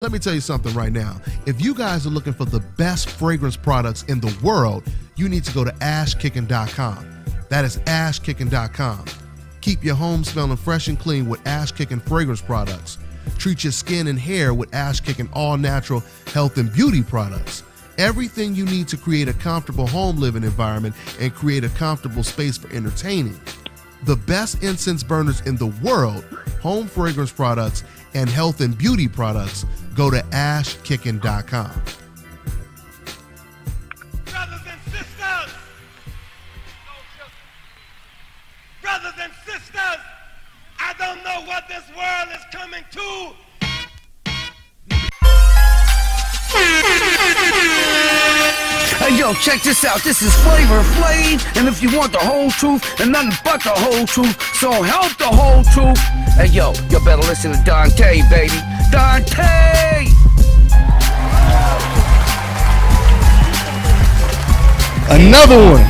let me tell you something right now. If you guys are looking for the best fragrance products in the world, you need to go to ashkicking.com. That is ashkicking.com. Keep your home smelling fresh and clean with Ash Kicking fragrance products. Treat your skin and hair with Ash Kicking all-natural health and beauty products. Everything you need to create a comfortable home living environment and create a comfortable space for entertaining. The best incense burners in the world, home fragrance products, and health and beauty products. Go to ashkicking.com. Brothers and sisters, brothers and sisters, I don't know what this world is coming to. Hey yo, check this out, this is Flavor Flav, and if you want the whole truth and nothing but the whole truth, so help the whole truth. Hey yo, you better listen to Dante, baby. Dante! Another one.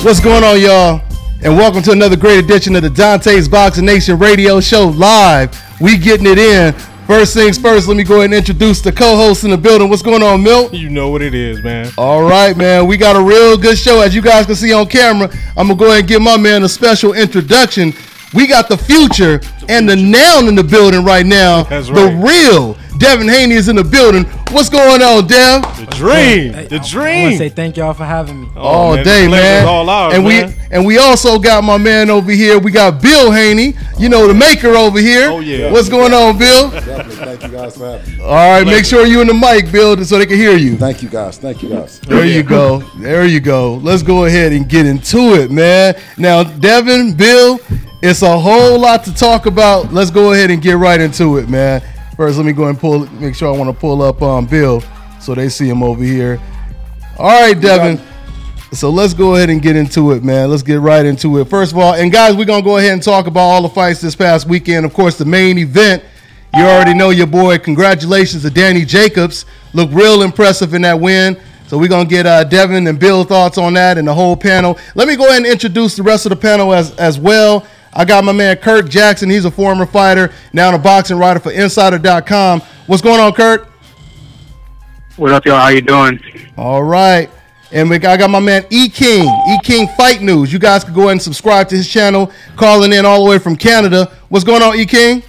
What's going on, y'all? And welcome to another great edition of the Dante's Boxing Nation radio show live. We getting it in. First things first, let me go ahead and introduce the co-host in the building. What's going on, Milt? You know what it is, man. All right, man. We got a real good show. As you guys can see on camera, I'm going to go ahead and give my man a special introduction. We got the future and the noun in the building right now. That's right. The real Devin Haney is in the building. What's going on, Dev? The dream. The dream. I want to say thank y'all for having me. All day, man. All ours, and we also got my man over here. We got Bill Haney, you know, the maker over here. Oh, yeah. What's going on, Bill? Definitely. Thank you guys for having me. All right, make sure you in the mic, Bill, so they can hear you. Thank you guys. Thank you guys. There you go. There you go. Let's go ahead and get into it, man. Now, Devin, Bill, it's a whole lot to talk about. Let's go ahead and get right into it, man. First, let me go and make sure I want to pull up Bill so they see him over here. All right, Devin. So let's go ahead and get into it, man. Let's get right into it. First of all, and guys, we're going to go ahead and talk about all the fights this past weekend. Of course, the main event, you already know your boy. Congratulations to Danny Jacobs. Looked real impressive in that win. So we're going to get Devin and Bill thoughts on that and the whole panel. Let me go ahead and introduce the rest of the panel as well. I got my man Kirk Jackson. He's a former fighter, now a boxing writer for Insider.com. What's going on, Kirk? What up, y'all? How you doing? All right. And I got my man E-King, E-King Fight News. You guys can go ahead and subscribe to his channel, calling in all the way from Canada. What's going on, E-King?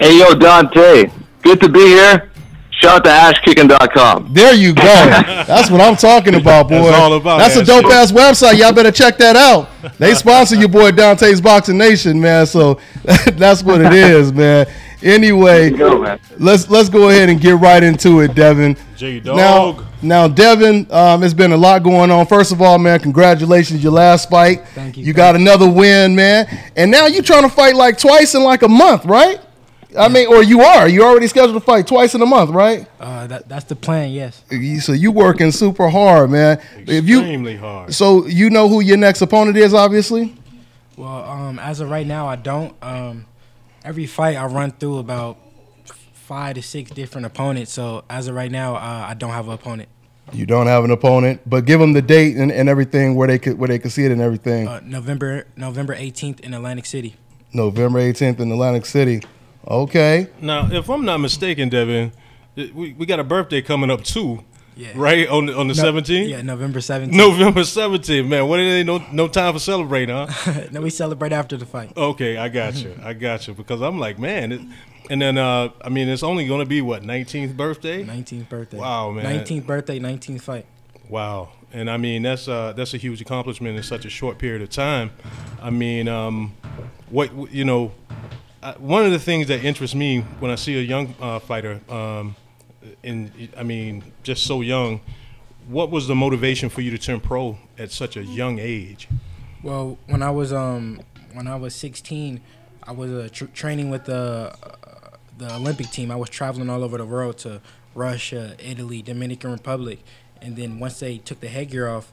Hey, yo, Dante. Good to be here. Shout out to ashkicking.com. There you go. That's what I'm talking about, boy. That's all about That's a dope-ass website. Y'all better check that out. They sponsor your boy Dante's Boxing Nation, man. So that's what it is, man. Anyway, let's go ahead and get right into it, Devin. J-Dog. Now, Devin, it's been a lot going on. First of all, man, congratulations, your last fight. Thank you. You got another win, man. And now you're trying to fight like twice in like a month, right? I mean, or you are. You're already scheduled to fight twice in a month, right? That's the plan, yes. So you working super hard, man. Extremely hard. So you know who your next opponent is, obviously? Well, as of right now, I don't. Every fight I run through about 5 to 6 different opponents. So as of right now, I don't have an opponent. You don't have an opponent, but give them the date and everything where they could see it and everything. November 18th in Atlantic City. November 18th in Atlantic City. Okay. Now, if I'm not mistaken, Devin, we got a birthday coming up too, right? On the 17th? Yeah, November 17th. November 17th, man. What it ain't no time for celebrating, huh? No, we celebrate after the fight. Okay, I got you. Because I'm like, man, and then I mean, it's only gonna be what, 19th birthday? 19th birthday. Wow, man. 19th birthday, 19th fight. Wow. And I mean, that's a huge accomplishment in such a short period of time. I mean, one of the things that interests me when I see a young fighter, just so young, what was the motivation for you to turn pro at such a young age? Well, when I was 16, I was training with the Olympic team. I was traveling all over the world to Russia, Italy, Dominican Republic, and then once they took the headgear off,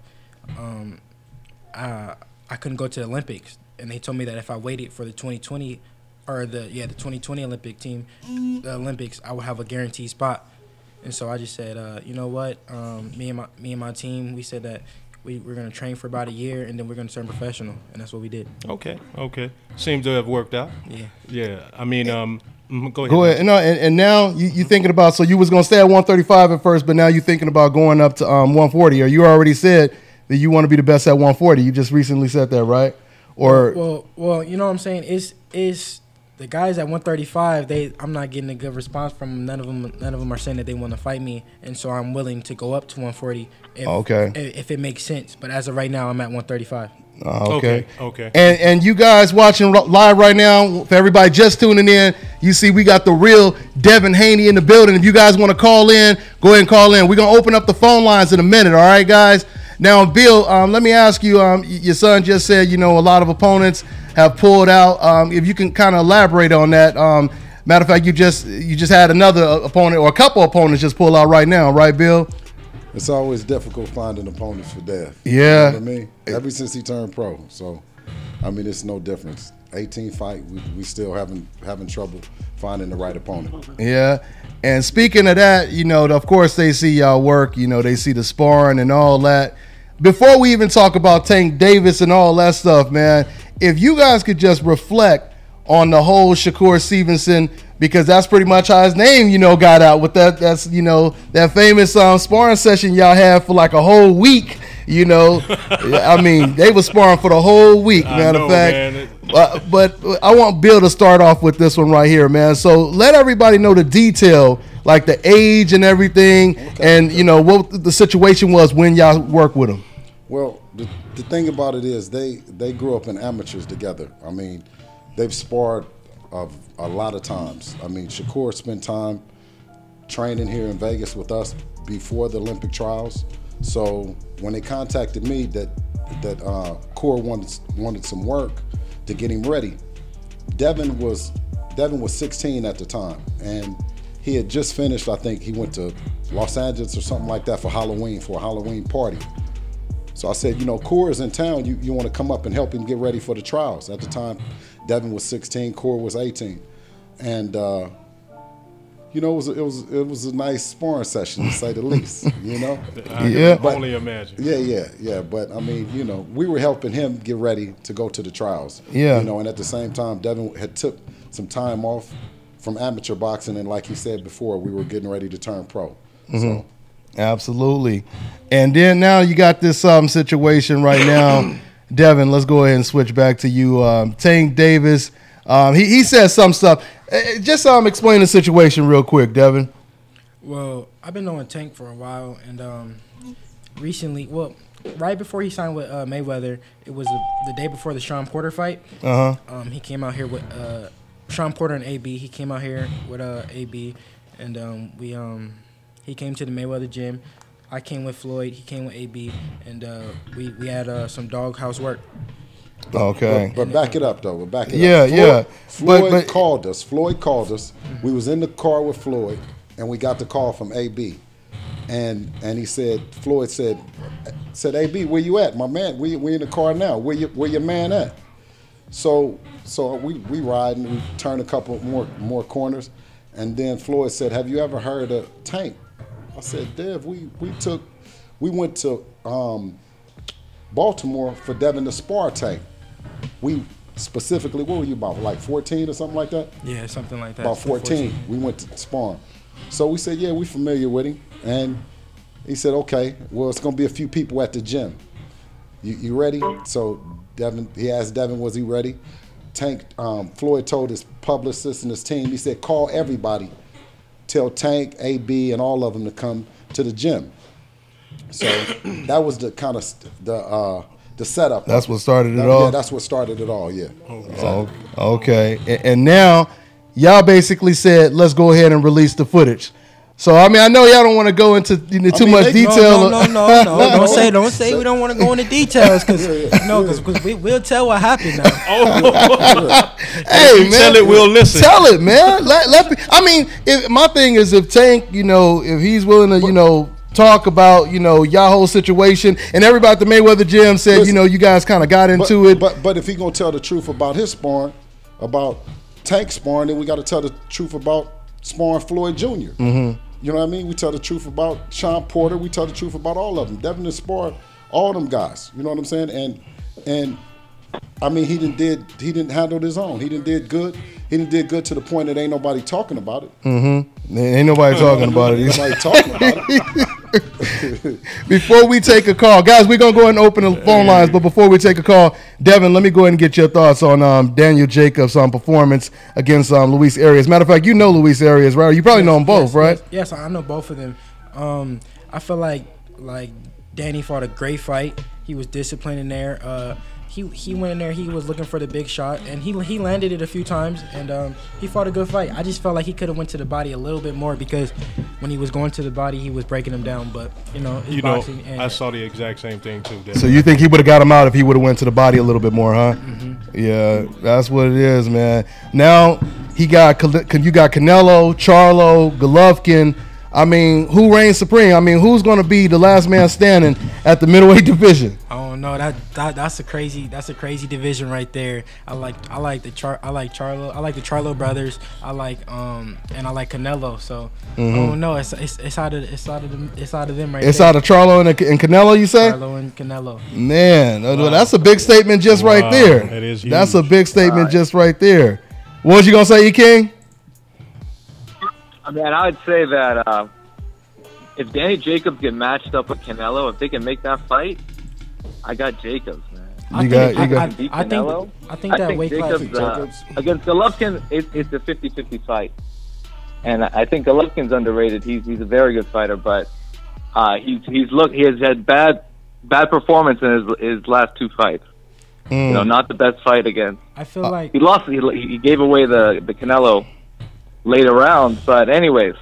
I couldn't go to the Olympics, and they told me that if I waited for the 2020 Olympic team, the Olympics, I would have a guaranteed spot. And so I just said, you know what, me and my team, we said that we're going to train for about a year, and then we're going to turn professional, and that's what we did. Okay. Seems to have worked out. Yeah. Yeah. I mean, Go ahead. Go ahead. And now you thinking about, so you was going to stay at 135 at first, but now you're thinking about going up to 140, or you already said that you want to be the best at 140. You just recently said that, right? Or well, you know what I'm saying? Is the guys at 135, I'm not getting a good response from them. None of them are saying that they want to fight me, and so I'm willing to go up to 140 if it makes sense. But as of right now, I'm at 135. Okay. Okay. And you guys watching live right now, for everybody just tuning in, you see we got the real Devin Haney in the building. If you guys want to call in, go ahead and call in. We're going to open up the phone lines in a minute, all right, guys? Now, Bill, let me ask you, your son just said, a lot of opponents have pulled out. If you can kind of elaborate on that. Matter of fact, you just had another opponent, or a couple opponents just pull out right now, right, Bill? It's always difficult finding opponents for Dev. Yeah. You know what I mean? Ever since he turned pro. So, I mean, it's no difference. 18 fight, we still having trouble finding the right opponent. Yeah. And speaking of that, of course they see y'all work, they see the sparring and all that. Before we even talk about Tank Davis and all that stuff, man, if you guys could just reflect on the whole Shakur Stevenson, because that's pretty much how his name, got out with that. That's, that famous sparring session y'all had for like a whole week, I mean, they were sparring for the whole week, matter of fact. But I want Bill to start off with this one right here, man. So let everybody know the detail, like the age and everything, and, what the situation was when y'all worked with him. Well, the thing about it is they grew up in amateurs together. I mean, they've sparred a lot of times. I mean, Shakur spent time training here in Vegas with us before the Olympic trials. So when they contacted me that Core wanted some work to get him ready, Devin was 16 at the time, and he had just finished. I think he went to Los Angeles or something like that for a Halloween party. So I said, Core is in town. You want to come up and help him get ready for the trials. At the time, Devin was 16, Core was 18, and it was a nice sparring session, to say the least. I can only imagine. Yeah. But I mean, we were helping him get ready to go to the trials. Yeah. And at the same time, Devin had took some time off from amateur boxing, and like he said before, we were getting ready to turn pro. Mm-hmm. So. Absolutely. And then now you got this situation right now. Devin, let's go ahead and switch back to you. Tank Davis, he said some stuff. Just explain the situation real quick, Devin. Well, I've been knowing Tank for a while, and recently, right before he signed with Mayweather, it was the day before the Sean Porter fight. He came out here with Sean Porter and AB. He came out here with AB, and he came to the Mayweather gym. I came with Floyd. He came with AB, and we had some doghouse work. Okay. But back it up, though. Back it up. Yeah. Floyd called us. Floyd called us. We was in the car with Floyd, and we got the call from AB. And he said, Floyd said, AB, where you at? My man, we in the car now. Where your man at? So we ride, and we turn a couple more corners. And then Floyd said, have you ever heard of Tank? I said, Dev, we went to Baltimore for Devin to spar Tank. We specifically, what were you about, like 14 or something like that? Yeah, something like that. About 14. We went to spar. So we said, yeah, we familiar with him. And he said, okay, well, it's going to be a few people at the gym. You ready? So he asked Devin, was he ready? Tank, Floyd told his publicist and his team, he said, call everybody. Tell Tank, AB, and all of them to come to the gym. So that was the kind of the setup. That's what started it all? Yeah, that's what started it all, yeah. Exactly. Okay. And now y'all basically said, let's go ahead and release the footage. So, I mean, I know y'all don't want to go into too much detail. No. Don't say we don't want to go into details, because we'll tell what happened now. Hey, man. Tell it, we'll listen. Tell it, man. My thing is, if Tank, if he's willing to, talk about, y'all whole situation, and everybody at the Mayweather gym said, listen, you guys kind of got into it. But if he going to tell the truth about his sparring, about Tank sparring, then we got to tell the truth about sparring Floyd Jr. Mm-hmm. You know what I mean? We tell the truth about Sean Porter. We tell the truth about all of them. Devin has sparred all them guys. You know what I'm saying? And I mean, he didn't handle his own. He did good. He did good to the point that ain't nobody talking about it. Mm-hmm. Ain't nobody talking about it. Ain't nobody talking about it. Before we take a call, guys, we're gonna go ahead and open the phone lines. But before we take a call, Devin, let me go ahead and get your thoughts on Daniel Jacobs' performance against Luis-Arias. Matter of fact, you know Luis-Arias, right? You probably know them both, right? Yes, I know both of them. I feel like Danny fought a great fight. He was disciplined in there. He went in there. He was looking for the big shot, and he landed it a few times, and he fought a good fight. I just felt like he could have went to the body a little bit more, because when he was going to the body, he was breaking him down. But it's boxing. And I saw the exact same thing too. So you think he would have got him out if he would have went to the body a little bit more, huh? Mm-hmm. Yeah, that's what it is, man. Now you got Canelo, Charlo, Golovkin. I mean, who reigns supreme? I mean, who's going to be the last man standing at the middleweight division? Oh no, that's a crazy division right there. I like the Charlo. I like the Charlo brothers. I like and I like Canelo. So oh no, it's out of them right there. It's out of Charlo and Canelo, you say? Charlo and Canelo. Man, that's a big statement just right there. It is huge. That's a big statement just right there. What was you gonna say, E King? I mean, I would say that if Danny Jacobs get matched up with Canelo, if they can make that fight, I got Jacobs, man. I think that weight class Jacobs against Golovkin, it's a 50-50 fight, and I think Golovkin's underrated. He's a very good fighter, but he has had bad performance in his last two fights. Not the best fight against. I feel like he lost. He gave away the Canelo later rounds, but anyways,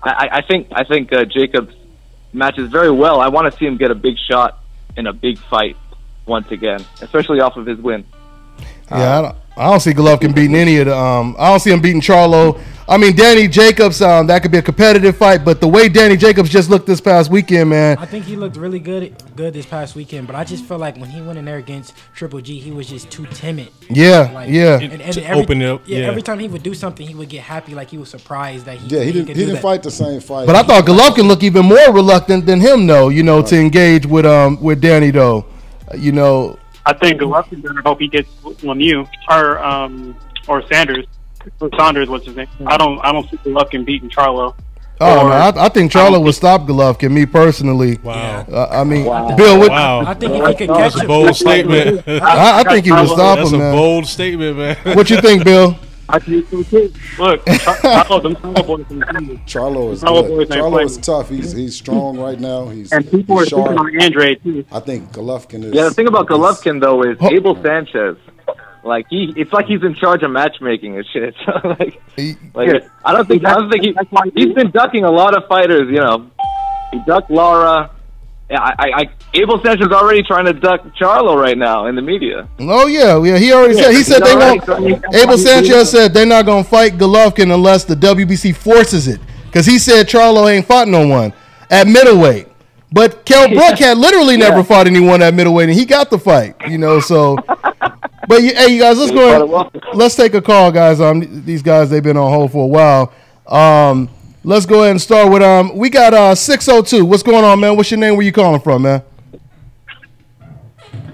I think Jacobs matches very well. I want to see him get a big shot in a big fight once again, especially off of his win. Yeah, I don't see Golovkin beating any of the. I don't see him beating Charlo. I mean, Danny Jacobs. That could be a competitive fight, but the way Danny Jacobs just looked this past weekend, man. I think he looked really good this past weekend, but I just feel like when he went in there against Triple G, he was just too timid. Yeah, Every time he would do something, he would get happy, like he was surprised that he didn't fight the same fight. But I thought Golovkin looked even more reluctant than him, though. To engage with Danny, though. I think Golovkin gonna hope he gets Lemieux or Sanders. Saunders, what's his name? I don't see Golovkin beating Charlo. Oh, no, I think Charlo would stop Golovkin. Me personally. Wow. I mean, Bill. I think if he could catch That's him, a bold statement. I think he would stop him, man. That's a bold statement, man. What you think, Bill? I think so too. Look, Charlo is good. Charlo is tough. He's strong right now. And people are speaking on Andre too. I think Golovkin is. Yeah, the thing about Golovkin though is Abel Sanchez. Like it's like he's in charge of matchmaking and shit. So I don't think he's been ducking a lot of fighters. He ducked Lara. Abel Sanchez is already trying to duck Charlo right now in the media. Oh yeah. He already said. He said they won't. Abel Sanchez said they're not gonna fight Golovkin unless the WBC forces it, because he said Charlo ain't fought no one at middleweight. But Kell Brook had literally never fought anyone at middleweight, and he got the fight. So. But hey, you guys, let's go. Let's take a call, guys. These guys, they've been on hold for a while. Let's go ahead and start with we got 602. What's going on, man? What's your name? Where you calling from, man?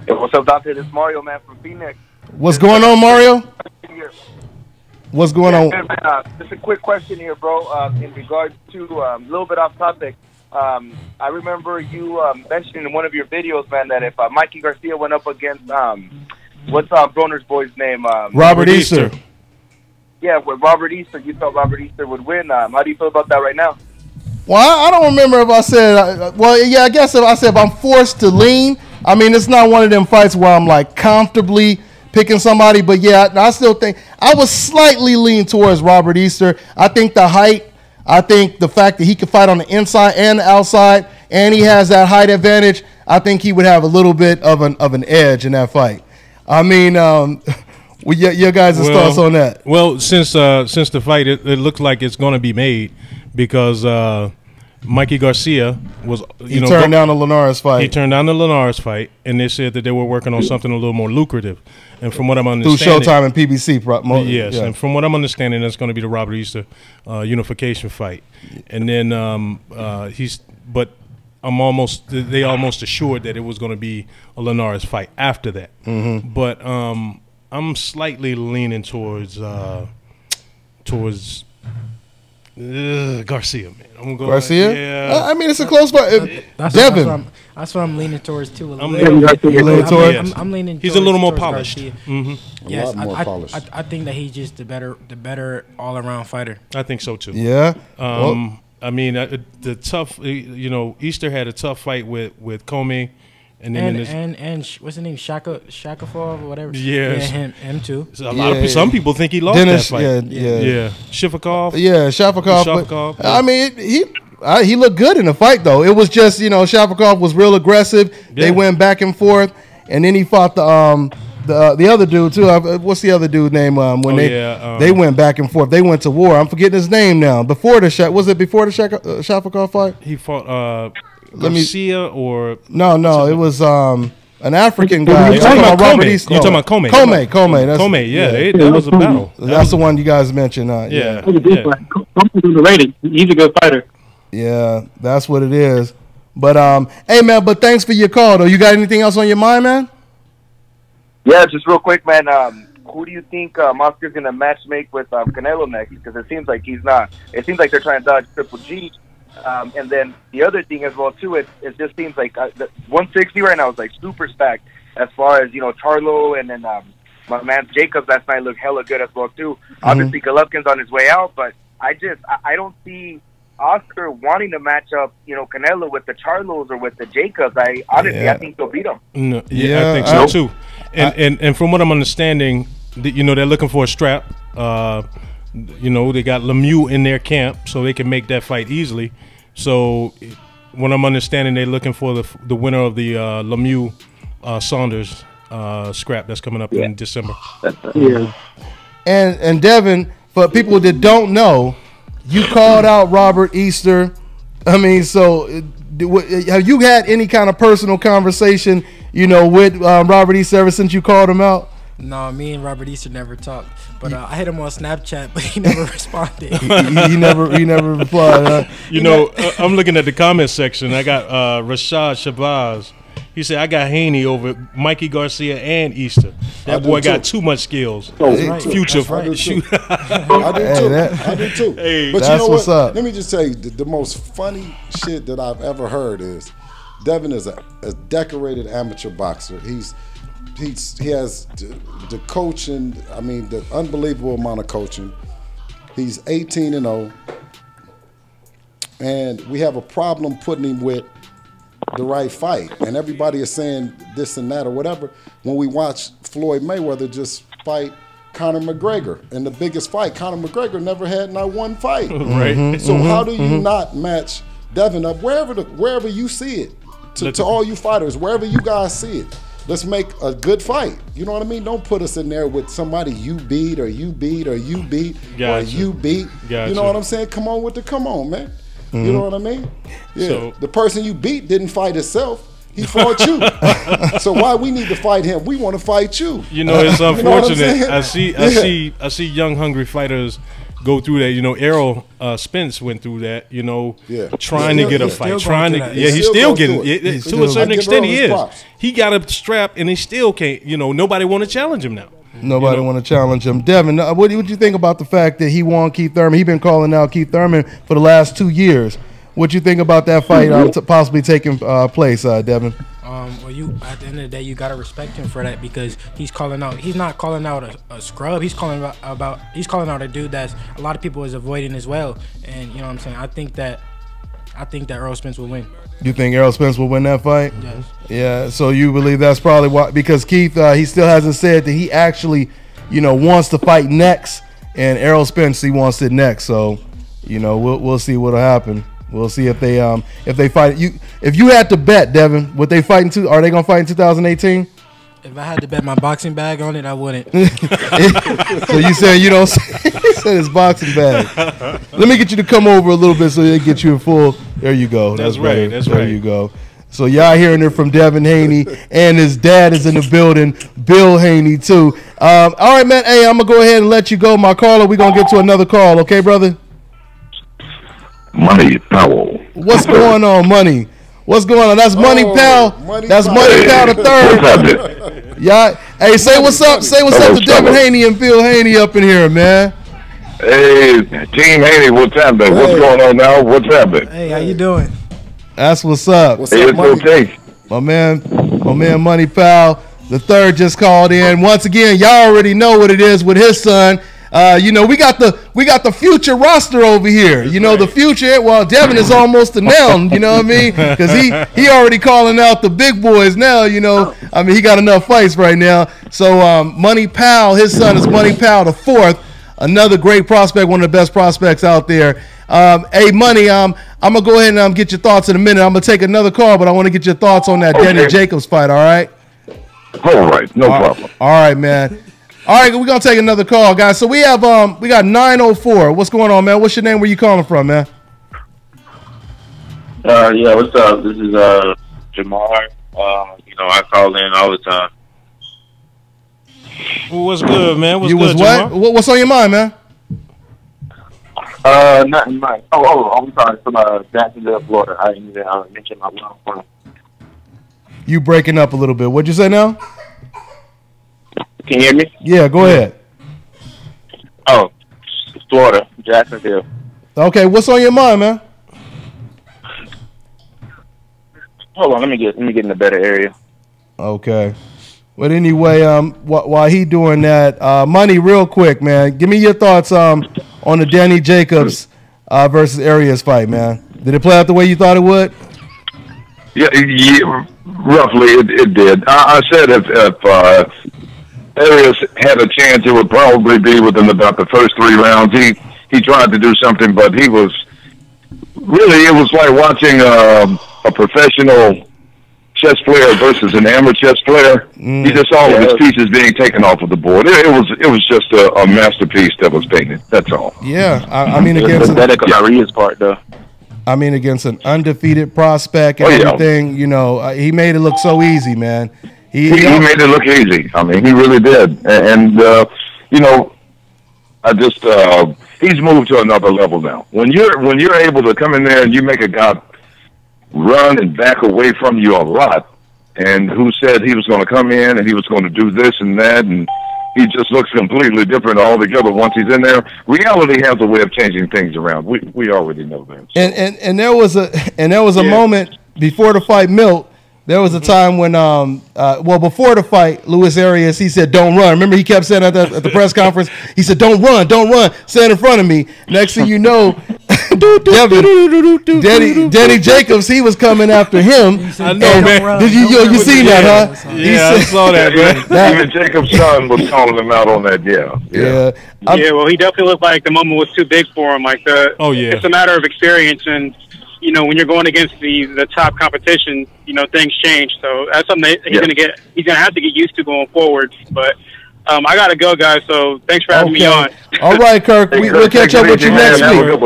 Hey, what's up, Dante? This is Mario, man, from Phoenix. What's going on, Mario? What's going on? Man, just a quick question here, bro. In regards to a little bit off topic. I remember you mentioned in one of your videos, man, that if Mikey Garcia went up against what's Broner's boy's name? Robert Easter. Yeah, with Robert Easter, you thought Robert Easter would win. How do you feel about that right now? Well, I don't remember if I said. I guess if I said if I'm forced to lean. I mean, it's not one of them fights where I'm like comfortably picking somebody. But yeah, I still think I was slightly lean towards Robert Easter. I think the height. I think the fact that he can fight on the inside and the outside, and he has that height advantage. I think he would have a little bit of an edge in that fight. I mean, your guys' thoughts on that? Well, since the fight, it looks like it's going to be made because Mikey Garcia was he turned down the Linares fight. He turned down the Linares fight, and they said that they were working on something a little more lucrative. And from what I'm understanding, through Showtime and PBC, yes. Yeah. And from what I'm understanding, that's going to be the Robert Easter unification fight. And then but they almost assured that it was going to be a Linares fight after that. But I'm slightly leaning towards Garcia, man. I'm gonna go Garcia? Yeah. I mean, it's a close fight. Devin. That's what I'm leaning towards too. I'm leaning towards. I'm leaning. He's a little more polished. Yes, a lot more polished. I think that he's just the better all around fighter. I think so too. Yeah. I mean, the tough. Easter had a tough fight with Comey, and then and what's his name, Shakafov or whatever. Yes. Yeah, him too. Some people think he lost Dennis, that fight. Yeah. Shifakov. Yeah, Shafakov. Shafakov. I mean, he looked good in the fight though. It was just Shafakov was real aggressive. Yeah. They went back and forth, and then he fought the other dude too. What's the other dude name? They went back and forth. They went to war. I'm forgetting his name now. Before the Shafakov fight? He fought Garcia or no, it was an African guy. You're talking about Comey. You're talking about Comey. Comey. Yeah, that was a battle. That's the one you guys mentioned. Yeah. Comey's underrated. He's a good fighter. Yeah, that's what it is. But hey man, but thanks for your call though. You got anything else on your mind, man? Yeah, just real quick, man. Who do you think Oscar's gonna match make with Canelo next? Because it seems like he's not. It seems like they're trying to dodge Triple G. And then the other thing as well too, it just seems like the 160 right now is like super stacked as far as Charlo, and then my man Jacobs last night looked hella good as well too. Obviously Golovkin's on his way out, but I don't see Oscar wanting to match up Canelo with the Charlos or with the Jacobs. I think he'll beat him. No, I think so too. And from what I'm understanding, they're looking for a strap. They got Lemieux in their camp, so they can make that fight easily. So, what I'm understanding, they're looking for the winner of the Lemieux Saunders scrap that's coming up in December. Yeah. And Devin, for people that don't know, you called out Robert Easter. I mean, so have you had any kind of personal conversation, with Robert Easter ever since you called him out? No, me and Robert Easter never talked, but I hit him on Snapchat, but he never responded. he never replied. I'm looking at the comment section. I got Rashad Shabazz. He said, I got Haney over Mikey Garcia and Easter. That boy got too much skills. Future. I do too. Hey, but that's you know what's what? up. Let me just say, the most funny shit that I've ever heard is Devin is a decorated amateur boxer. He has the coaching, the unbelievable amount of coaching. He's 18-0. And we have a problem putting him with the right fight. And everybody is saying this and that or whatever. When we watch Floyd Mayweather just fight Conor McGregor in the biggest fight, Conor McGregor never had not one fight. Right. So how do you not match Devin up wherever you see it? To all you fighters, wherever you guys see it. Let's make a good fight. You know what I mean? Don't put us in there with somebody you beat or you beat or you beat or you beat. You know what I'm saying? Come on, man. You know what I mean? Yeah. So, the person you beat didn't fight himself. He fought you. So why we need to fight him? We want to fight you. It's unfortunate. I see young hungry fighters go through that. Errol Spence went through that. Trying to get a fight, he's still getting it. To a certain extent, he is. He got a strap, and he still can't. Nobody want to challenge him now. Nobody want to challenge him. Devin, what do you think about the fact that he won Keith Thurman? He's been calling out Keith Thurman for the last 2 years. What you think about that fight possibly taking place, Devin? Well, at the end of the day, you gotta respect him for that, because he's calling out. He's not calling out a scrub. He's calling out a dude that a lot of people is avoiding as well. And you know what I'm saying? I think that Errol Spence will win. You think Errol Spence will win that fight? Yes. Yeah. So you believe that's probably why? Because Keith, he still hasn't said that he actually, wants to fight next, and Errol Spence he wants it next. So, we'll see what'll happen. We'll see if they fight. If you had to bet, Devin, would they fight are they gonna fight in 2018? If I had to bet my boxing bag on it, I wouldn't. So you saying you don't? He said his boxing bag. Let me get you to come over a little bit so they get you in full. There you go. That's right. There you go. So y'all hearing it from Devin Haney, and his dad is in the building, Bill Haney too. All right, man. Hey, I'm gonna go ahead and let you go, my caller. We're gonna get to another call, okay, brother? Money Powell. What's going on, Money? What's going on? That's Money Pal. That's Money Pal the third. Yeah. Hey, say what's up. Say what's up to Devin Haney and Phil Haney up in here, man. Hey, Team Haney, what's happening? What's going on now? What's happening? Hey, how you doing? That's what's up. What's Hey, up, it's Money? okay. My man Money Pal the third just called in. Once again, y'all already know what it is with his son. You know, we got the future roster over here. You know, the future. Well, Devin is almost a noun. You know what I mean? Because he already calling out the big boys now. You know, I mean, he got enough fights right now. So Money Pal, his son is Money Pal the fourth. Another great prospect, one of the best prospects out there. Hey, Money, I'm gonna go ahead and get your thoughts in a minute. I'm gonna take another call, but I want to get your thoughts on that Danny Jacobs fight. All right? All right, no problem. All right, man. All right, we're gonna take another call, guys. So we have we got 904. What's going on, man? What's your name? Where you calling from, man? Yeah, what's up? This is Jamar. You know, I call in all the time. Well, what's good, man? What's You was good, what? Jamar? What's on your mind, man? Nothing much. I'm sorry. From Jacksonville, Florida. I didn't even mention my love for. You breaking up a little bit. What'd you say now? Can you hear me? Yeah, go ahead. Oh, Florida, Jacksonville. Okay, what's on your mind, man? Hold on, let me get in a better area. Okay. But anyway, while he doing that, Money, real quick, man, give me your thoughts on the Danny Jacobs versus Arias fight, man. Did it play out the way you thought it would? Yeah, roughly it did. I said if Arias had a chance, it would probably be within about the first 3 rounds. He tried to do something, but it was like watching a professional chess player versus an amateur chess player. He just saw all of his pieces being taken off of the board. It was just a masterpiece that was painted. That's all. Yeah, I mean against Arias part though. I mean against an undefeated prospect and everything. You know, he made it look so easy, man. He made it look easy. I mean, he really did. And you know, I just he's moved to another level now. When you're able to come in there and you make a guy run and back away from you a lot, and who said he was going to come in and he was going to do this and that, and he just looks completely different altogether once he's in there. Reality has a way of changing things around. We already know that. And there was a moment before the fight, Milt. There was a time when, before the fight, Luis Arias, he said, "Don't run." Remember, he kept saying at the press conference, he said, "Don't run, stand in front of me." Next thing you know, Danny Jacobs, he was coming after him. I know, man. Did you seen that, huh? Yeah, I saw that, man. Even Jacobs' son was calling him out on that. Yeah, well, he definitely looked like the moment was too big for him. Like it's a matter of experience, and you know, when you're going against the top competition, you know, things change. So that's something that he's gonna have to get used to going forward. But I gotta go, guys. So thanks for having me on. All right, Kirk. We'll catch up with you next week.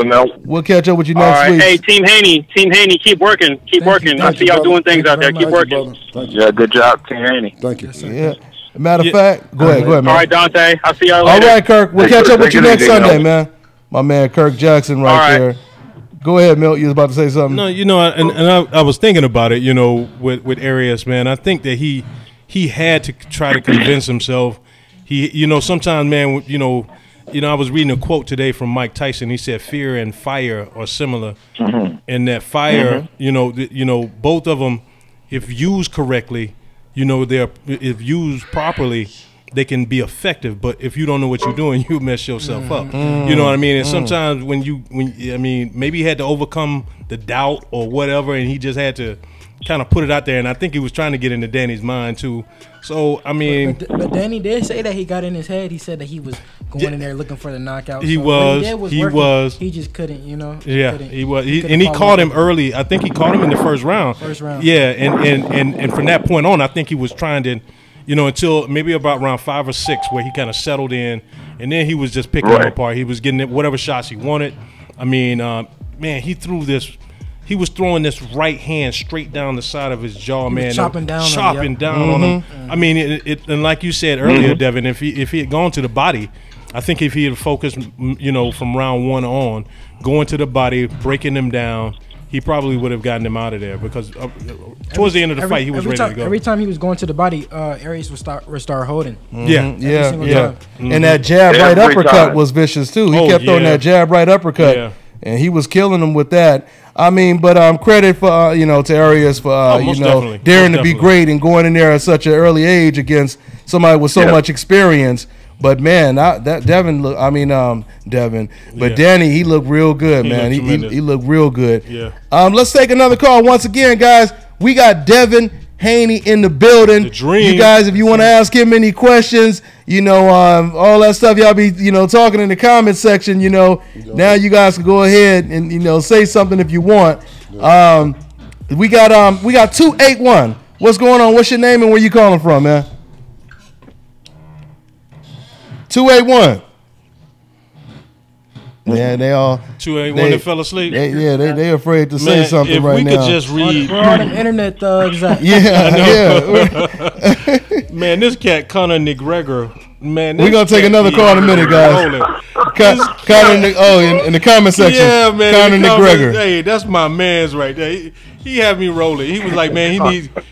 We'll catch up with you next week. Hey, Team Haney, keep working. I see y'all doing things out there. Keep working. Yeah, good job, Team Haney. Thank you. Yeah. Matter of fact, go ahead, man. All right, Dante. I'll see y'all later. All right, Kirk. We'll catch up with you next Sunday, man. My man, Kirk Jackson, right there. Go ahead, Milt. You was about to say something. No, you know, and I was thinking about it. You know, with Arias, man. I think that he had to try to convince himself. You know, sometimes, man. You know, I was reading a quote today from Mike Tyson. He said, "Fear and fire are similar," and that fire, you know, both of them, if used correctly, you know, if used properly, they can be effective. But if you don't know what you're doing, you mess yourself up. You know what I mean? And sometimes when I mean, maybe he had to overcome the doubt or whatever, and he just had to kind of put it out there. And I think he was trying to get into Danny's mind too. So I mean, but Danny did say that he got in his head. He said that he was going in there looking for the knockout. He so was. He just couldn't, you know. Yeah, he was. And he caught him early. I think he caught him in the first round. Yeah, and from that point on, I think he was trying to, you know, until maybe about round 5 or 6 where he kind of settled in, and then he was just picking him apart. He was getting whatever shots he wanted. I mean, man, he threw this. He was throwing this right hand straight down the side of his jaw, man. Chopping down on him. I mean, and like you said earlier, Devin, if he had gone to the body, I think if he had focused, you know, from round 1 on, going to the body, breaking them down, he probably would have gotten him out of there because towards the end of the fight, he was ready to go. Every time he was going to the body, Arias would start holding. Yeah. And that jab right uppercut was vicious too. He kept throwing that jab right uppercut, and he was killing him with that. I mean, but credit for to Arias for daring to be great and going in there at such an early age against somebody with so much experience. But man, Devin, but Danny, he looked real good, man. He looked real good. Yeah. Let's take another call once again, guys. We got Devin Haney in the building. The dream. You guys, if you want to ask him any questions, all that stuff y'all be talking in the comment section. Now you guys can go ahead and say something if you want. We got 281. What's going on? What's your name and where you calling from, man? 281. Yeah, they all 281 that fell asleep. They afraid to say something right now. If we could just read, we're on the internet thugs. Man, this cat Conor McGregor. Man, we're gonna take another call in a minute, guys. Conor, in the comment section. Yeah, man. Conor McGregor. Hey, that's my man's right there. He had me rolling. He was like, man,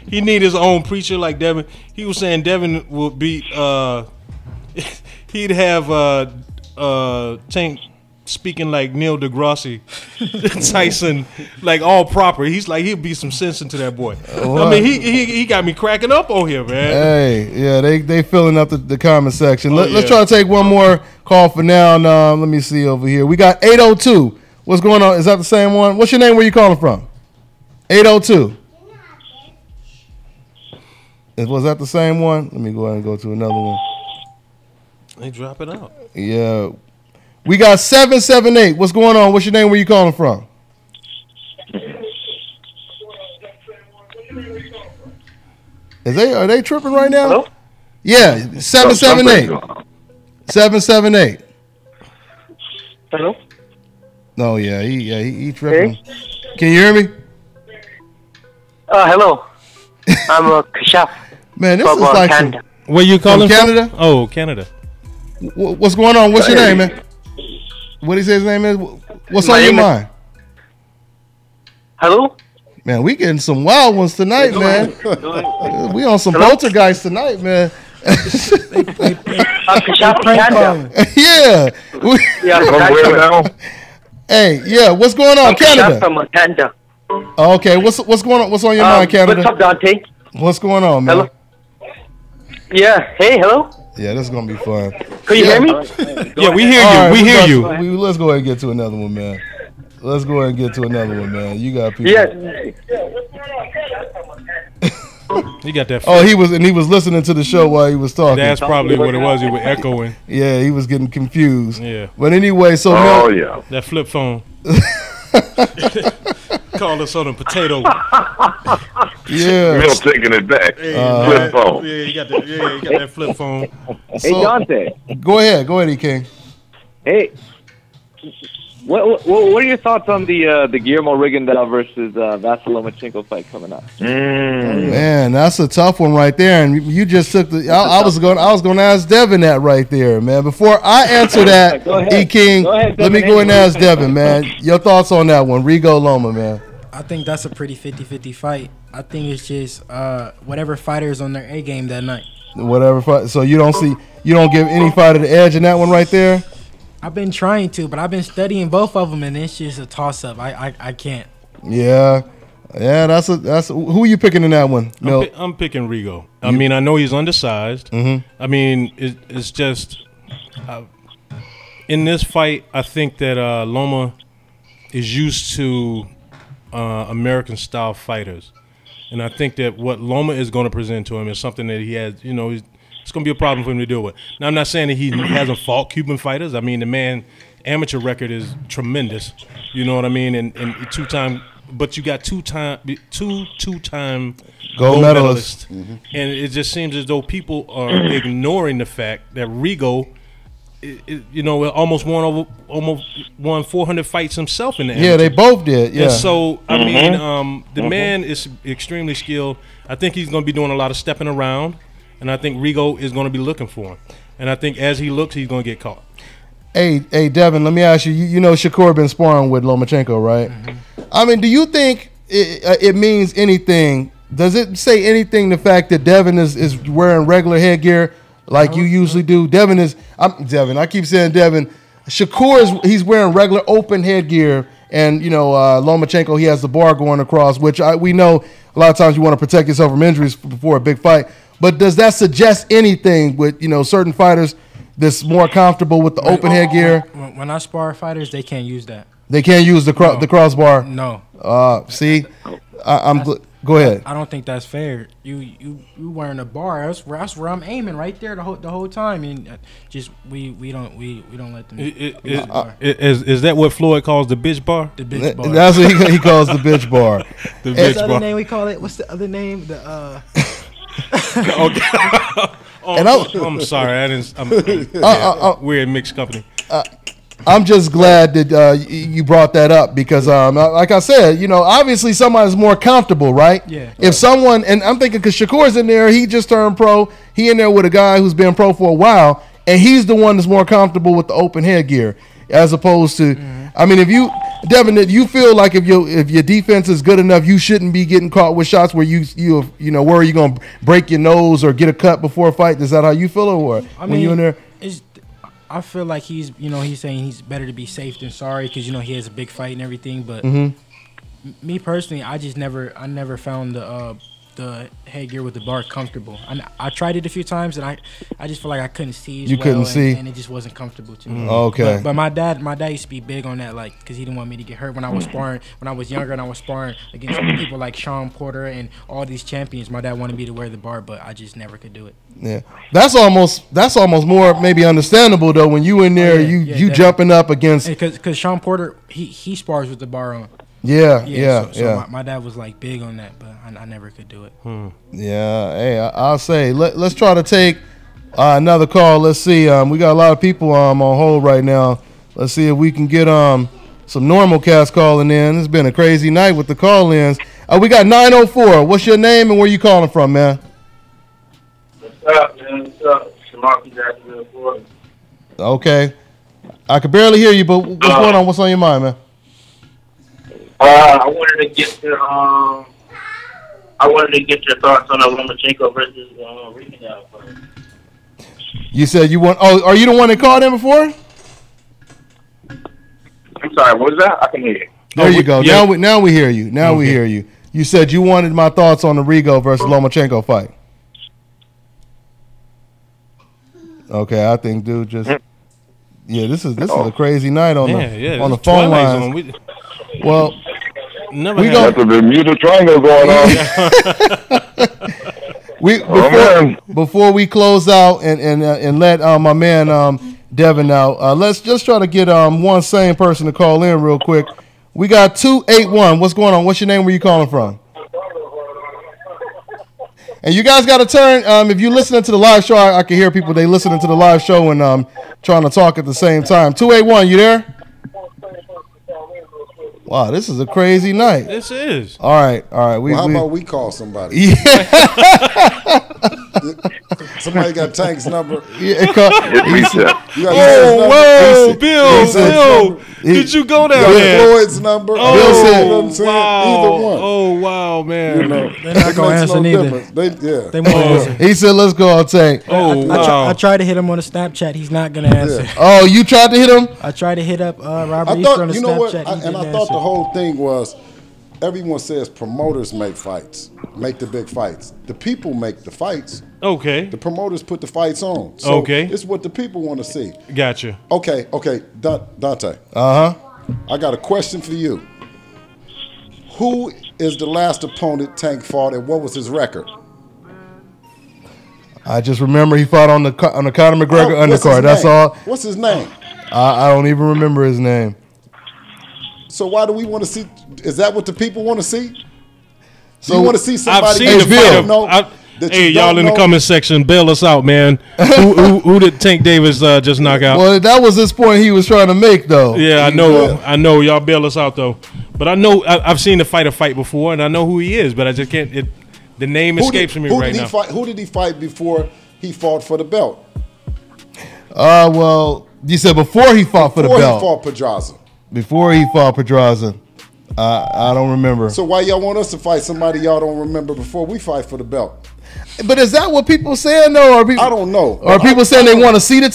he need his own preacher like Devin. He was saying Devin would beat. He'd have Tank speaking like Neil deGrasse Tyson, like all proper. He's like he'll be some sense into that boy. I mean, he got me cracking up on here, man. Hey, yeah, they filling up the comment section. Let's try to take one more call for now. Let me see over here. We got 802. What's going on? Is that the same one? What's your name? Where you calling from? 802. Was that the same one? Let me go ahead and go to another one. They drop it out. Yeah. We got 778. What's going on? What's your name? Where you calling from? Are they tripping right now? Hello? Yeah, 778. 778. Hello? No, he tripping. Hey? Can you hear me? Hello. I'm Kashaf. Man, this is like Canada. Where you calling from? Canada? Oh, Canada. What's going on? What's your name, man? What did he say his name is? What's on your mind? Hello? Man, we getting some wild ones tonight, man. We on some poltergeist tonight, man. Hey, yeah, what's going on, Canada? From Canada. Okay, what's going on? What's on your mind, Canada? What's up, Dante? What's going on, man? Hello? Yeah, hey, hello? Yeah, this is gonna be fun. Can you hear me? Yeah, we hear you. We hear you. Let's go ahead and get to another one, man. You got people. Yeah. He got that. Oh, he was listening to the show while he was talking. That's probably what it was. He was echoing. Yeah, he was getting confused. Yeah. But anyway, so that flip phone. Call us on a potato. Yeah. Mill taking it back. Flip phone. Yeah, you got that flip phone. Hey, Dante. Go ahead, E. King. Hey, what are your thoughts on the Guillermo Rigondeaux versus Vasyl Lomachenko fight coming up? Man, that's a tough one right there. And you just took the. I was going to ask Devin that right there, man. Before I answer that, E. King, let me go and ask Devin, man. Your thoughts on that one, Rigo Loma, man. I think that's a pretty 50-50 fight. I think it's just whatever fighter is on their A game that night. Whatever fight. So you don't give any fighter the edge in that one right there. I've been trying to, but I've been studying both of them, and it's just a toss up. I can't. Yeah, that's who are you picking in that one? I'm picking Rigo. I mean, I know he's undersized. Mm-hmm. I mean, it's just in this fight, I think that Loma is used to American style fighters, and I think that what Loma is going to present to him is something that he has. It's going to be a problem for him to deal with. Now, I'm not saying that he hasn't fought Cuban fighters. I mean, the man amateur record is tremendous. You know what I mean? And two-time, but you got two-time gold medalists. Mm-hmm. And it just seems as though people are ignoring the fact that Rigo, almost won 400 fights himself in the amateur. Yeah, they both did. Yeah. And so, I mean, the man is extremely skilled. I think he's going to be doing a lot of stepping around. And I think Rigo is going to be looking for him. And I think as he looks, he's going to get caught. Hey, Devin, let me ask you. You know Shakur been sparring with Lomachenko, right? Mm-hmm. I mean, do you think it means anything? Does it say anything, the fact that Devin is wearing regular headgear like you usually do? Devin, I keep saying Devin. Shakur he's wearing regular open headgear, and Lomachenko, he has the bar going across, which we know a lot of times you want to protect yourself from injuries before a big fight. But does that suggest anything with certain fighters that's more comfortable with the open headgear? When I spar fighters, they can't use that. They can't use the crossbar. No. See, go ahead. I don't think that's fair. You wearing a bar. That's where I'm aiming right there the whole time, and just we don't let them. Is that what Floyd calls the bitch bar? The bitch bar. That's what he calls the bitch bar. The bitch bar. Other name we call it. What's the other name? The I'm sorry. We're in mixed company. I'm just glad that you brought that up because, like I said, obviously somebody's more comfortable, right? Yeah. If someone, and I'm thinking because Shakur's in there, he just turned pro. He in there with a guy who's been pro for a while, and he's the one that's more comfortable with the open headgear as opposed to. I mean, Devin, you feel like if your defense is good enough, you shouldn't be getting caught with shots where you worry you're gonna break your nose or get a cut before a fight. Is that how you feel, or when you in there? I feel like he's saying he's better to be safe than sorry because he has a big fight and everything. But me personally, I never found the headgear with the bar comfortable. I tried it a few times and I just feel like I couldn't see. And it just wasn't comfortable to me. Okay. But my dad used to be big on that, like, because he didn't want me to get hurt when I was sparring. When I was younger and I was sparring against people like Sean Porter and all these champions, my dad wanted me to wear the bar, but I just never could do it. Yeah, that's almost more maybe understandable though when you in there, you jumping up against because Sean Porter he spars with the bar on. Yeah. My dad was like big on that, but I never could do it. Yeah, hey, I'll say let's try to take another call. Let's see. We got a lot of people on hold right now. Let's see if we can get some normal cats calling in. It's been a crazy night with the call-ins. We got 904. What's your name and where you calling from, man? What's up, man? What's up? Shamar from Jacksonville, Florida. Okay. I could barely hear you, but what's going on? What's on your mind, man? I wanted to get your thoughts on Lomachenko versus Ringstar. You said you want. Oh, are you the one that called in before? I'm sorry. What was that? I can hear you. There you go. Yeah. Now we hear you. Now we hear you. You said you wanted my thoughts on the Rigo versus Lomachenko fight. Okay, I think, dude, just this is a crazy night on the phone lines. Well, we got the Bermuda Triangle going on. Before we close out and let my man Devin out, let's just try to get one sane person to call in real quick. We got 281. What's going on? What's your name? Where you calling from? And you guys got to turn. If you're listening to the live show, I can hear people. They listening to the live show and trying to talk at the same time. 281, you there? Wow, this is a crazy night. This is. All right. How about we call somebody? Yeah. Somebody got Tank's number. Whoa, Bill. Did you go down there? Floyd's number. Bill said, wow. Either one. Oh, wow, man. They're not going to answer neither. They won't answer. He said, let's go on Tank. I tried to hit him on a Snapchat. He's not going to answer. Yeah. Oh, you tried to hit him? I tried to hit up Robert Easter on a Snapchat. I thought the whole thing was, everyone says promoters make the big fights. The people make the fights. Okay. The promoters put the fights on. So okay. It's what the people want to see. Gotcha. Okay. Dante. Uh-huh. I got a question for you. Who is the last opponent Tank fought and what was his record? I just remember he fought on the Conor McGregor undercard. That's all. What's his name? I don't even remember his name. So why do we want to see? Is that what the people want to see? So you want to see somebody? Hey, y'all in the comment section, bail us out, man. who did Tank Davis just knock out? Well, that was this point he was trying to make, though. Yeah, I know. Y'all bail us out, though. But I know I've seen the fighter fight before, and I know who he is, but I just can't. The name escapes me right now. Who did he fight before he fought for the belt? Well, you said before he fought for the belt. Before he fought Pedraza. Before he fought Pedraza. I don't remember. So why y'all want us to fight somebody y'all don't remember before we fight for the belt? But is that what people saying though? Or people, I don't know. Or people saying they want to see the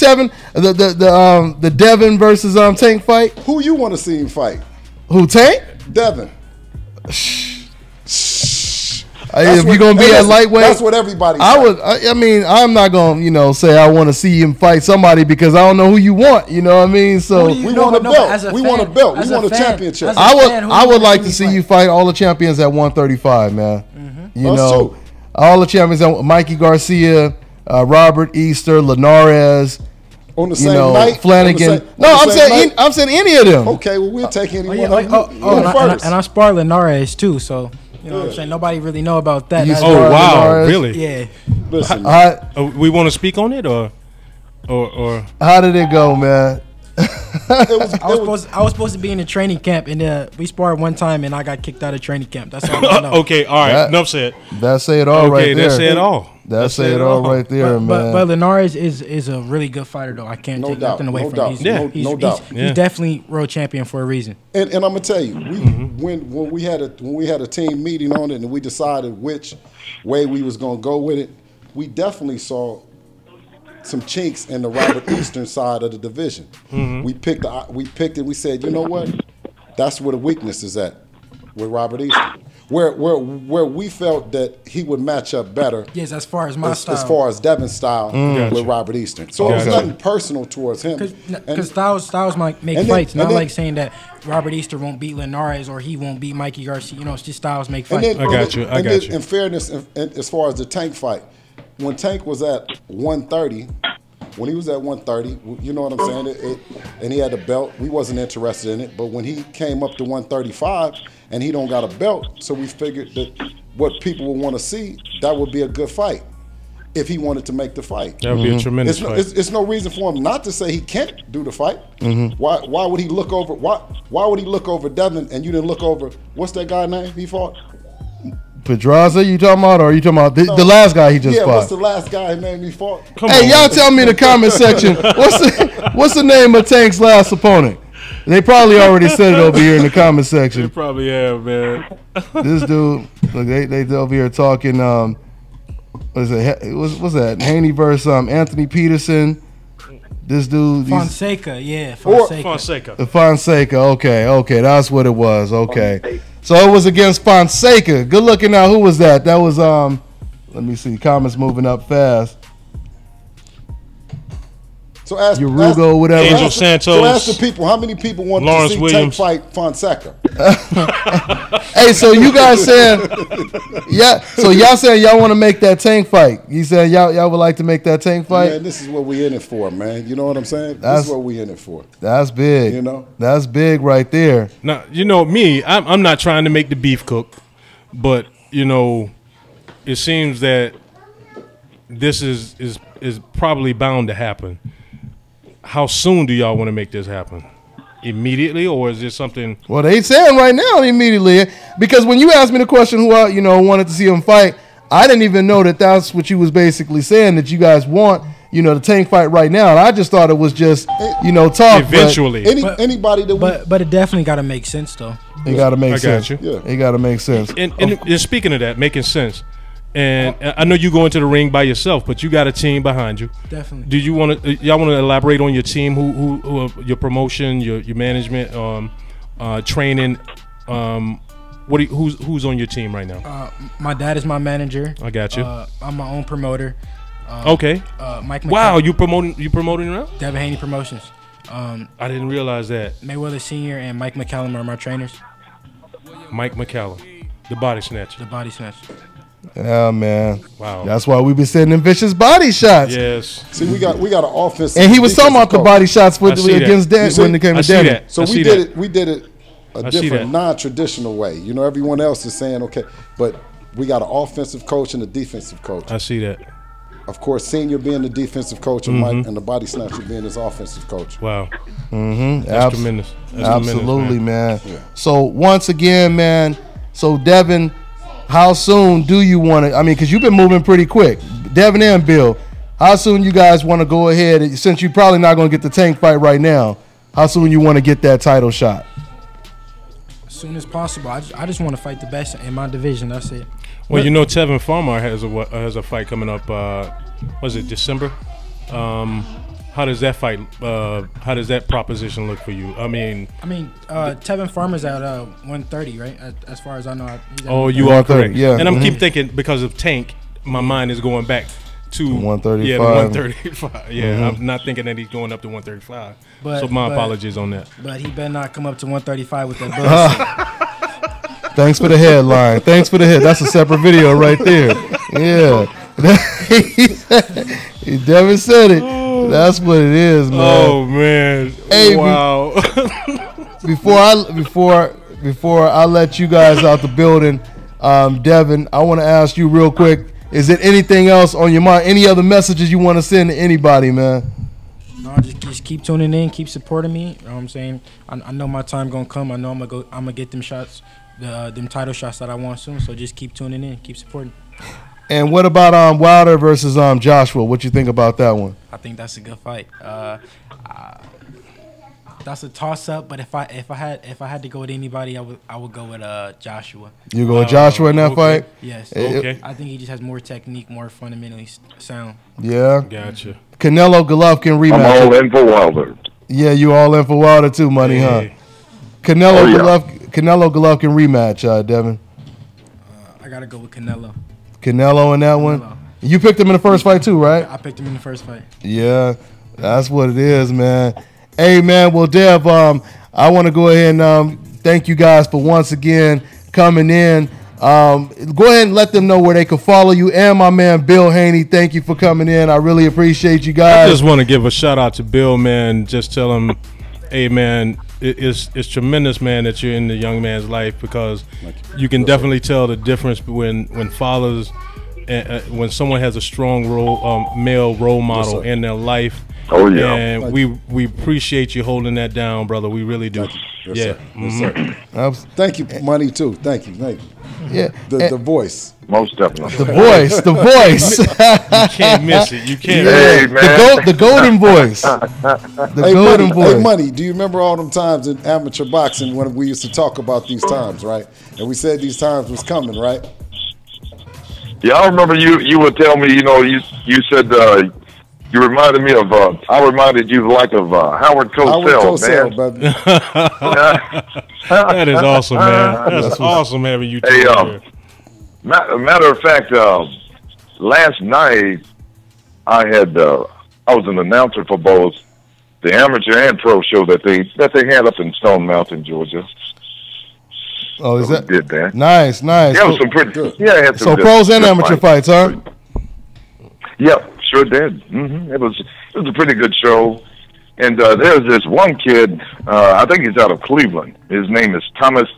the Devin versus Tank fight? Who you want to see him fight? Who, Tank? Devin. If you're gonna be at lightweight, that's what everybody. I mean, I'm not gonna say I want to see him fight somebody because I don't know who you want. You know what I mean? So we want a belt. We want a belt. We want a championship. I would like to see you fight all the champions at 135, man. You know, all the champions. Mikey Garcia, Robert Easter, Linares. On the same night, Flanagan. I'm saying any of them. Okay, well we'll take anyone. And I spar Linares too, so. You know what I'm saying? Nobody really know about that. Oh wow, really? Yeah. Listen, we want to speak on it, or how did it go, man? I was supposed to be in a training camp, and we sparred one time, and I got kicked out of training camp. That's all I know. Okay, all right. Enough said. That say it all right there. That say it all. That say it all right there, man. But Linares is a really good fighter, though. I can't take nothing away from him. No doubt. He's definitely world champion for a reason. And I'm gonna tell you, when we had a team meeting on it, and we decided which way we was gonna go with it, we definitely saw some chinks in the Robert Eastern side of the division. We picked it. We said, you know what? That's where the weakness is at with Robert Eastern. Where we felt that he would match up better. Yes, as far as my style. As far as Devin's style with Robert Eastern. So it was nothing personal towards him. Because styles might make fights. Not like saying that Robert Easter won't beat Linares or he won't beat Mikey Garcia. You know, it's just styles make fights. I got you. In fairness, as far as the Tank fight, when Tank was at 130, when he was at 130, you know what I'm saying, and he had a belt, we wasn't interested in it. But when he came up to 135 and he don't got a belt, so we figured that what people would want to see, that would be a good fight if he wanted to make the fight. That would be a tremendous fight. It's no reason for him not to say he can't do the fight. Why would he look over? Why would he look over Devin and you didn't look over? What's that guy's name he fought? Pedraza, you talking about, or are you talking about the last guy he just fought? Yeah, what's the last guy name he fought? Hey, y'all tell me in the comment section, what's the name of Tank's last opponent? They probably already said it over here in the comment section. They probably have, man. This dude, look, they over here talking. What's that? Haney versus Anthony Peterson. This dude, Fonseca, Fonseca. Fonseca. Okay, that's what it was. Okay. So it was against Fonseca. Good looking now. Who was that? That was let me see. Comments moving up fast. So ask Urugo, whatever. Angel Santos. So ask the people, how many people want to see Tank fight Fonseca? Hey, so you guys saying, so y'all saying y'all want to make that Tank fight? You saying y'all would like to make that Tank fight? Man, this is what we in it for, man. You know what I'm saying? This is what we in it for. That's big. You know? That's big right there. Now, you know me, I'm not trying to make the beef cook, but you know, it seems that this is probably bound to happen. How soon do y'all want to make this happen? Immediately, or is this something? Well, they saying right now immediately, because when you asked me the question who wanted to see him fight, I didn't even know that that's what you was basically saying, that you guys want the Tank fight right now. And I just thought it was just talk. Eventually, anybody that but it definitely got to make sense though. It got to make sense. I got you. Yeah. It got to make sense. And speaking of that, making sense. And I know you go into the ring by yourself, but you got a team behind you. Definitely. Do you want to? Y'all want to elaborate on your team? Who your promotion, your management, training? Who's on your team right now? My dad is my manager. I got you. I'm my own promoter. Okay. Mike. Wow, you promoting now? Devin Haney Promotions. I didn't realize that. Mayweather Senior and Mike McCallum are my trainers. Mike McCallum, the body snatcher. The body snatcher. Yeah, man. Wow. That's why we been sending them vicious body shots. Yes. See, we got an offense. And he was talking about the body shots against Dan when it came to Danny. So we did it a different, non-traditional way. You know, everyone else is saying okay, but we got an offensive coach and a defensive coach. I see that. Of course, Senior being the defensive coach and Mike and the body snatcher being his offensive coach. Wow. That's tremendous. That's absolutely, tremendous, man. Yeah. So once again, man. So Devin, how soon do you want to? I mean, because you've been moving pretty quick, Devin and Bill. How soon you guys want to go ahead? Since you're probably not going to get the Tank fight right now, how soon you want to get that title shot? soon as possible. I just want to fight the best in my division. That's it. Well, you know, Tevin Farmer has a fight coming up. Was it December? How does that fight? How does that proposition look for you? I mean, Tevin Farmer's at 130, right? As far as I know. Oh, you are correct. Yeah, and I'm keep thinking because of Tank, my mind is going back to 135. Yeah, 135. Yeah, I'm not thinking that he's going up to 135. So my apologies on that. But he better not come up to 135 with that bullshit. Thanks for the headline. Thanks for the head. That's a separate video right there. Yeah. Devin said it. That's what it is, man. Oh man! Hey, wow. Before I let you guys out the building, Devin, I want to ask you real quick: is there anything else on your mind? Any other messages you want to send to anybody, man? No, just keep tuning in, keep supporting me. You know what I'm saying? I know my time gonna come. I know I'm gonna get them shots, them title shots that I want soon. So just keep tuning in, keep supporting. And what about Wilder versus Joshua? What you think about that one? I think that's a good fight. That's a toss up, but if I had to go with anybody, I would go with Joshua. You go with Joshua in that fight? Yes. Okay. I think he just has more technique, more fundamentally sound. Yeah. Gotcha. Canelo Golovkin rematch. I'm all in for Wilder. Yeah, you all in for Wilder too, money, huh? Canelo Golovkin rematch, Devin. I gotta go with Canelo. Canelo in that one. You picked him in the first fight too, right? I picked him in the first fight. Yeah, that's what it is, man. Hey, man. Well, Dev, I want to go ahead and thank you guys for once again coming in. Go ahead and let them know where they can follow you. And my man Bill Haney, thank you for coming in. I really appreciate you guys. I just want to give a shout out to Bill, man. Just tell him, hey, man, it's tremendous, man, that you're in the young man's life, because you can definitely tell the difference when fathers, when someone has a strong male role model in their life. Oh yeah, and we appreciate you holding that down, brother. We really do. Yes, sir. Yes, sir. Thank you, money too. Thank you. Yeah, the voice. Most definitely. The voice. You can't miss it. You can't. Hey, man. The golden voice. The golden voice. Hey, money. Do you remember all them times in amateur boxing when we used to talk about these times, right? And we said these times was coming, right? Yeah, I remember you would tell me. You know, you said. You reminded me of, I reminded you of Howard Cosell, man. That is awesome, man. That's awesome having you two here. Matter of fact, last night I was an announcer for both the amateur and pro show that they had up in Stone Mountain, Georgia. Oh, is that? Did that. Nice. Yeah, it was some pretty good. Yeah, it had some so pros and amateur fights, huh? Yep. Sure did. It was a pretty good show, and there's this one kid. I think he's out of Cleveland. His name is Thomas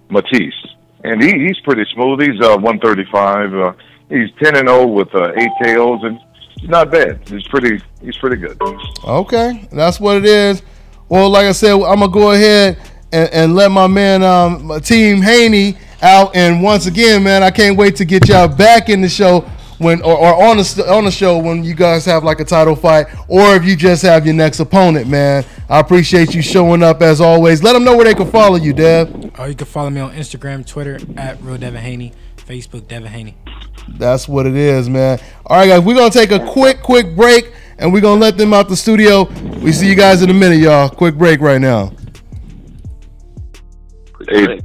Matisse, and he's pretty smooth. He's 135. He's 10-0 with 8 KOs, and he's not bad. He's pretty good. Okay, that's what it is. Well, like I said, I'm gonna go ahead and let my man Team Haney out, and once again, man, I can't wait to get y'all back in the show. When or on the show when you guys have like a title fight, or if you just have your next opponent, man. I appreciate you showing up as always. Let them know where they can follow you, Dev. You can follow me on Instagram, Twitter at Real Devin Haney, Facebook Devin Haney. That's what it is, man. All right, guys, we're gonna take a quick break, and we're gonna let them out the studio. We see you guys in a minute, y'all. Quick break right now. Hey.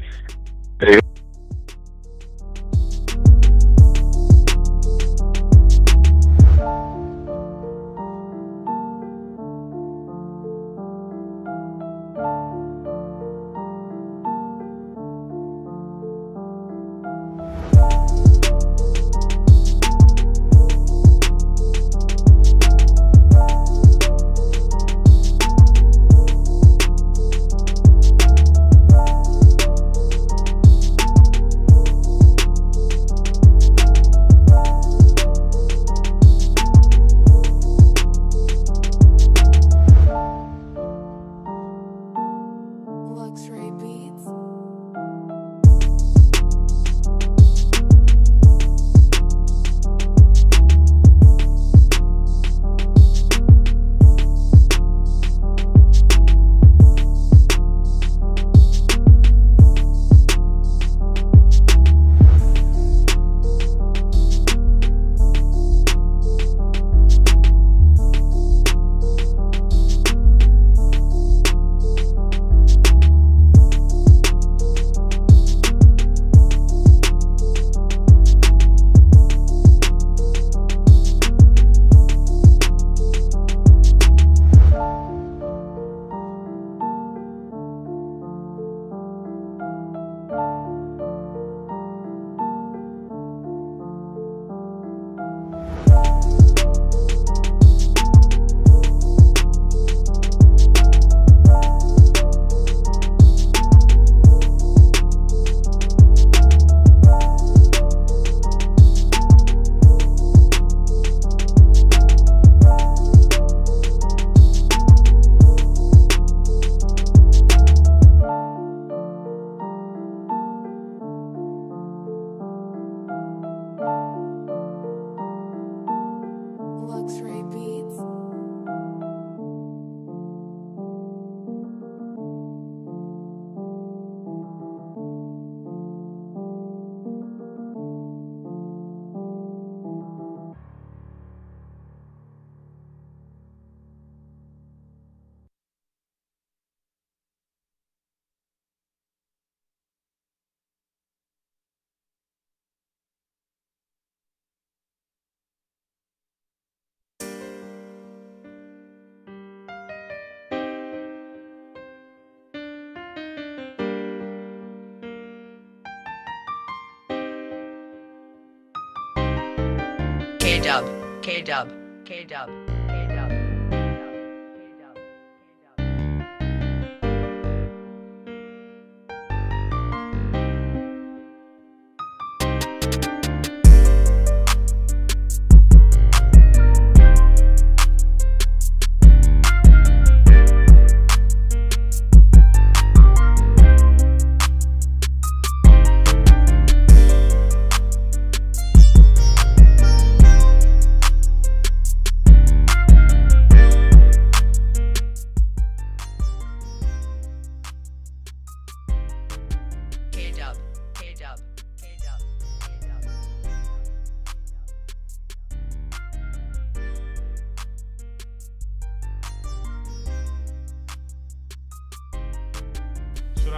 K-Dub, K-Dub, K-Dub, K-Dub.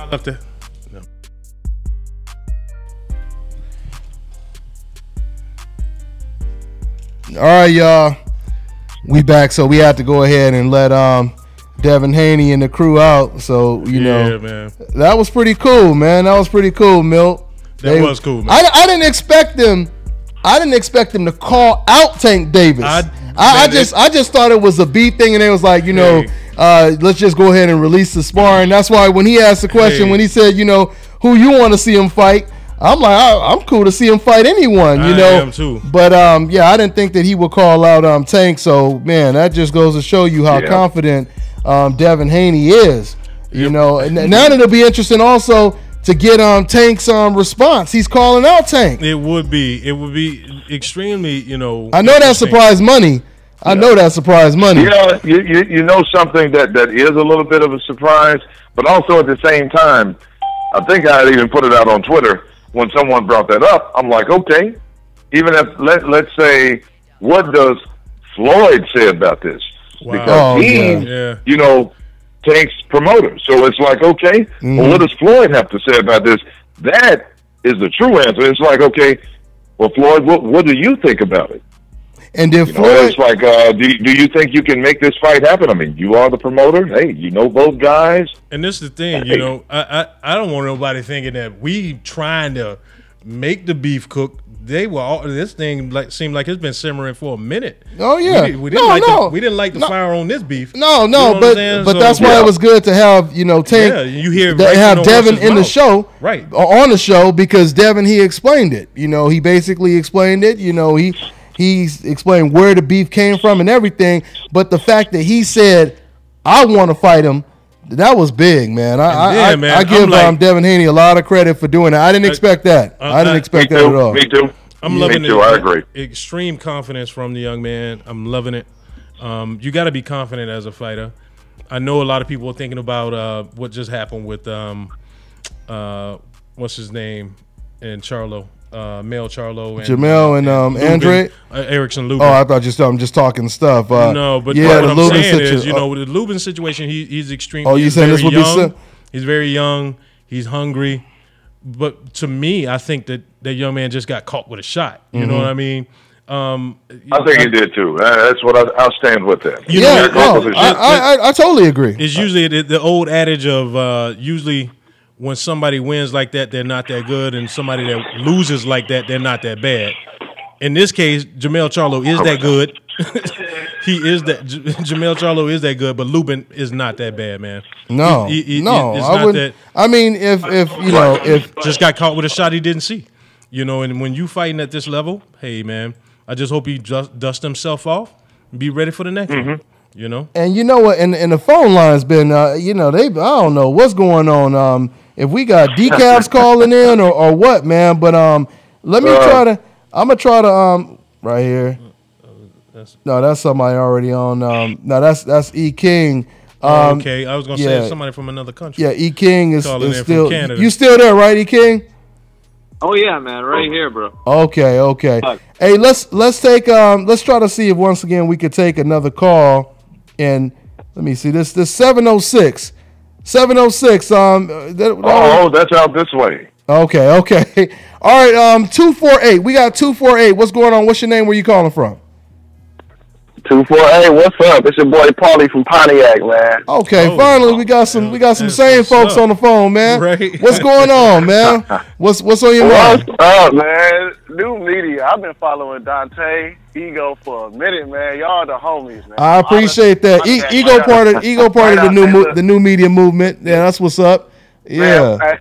Left there. No. All right, y'all. We back, so we have to go ahead and let Devin Haney and the crew out. So you know, man, that was pretty cool, man. That was pretty cool, Milt. That was cool, man. I didn't expect them. I didn't expect them to call out Tank Davis. I just thought it was a B thing, and it was like, you know, let's just go ahead and release the sparring. That's why when he asked the question, when he said, you know, who you want to see him fight, I'm like, I'm cool to see him fight anyone, you know. I am too. But yeah, I didn't think that he would call out Tank. So man, that just goes to show you how confident Devin Haney is. You know, and now it'll be interesting also to get Tank's response. He's calling out Tank. It would be extremely, you know. I know that surprise money. I know that surprise money. Yeah, you know something that is a little bit of a surprise, but also at the same time, I think I even put it out on Twitter when someone brought that up. I'm like, okay, even if let's say, what does Floyd say about this? Wow. Because he's, you know, Tank's promoter. So it's like, okay, well, what does Floyd have to say about this? That is the true answer. It's like, okay, well, Floyd, what do you think about it? And if Floyd, it's like, do you think you can make this fight happen? I mean, you are the promoter. Hey, you know both guys. And this is the thing, you know, I don't want nobody thinking that we trying to make the beef cook. They were all, this thing seemed like it's been simmering for a minute. Oh yeah, we didn't like the fire on this beef. No, you know but that's why it was good to have, you know, Tank. Yeah, you hear have Devin in the show, right, on the show, because Devin, he explained it. You know, he basically explained it. You know, he's explained where the beef came from and everything. But the fact that he said, "I want to fight him," that was big, man. I give Devin Haney a lot of credit for doing that. I didn't expect that. I didn't expect that at all. Me too. I'm loving it. I agree. Extreme confidence from the young man. I'm loving it. You got to be confident as a fighter. I know a lot of people are thinking about what just happened with what's his name, and Charlo. Mel Charlo and Jamel and Andre Erickson Lubin. Oh, I thought I'm just talking stuff. No, but yeah, what I'm saying is, you know, with the Lubin situation, he's extremely. Oh, you saying this would be? He's very young. He's hungry. But to me, I think that young man just got caught with a shot. You know what I mean? I think he did too. That's what I'll stand with that. I totally agree. It's usually the old adage of usually, when somebody wins like that, they're not that good, and somebody that loses like that, they're not that bad. In this case, Jamel Charlo is that good. He is that. Jamel Charlo is that good, but Lubin is not that bad, man. No, I wouldn't. I mean, if you know, if just got caught with a shot he didn't see, you know, and when you fighting at this level, hey, man, I just hope he dust himself off and be ready for the next one. You know. And you know what? And the phone line's been, you know, I don't know what's going on. If we got decafs calling in or what, man. But let me try to. I'm gonna try to right here. No, that's somebody already on. No, that's E King. Okay, I was gonna say somebody from another country. Yeah, E King is still from Canada. You still there, right, E King? Oh yeah, man, right here, bro. Okay. Hey, let's take let's try to see if once again we could take another call. And let me see this 706. 706. That's out this way. Okay. All right. 248. We got 248. What's going on? What's your name? Where you calling from? 248, what's up? It's your boy Paulie from Pontiac, man. Okay, finally we got some sane folks on the phone, man. Right. What's going on, man? What's on your mind? What's up, man? New media. I've been following Dante Ego for a minute, man. Y'all the homies, man. I appreciate that. Ego part of the new media movement. Yeah, that's what's up. Yeah. Man,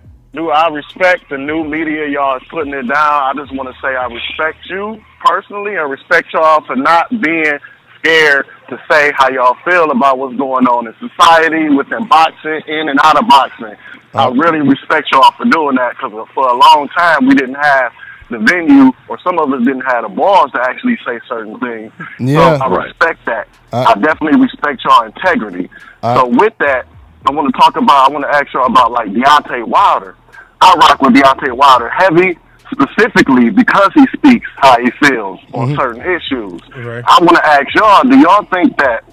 I respect the new media. Y'all is putting it down. I just want to say I respect you personally and respect y'all for not being scared to say how y'all feel about what's going on in society, within boxing, in and out of boxing. I really respect y'all for doing that because for a long time we didn't have the venue, or some of us didn't have the balls to actually say certain things. Yeah. So I respect that. I definitely respect y'all integrity. So with that, I want to ask y'all about like Deontay Wilder. I rock with Deontay Wilder heavy, specifically because he speaks how he feels on certain issues. Right. I want to ask y'all, do y'all think that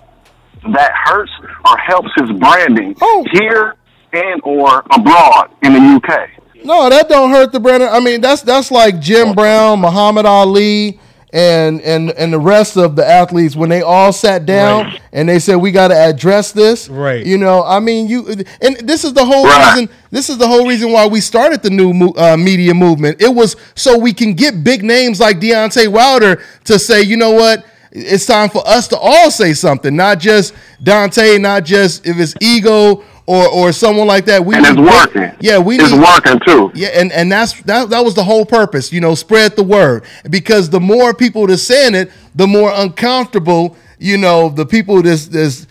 hurts or helps his branding here and or abroad in the UK? No, that don't hurt the brand. I mean, that's like Jim Brown, Muhammad Ali, and the rest of the athletes when they all sat down and they said we got to address this. Right. You know, I mean, and this is the whole reason. This is the whole reason why we started the new media movement. It was so we can get big names like Deontay Wilder to say, you know what, it's time for us to all say something, not just Dante, not just if it's Ego or someone like that. It's working. Yeah, it's working too. Yeah, and that was the whole purpose. You know, spread the word, because the more people that's saying it, the more uncomfortable, you know, the people that's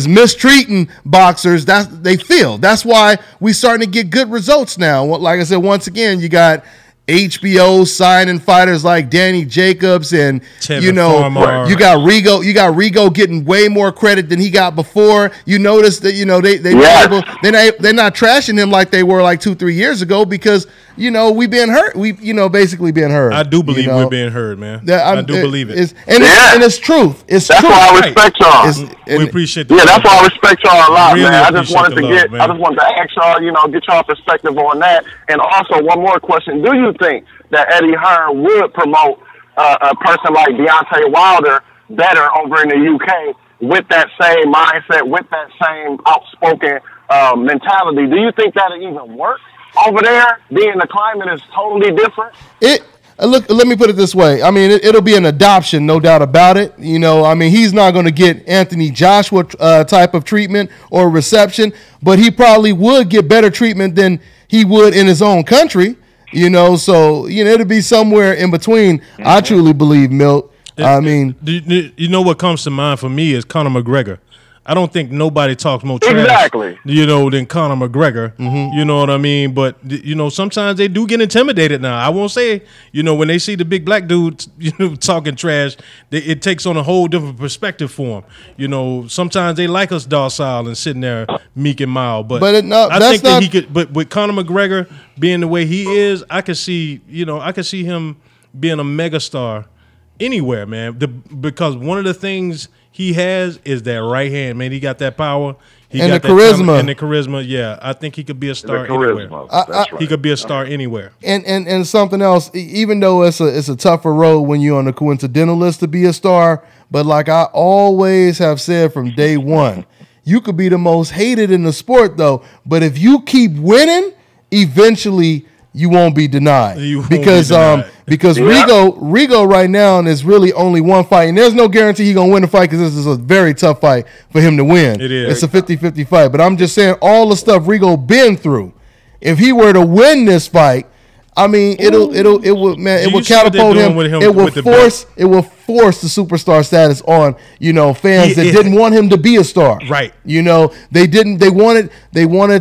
mistreating boxers they feel. That's why we starting to get good results now. Like I said, once again, you got HBO signing fighters like Danny Jacobs, and Tevin you know Farmer. you got Rigo getting way more credit than he got before. You notice that, you know, they're not trashing him like they were like 2-3 years ago, because you know we being hurt. We basically being heard. I do believe we're being heard, man. I do believe it. And it's truth. It's that's truth. why I respect y'all. We appreciate that. Yeah, that's why I respect y'all a lot, really man. I just wanted to ask y'all, you know, get y'all perspective on that. And also one more question: do you think that Eddie Hearn would promote a person like Deontay Wilder better over in the UK with that same mindset, with that same outspoken mentality? Do you think that'll even work over there, being the climate is totally different? Look, let me put it this way. I mean, it'll be an adoption, no doubt about it. You know, I mean, he's not going to get Anthony Joshua type of treatment or reception, but he probably would get better treatment than he would in his own country. You know, so, you know, it'll be somewhere in between. I truly believe, Milt. I mean, you know what comes to mind for me is Conor McGregor. I don't think nobody talks more trash, you know, than Conor McGregor. You know what I mean? But, you know, sometimes they do get intimidated now. I won't say, you know, when they see the big black dude, you know, talking trash, it takes on a whole different perspective for them. You know, sometimes they like us docile and sitting there meek and mild. But I think that he could. But with Conor McGregor being the way he is, I could see, you know, him being a megastar anywhere, man. Because one of the things he has is that right hand, man. He got that power. He and got the charisma. And the charisma, yeah. I think he could be a star anywhere. He could be a star anywhere. And something else, even though it's a tougher road when you're on the coincidental list to be a star, but like I always have said from day one, you could be the most hated in the sport, though. But if you keep winning, eventually you won't be denied. Because Rigo right now is really only one fight, and there's no guarantee he's gonna win the fight, because this is a very tough fight for him to win. It is. It's a 50-50 fight. But I'm just saying, all the stuff Rigo been through, if he were to win this fight, I mean, it would catapult him. It will force the superstar status on, you know, fans that didn't want him to be a star. Right. You know, they wanted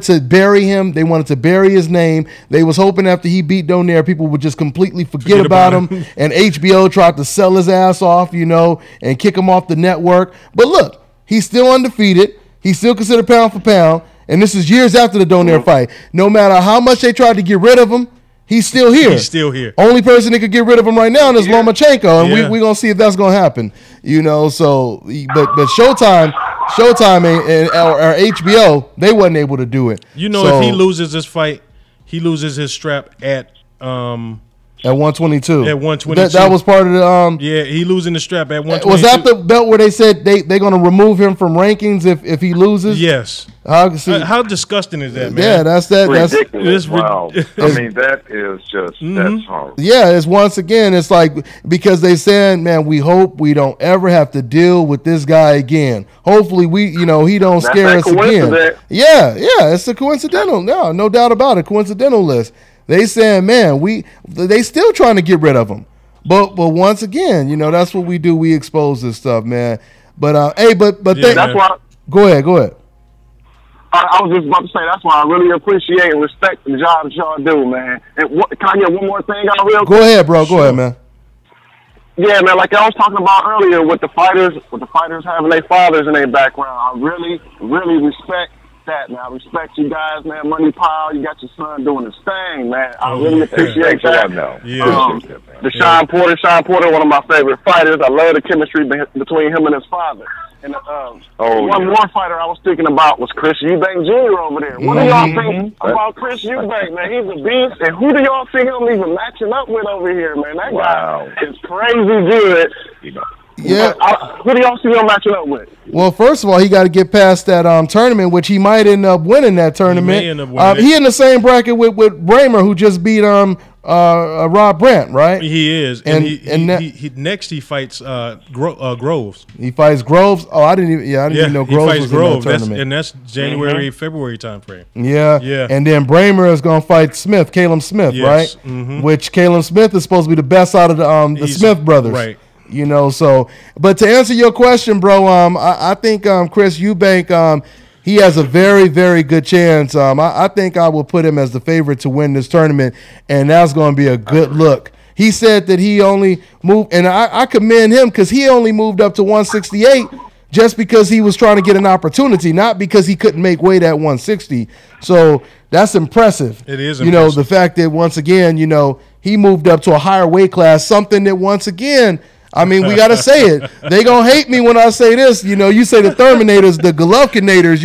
to bury him. They wanted to bury his name. They was hoping after he beat Donaire, people would just completely forget about him. And HBO tried to sell his ass off, you know, and kick him off the network. But look, he's still undefeated. He's still considered pound for pound. And this is years after the Donaire fight. No matter how much they tried to get rid of him, he's still here. He's still here. Only person that could get rid of him right now is Lomachenko, and we're gonna see if that's gonna happen. You know, so but Showtime or HBO, they wasn't able to do it. You know, if he loses this fight, he loses his strap at At 122. At 122. That was part of the yeah, he losing the strap at 122. Was that the belt where they said they're going to remove him from rankings if he loses? Yes. How disgusting is that, man? Yeah, that's ridiculous. Wow. I mean, that is just that's horrible. Yeah, it's once again, it's like because they saying, man, we hope we don't ever have to deal with this guy again. Hopefully he don't scare us again. Yeah, it's a coincidental. No doubt about it. Coincidental list. They saying, man, they still trying to get rid of him. But once again, that's what we do. We expose this stuff, man. But that's why. Go ahead. I was just about to say that's why I really appreciate and respect the job that y'all do, man. And can I get one more thing out real quick? Go ahead, bro. Go ahead, man. Yeah, man. Like I was talking about earlier with the fighters having their fathers in their background. I really, really respect that, man. I respect you guys, man. Money Pile, you got your son doing his thing, man. I really appreciate that. The Sean Porter, one of my favorite fighters. I love the chemistry between him and his father. And one more fighter I was thinking about was Chris Eubank Jr. over there. What do y'all think about Chris Eubank, man? He's a beast. And who do y'all see him even matching up with over here, man? That guy is crazy good. Yeah. Who do y'all see him matching up with? Well, first of all, he got to get past that tournament, which he might end up winning that tournament. He in the same bracket with Bramer, who just beat Rob Brandt, right? He is, and next he fights Groves. He fights Groves. Oh, I didn't even know Groves was Groves. in that tournament. That's January, February time frame. Yeah. And then Bramer is going to fight Caleb Smith, right? Mm-hmm. Which Caleb Smith is supposed to be the best out of the Smith brothers, right? But to answer your question, bro, I think Chris Eubank, he has a very, very good chance. I think I will put him as the favorite to win this tournament, and that's going to be a good look. He said that he only moved, and I commend him because he only moved up to 168 just because he was trying to get an opportunity, not because he couldn't make weight at 160. So that's impressive. It is impressive. The fact that, once again, he moved up to a higher weight class, something that, once again, I mean, we got to say it. They going to hate me when I say this. You say the Terminators, the Golovkinators,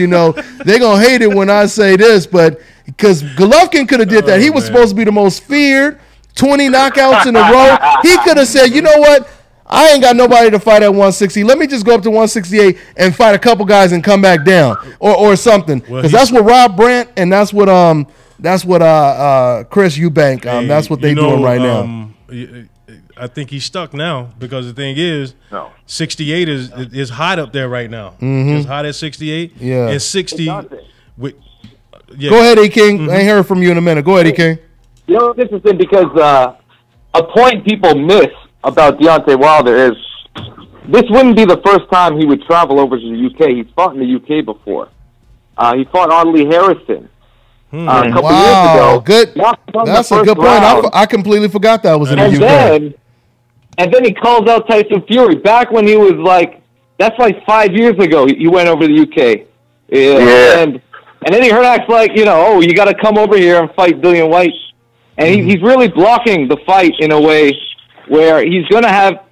they going to hate it when I say this. But because Golovkin could have did that. He was supposed to be the most feared, 20 knockouts in a row. He could have said, you know what? I ain't got nobody to fight at 160. Let me just go up to 168 and fight a couple guys and come back down or something. Because that's what Rob Brandt and that's what Chris Eubank, that's what they doing right now. I think he's stuck now because the thing is, 68 is hot up there right now. Mm-hmm. It's hot at 68. Yeah. And 60. Go ahead, E. King. Mm-hmm. I ain't heard from you in a minute. Go ahead, E. King. It's interesting because a point people miss about Deontay Wilder is this wouldn't be the first time he would travel over to the UK. He's fought in the UK before. He fought Audley Harrison. A couple years ago. Good. That's a good point. I completely forgot that was in the UK. And then he calls out Tyson Fury back when he was that's 5 years ago. He went over to the UK. Yeah. And then he acts like, you got to come over here and fight Dillian White. And he's really blocking the fight in a way where he's going to have,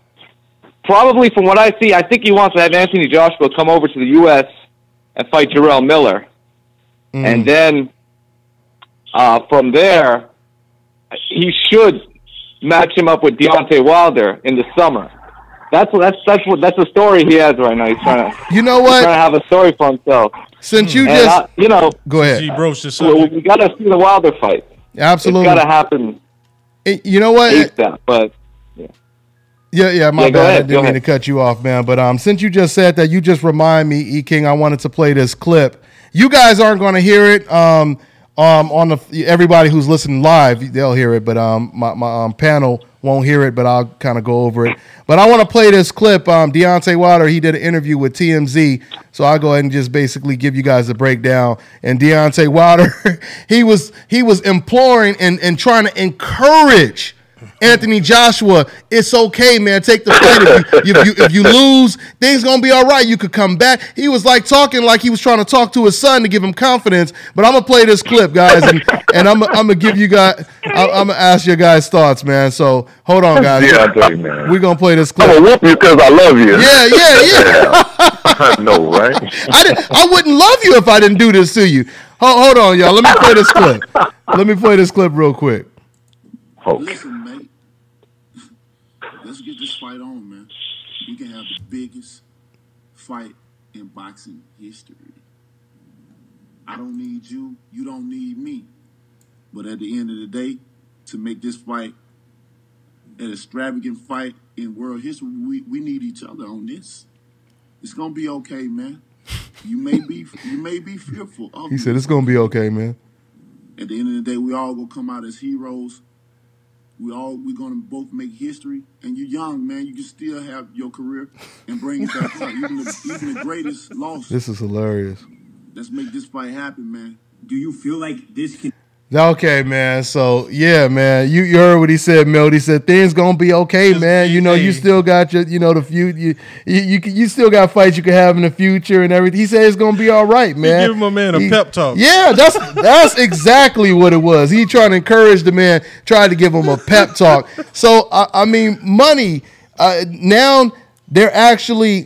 probably from what I see, I think he wants to have Anthony Joshua come over to the U.S. and fight Jarrell Miller. And then from there, he should match him up with Deontay Wilder in the summer. That's the story he has right now. He's trying to, you know what? He's trying to have a story for himself. Since you go ahead. We got to see the Wilder fight. Absolutely, it's got to happen. You know what? But my bad. I didn't mean to cut you off, man. But since you just said that, you just remind me, E. King. I wanted to play this clip. You guys aren't going to hear it. On everybody who's listening live, they'll hear it, but my panel won't hear it, but I'll kind of go over it. But I want to play this clip. Deontay Wilder, he did an interview with TMZ, so I'll go ahead and just basically give you guys a breakdown. And Deontay Wilder, he was imploring and trying to encourage Anthony Joshua, it's okay, man. Take the fight. If you lose, things gonna be all right. You could come back. He was talking like he was trying to talk to his son to give him confidence. But I'm gonna play this clip, guys, and I'm gonna give you guys. I'm gonna ask your guys' thoughts, man. So hold on, guys. Man. We're gonna play this clip. I'm gonna whoop you because I love you. Yeah. I know, right? I wouldn't love you if I didn't do this to you. Hold on, y'all. Let me play this clip. Let me play this clip real quick. Okay. Listen, mate. let's get this fight on, man. We can have the biggest fight in boxing history. I don't need you. You don't need me. But at the end of the day, to make this fight an extravagant fight in world history, we need each other on this. It's gonna be okay, man. You may be fearful of He said it's gonna be okay, man. At the end of the day, we all gonna come out as heroes. We're gonna both make history. And you're young, man. You can still have your career and bring it back up. Even the greatest loss. This is hilarious. Let's make this fight happen, man. Do you feel like this can? Okay, man. So yeah, man. You heard what he said, Milt. He said things gonna be okay, man. You know, you still got your, the future. You still got fights you can have in the future and everything. He said it's gonna be all right, man. Give my man a pep talk. Yeah, that's exactly what it was. He trying to encourage the man, tried to give him a pep talk. So I mean, money. Now they're actually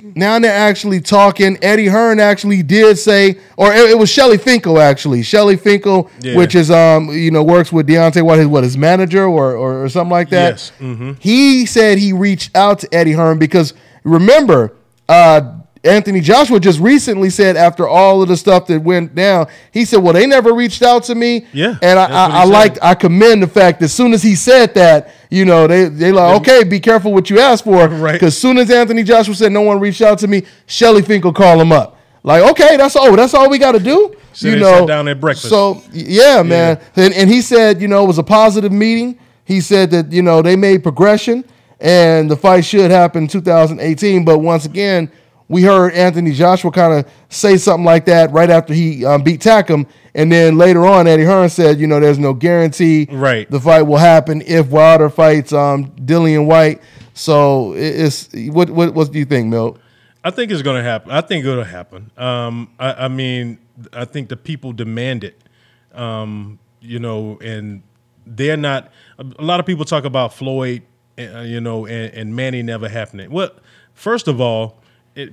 talking. Eddie Hearn actually did say, or it was Shelly Finkel actually. Shelly Finkel, which is works with Deontay, his manager or something like that. Yes. Mm-hmm. He said he reached out to Eddie Hearn because remember, Anthony Joshua just recently said after all of the stuff that went down, he said, well, they never reached out to me. Yeah. And I commend the fact that as soon as he said that, they like, okay, be careful what you ask for. Right. Because as soon as Anthony Joshua said no one reached out to me, Shelly Finkel called him up. Like, okay, that's all we got to do. So they sat down at breakfast. So yeah, man. And he said, it was a positive meeting. He said that, they made progression and the fight should happen in 2018. But once again, we heard Anthony Joshua kind of say something like that right after he beat Takam. And then later on, Eddie Hearn said, there's no guarantee the fight will happen if Wilder fights Dillian White. So it's what do you think, Milt? I think it's going to happen. I think it'll happen. I mean, I think the people demand it, and they're not – a lot of people talk about Floyd, and Manny never happening. Well, first of all,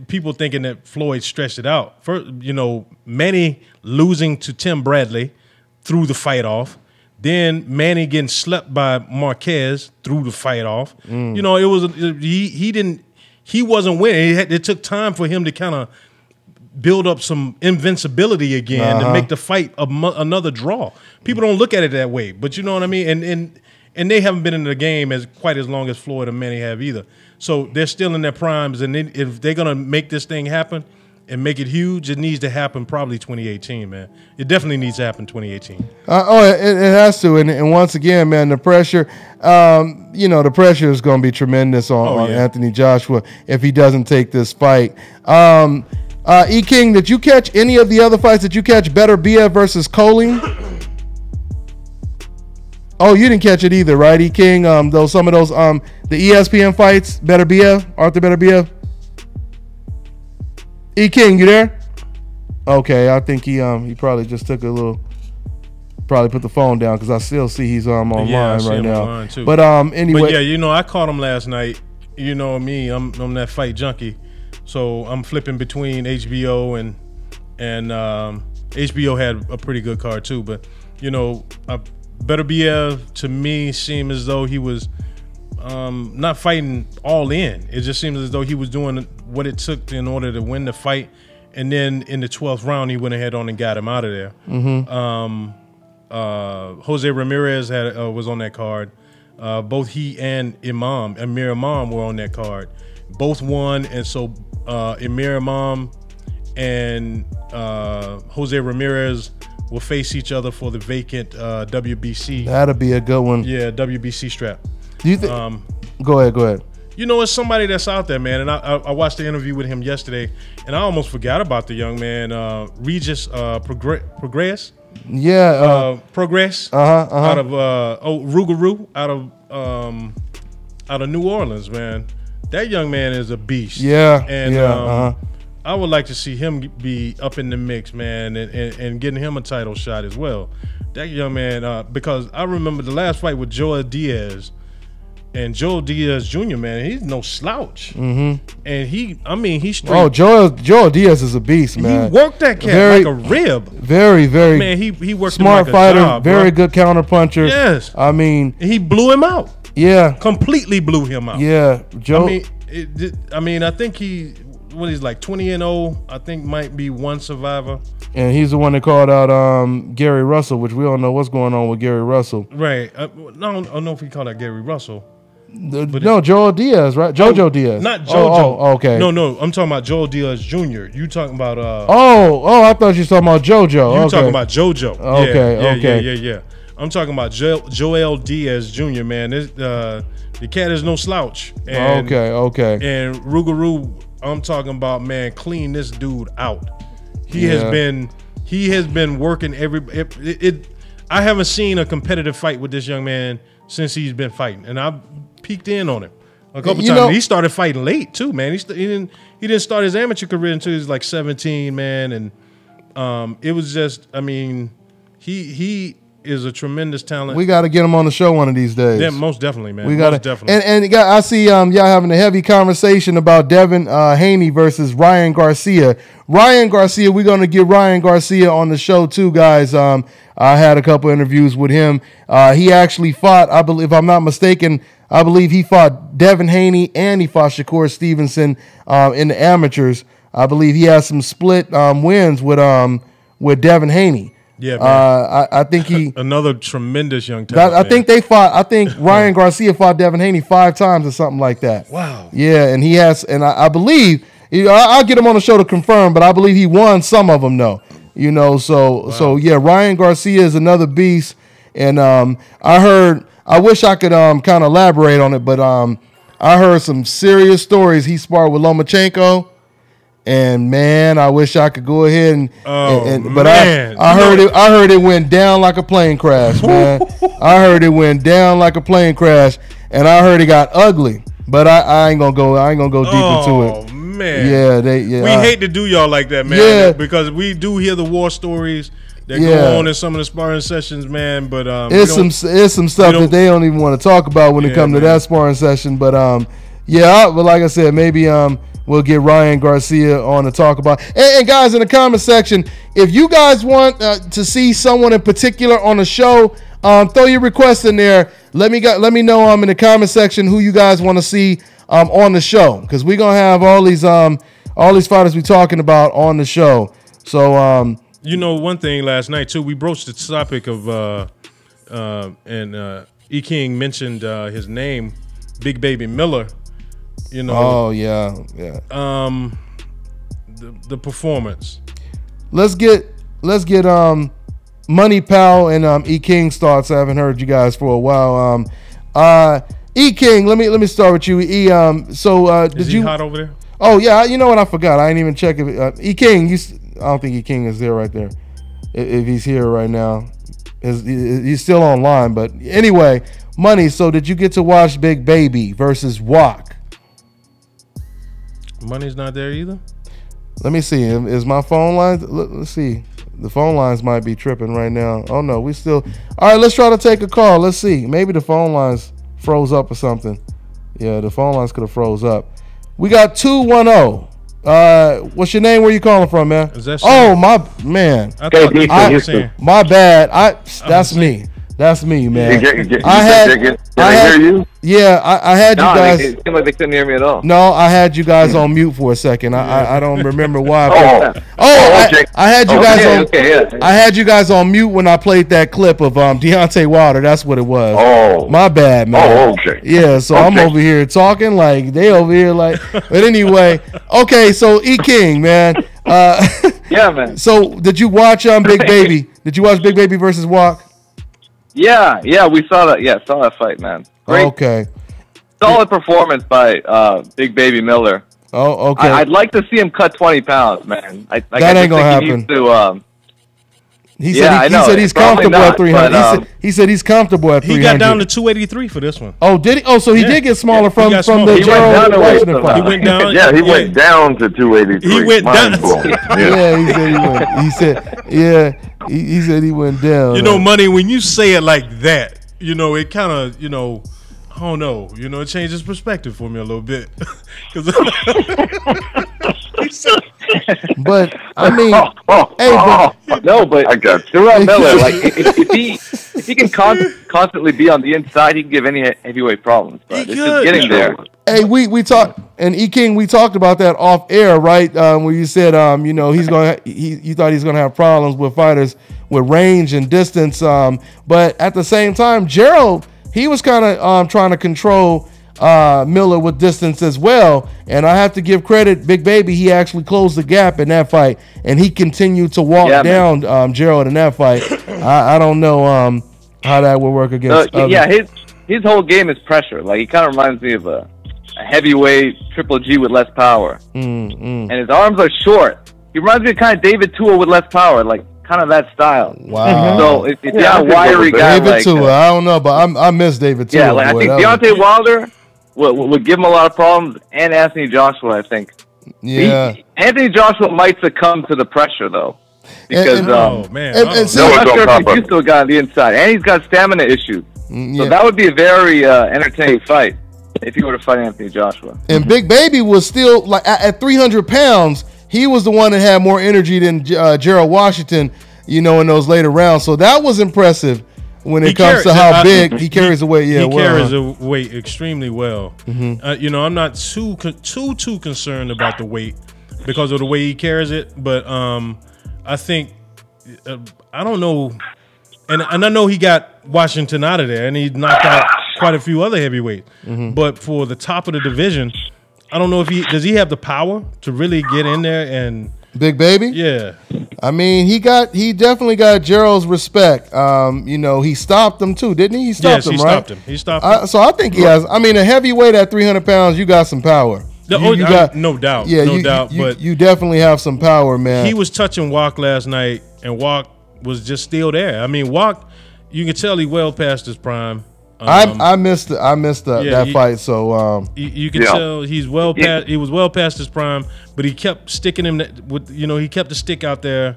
people thinking that Floyd stretched it out. First, Manny losing to Tim Bradley threw the fight off. Then Manny getting slept by Marquez threw the fight off. It was he wasn't winning. It took time for him to kind of build up some invincibility again to make the fight another draw. People don't look at it that way, but you know what I mean. And they haven't been in the game quite as long as Floyd and Manny have either. So they're still in their primes, and if they're gonna make this thing happen and make it huge, it needs to happen probably 2018, man. It definitely needs to happen 2018. It has to, and once again, man, the pressure, the pressure is going to be tremendous on Anthony Joshua if he doesn't take this fight. E. King, did you catch any of the other fights? Did you catch Better Bia versus Coley? Oh, you didn't catch it either, right, E. King? Some of those the ESPN fights, Better Bia, Arthur Better Bia. E. King, you there? Okay, I think he probably just took a little, probably put the phone down because I still see he's online right now. Online too. But anyway, but yeah, I caught him last night. You know me, I'm that fight junkie, so I'm flipping between HBO and HBO had a pretty good card too. But Better Bia to me seemed as though he was not fighting all in. It just seems as though he was doing what it took in order to win the fight. And then in the 12th round, he went ahead on and got him out of there. Jose Ramirez was on that card. Both he and Amir Imam were on that card. Both won, and so Amir Imam and Jose Ramirez will face each other for the vacant WBC. That'll be a good one. Yeah, WBC strap. Do you think? Go ahead. It's somebody that's out there, man. And I watched the interview with him yesterday, and I almost forgot about the young man, Regis Progress. Yeah, Progress. Out of Rougarou, out of New Orleans, man. That young man is a beast. Yeah, and I would like to see him be up in the mix, man, and getting him a title shot as well. That young man, because I remember the last fight with Joel Diaz. And Joel Diaz Jr., man, he's no slouch. And he's straight. Oh, Joel Diaz is a beast, man. He worked that cat like a rib. Very, man, he worked smart him like fighter, a job, very good counter puncher. Yes. I mean, and he blew him out. Yeah. Completely blew him out. Yeah, Joe. I mean, I think he's like 20-0. I think might be one survivor. And he's the one that called out Gary Russell, which we don't know what's going on with Gary Russell. Right. I don't know if he called out Gary Russell. No, Joel Diaz, right? JoJo Diaz. Not JoJo. Oh, okay. No, I'm talking about Joel Diaz Jr. You talking about I thought you were talking about JoJo. You talking about JoJo. Okay. Yeah. I'm talking about Joel Diaz Jr., man. The cat is no slouch. And, okay. And Rougarou, I'm talking about, man, clean this dude out. He has been working I haven't seen a competitive fight with this young man since he's been fighting, and I peeked in on him a couple times. He started fighting late too, man. He didn't start his amateur career until he was like 17, man. And it was just, I mean, he is a tremendous talent. We got to get him on the show one of these days. Yeah, most definitely, man. We got to definitely. And I see y'all having a heavy conversation about Devin Haney versus Ryan Garcia. Ryan Garcia, we're going to get Ryan Garcia on the show too, guys. I had a couple interviews with him. He actually fought, I believe, if I'm not mistaken, I believe he fought Devin Haney and he fought Shakur Stevenson in the amateurs. I believe he has some split wins with Devin Haney. Yeah, man. I think he another tremendous young talent. I think I think Ryan Garcia fought Devin Haney 5 times or something like that. Wow. Yeah, and he has, and I believe I'll get him on the show to confirm, but I believe he won some of them though. So yeah, Ryan Garcia is another beast, and I wish I could kind of elaborate on it, but I heard some serious stories. He sparred with Lomachenko. And man, I wish I could go ahead but I heard it went down like a plane crash, man. I heard it went down like a plane crash, and I heard it got ugly. But I ain't gonna go deep into it. Oh man, we hate to do y'all like that, man. Because we do hear the war stories that go on in some of the sparring sessions, man. But it's some stuff that they don't even want to talk about when it comes to that sparring session. But but like I said, maybe we'll get Ryan Garcia on to talk about. And guys, in the comment section, if you guys want to see someone in particular on the show, throw your request in there. Let me know in the comment section who you guys want to see on the show, because we're gonna have all these fighters we talking about on the show. So one thing last night too, we broached the topic of E King mentioned his name, Big Baby Miller. Oh yeah. The performance. Let's get Money Pal and E King's thoughts. I haven't heard you guys for a while. E King, let me start with you. E, is he hot over there? Oh yeah, you know what? I forgot. I didn't even check if E King. I don't think E King is there right there. If he's here right now, he's still online. But anyway, Money. So did you get to watch Big Baby versus Wok? Money's not there either. Let me see. Is my phone lines? Let's see. The phone lines might be tripping right now. Oh no, we still. All right, let's try to take a call. Let's see. Maybe the phone lines froze up or something. Yeah, the phone lines could have froze up. We got 210. What's your name? Where you calling from, man? Is that my man. My bad. That's me. That's me, man. I hear you? Yeah, I had you guys. It seemed like they couldn't hear me at all. No, I had you guys on mute for a second. I don't remember why. I had you guys I had you guys on mute when I played that clip of Deontay Wilder. That's what it was. Oh, my bad, man. Oh, okay. Yeah, so I'm over here talking like they over here like. But anyway, okay. So E King, man. Yeah, man. So did you watch Big Baby? Did you watch Big Baby versus Wok? Yeah, we saw that. Yeah, saw that fight, man. Great. Okay. Solid performance by Big Baby Miller. Oh, okay. I'd like to see him cut 20 pounds, man. That ain't gonna happen. He said he's comfortable at 300. He said he's comfortable at 300. He got down to 283 for this one. Oh, did he? Oh, so he did get smaller from the Gerald Washington fight. He went down. Yeah, he went down to 283. He went down. He said he went down. Money, when you say it like that, it kind of, I don't know, it changes perspective for me a little bit. But I mean, but I got Gerald Miller. Like if if he can constantly be on the inside, he can give any heavyweight problems. But it's just getting there. Hey, we talked, and E King, we talked about that off air, right? Where you said, you know, you thought he's gonna have problems with fighters with range and distance. But at the same time, Gerald, he was kind of trying to control Miller with distance as well. And I have to give credit, Big Baby, he actually closed the gap in that fight, and he continued to walk down Gerald in that fight. I don't know how that would work against. His whole game is pressure. Like, he kind of reminds me of a heavyweight Triple G with less power, and his arms are short. He reminds me of kind of David Tua with less power, like kind of that style. Wow. So if you're a wiry guy David like Tua, I don't know, but I miss David Tua. Yeah, like I think Deontay Wilder would give him a lot of problems, and Anthony Joshua, I think. Yeah. Anthony Joshua might succumb to the pressure though, because he's used to a guy on the inside, and he's got stamina issues. So that would be a very entertaining fight if he were to fight Anthony Joshua. And Big Baby was still, like, at 300 pounds, he was the one that had more energy than Gerald Washington, you know, in those later rounds. So that was impressive when it comes to how big he carries the weight. Yeah, he carries the weight extremely well. You know, I'm not too concerned about the weight because of the way he carries it, but I think I don't know, and I know he got Washington out of there, and he knocked out quite a few other heavyweights. But for the top of the division, I don't know if does he have the power to really get in there and. Big Baby? Yeah. I mean, he definitely got Gerald's respect. You know, he stopped him too, didn't he? He stopped him, right? He stopped him. So I think he has. I mean, a heavyweight at 300 pounds, you got some power. No doubt. Yeah, no doubt. But you definitely have some power, man. He was touching Walk last night, and Walk was just still there. I mean, Walk, you can tell he well past his prime. I missed that fight. So you can tell he's well past. He was well past his prime, but he kept sticking him with. You know, he kept the stick out there,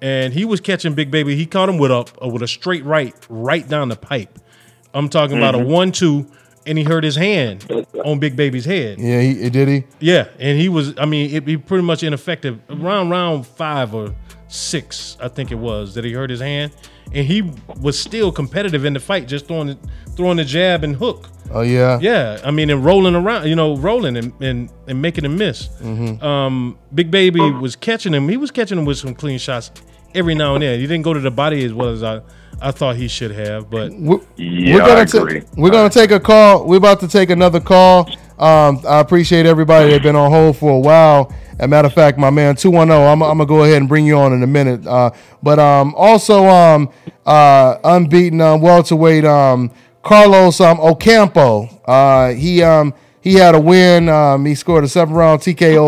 and he was catching Big Baby. He caught him with a straight right down the pipe. I'm talking about a 1-2, and he hurt his hand on Big Baby's head. Yeah, did he? Yeah, and he was. I mean, he pretty much ineffective. Around round 5 or 6, I think it was, that he hurt his hand. And he was still competitive in the fight, just throwing the jab and hook. Oh yeah, yeah. I mean, and rolling around, you know, rolling and making him miss. Big Baby was catching him. He was catching him with some clean shots every now and then. He didn't go to the body as well as I thought he should have. But we're gonna take a call. We're about to take another call. I appreciate everybody that's been on hold for a while. As a matter of fact, my man 210, I'm gonna go ahead and bring you on in a minute. But also unbeaten welterweight Carlos Ocampo. He had a win. He scored a 7-round TKO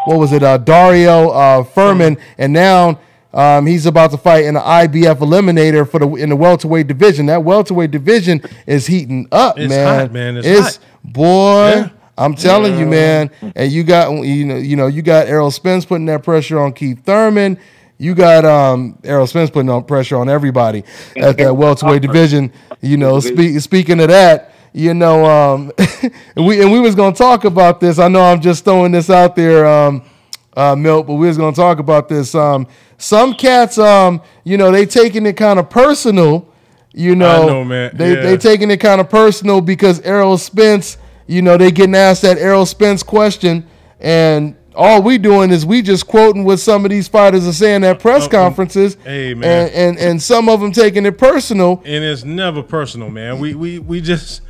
over Dario Furman, and now he's about to fight in the IBF eliminator in the welterweight division. That welterweight division is heating up, it's man. Hot, man. It's hot. Boy. Yeah. I'm telling you, man, and you got Errol Spence putting that pressure on Keith Thurman. You got Errol Spence putting on pressure on everybody at that welterweight division. You know, speaking of that, you know, we was gonna talk about this. I know I'm just throwing this out there, Milt, but we was gonna talk about this. Some cats, you know, they taking it kind of personal. You know, I know, man. They taking it kind of personal because Errol Spence. You know, they getting asked that Errol Spence question, and all we doing is we just quoting what some of these fighters are saying at press conferences. Hey, man. And some of them taking it personal. And it's never personal, man. We just,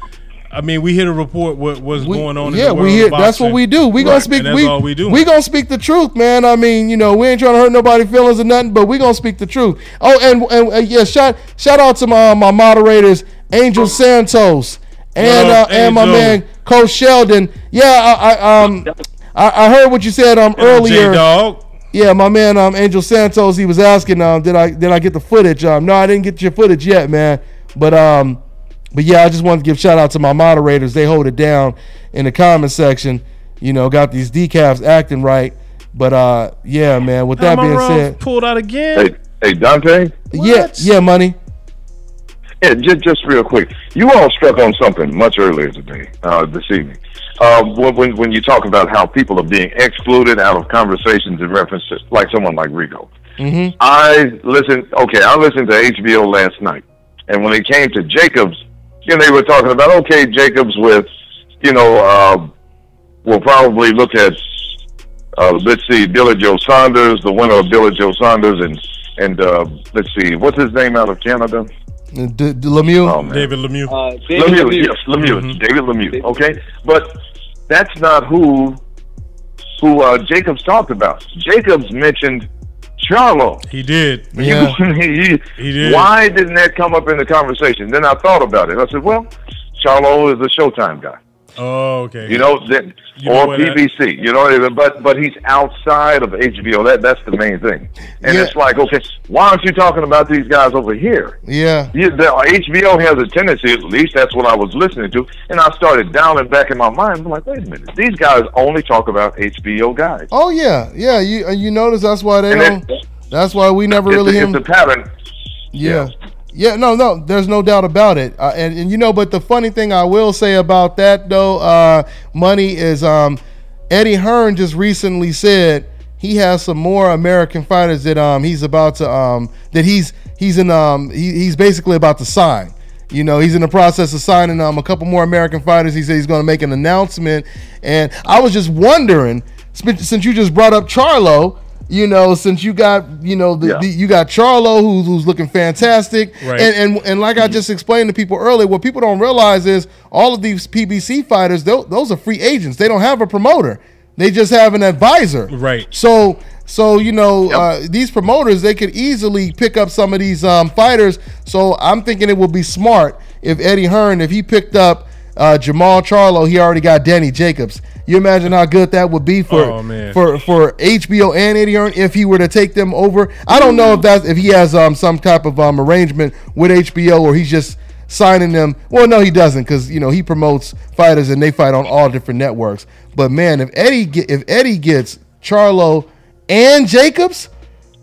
I mean, we hear to report what's going on. Yeah, in the world we hear. of boxing. That's what we do. We gonna speak. That's all we do. We gonna speak the truth, man. I mean, you know, we ain't trying to hurt nobody's feelings or nothing, but we gonna speak the truth. Oh, and yeah, shout out to my moderators, Angel Santos and my man Coach Sheldon. Yeah, I heard what you said earlier. J-Dog. Yeah, my man Angel Santos, he was asking did I get the footage? No, I didn't get your footage yet, man. But yeah, I just wanted to give shout out to my moderators. They hold it down in the comment section. You know, got these decafs acting right. But yeah, man, with that being said, pulled out again. Hey Dante? Yeah, money. Yeah, just real quick. You all struck on something much earlier today, this evening. When you talk about how people are being excluded out of conversations in reference to like someone like Rico. I listened to HBO last night, And when it came to Jacobs, they were talking about, okay, Jacobs with, we'll probably look at, let's see, Billy Joe Saunders, the winner of Billy Joe Saunders, and let's see, what's his name out of Canada? Lemieux. Oh, David Lemieux. Lemieux, yes, Lemieux. David Lemieux. Okay, but that's not who Jacobs talked about. Jacobs mentioned Charlo. He did. Yeah. He did. Why didn't that come up in the conversation? Then I thought about it. I said, well, Charlo is a Showtime guy. Oh, okay. Or PBC. But he's outside of HBO. That's the main thing. And it's like, okay, why aren't you talking about these guys over here? Yeah. HBO has a tendency, at least that's what I was listening to, and I started dialing back in my mind. I'm like, wait a minute, these guys only talk about HBO guys. Oh yeah. You notice that's why they don't. That's why we never really. It's a pattern. Yeah. Yeah, no, there's no doubt about it. And but the funny thing I will say about that though, Money, is Eddie Hearn just recently said he has some more American fighters that he's about to he's basically about to sign. He's in the process of signing a couple more American fighters. He said he's going to make an announcement, and I was just wondering, since you just brought up Charlo. Since you got, you got Charlo who's looking fantastic, right. and like I just explained to people earlier, what people don't realize is all of these PBC fighters, those are free agents. They don't have a promoter. They just have an advisor. Right. So these promoters, they could easily pick up some of these fighters. So I'm thinking it would be smart if Eddie Hearn, if he picked up Jamal Charlo, he already got Danny Jacobs. You imagine how good that would be for HBO and Eddie Hearn if he were to take them over. I don't know if he has some type of arrangement with HBO, or he's just signing them. Well, no, he doesn't, because he promotes fighters and they fight on all different networks. But man, if Eddie gets Charlo and Jacobs,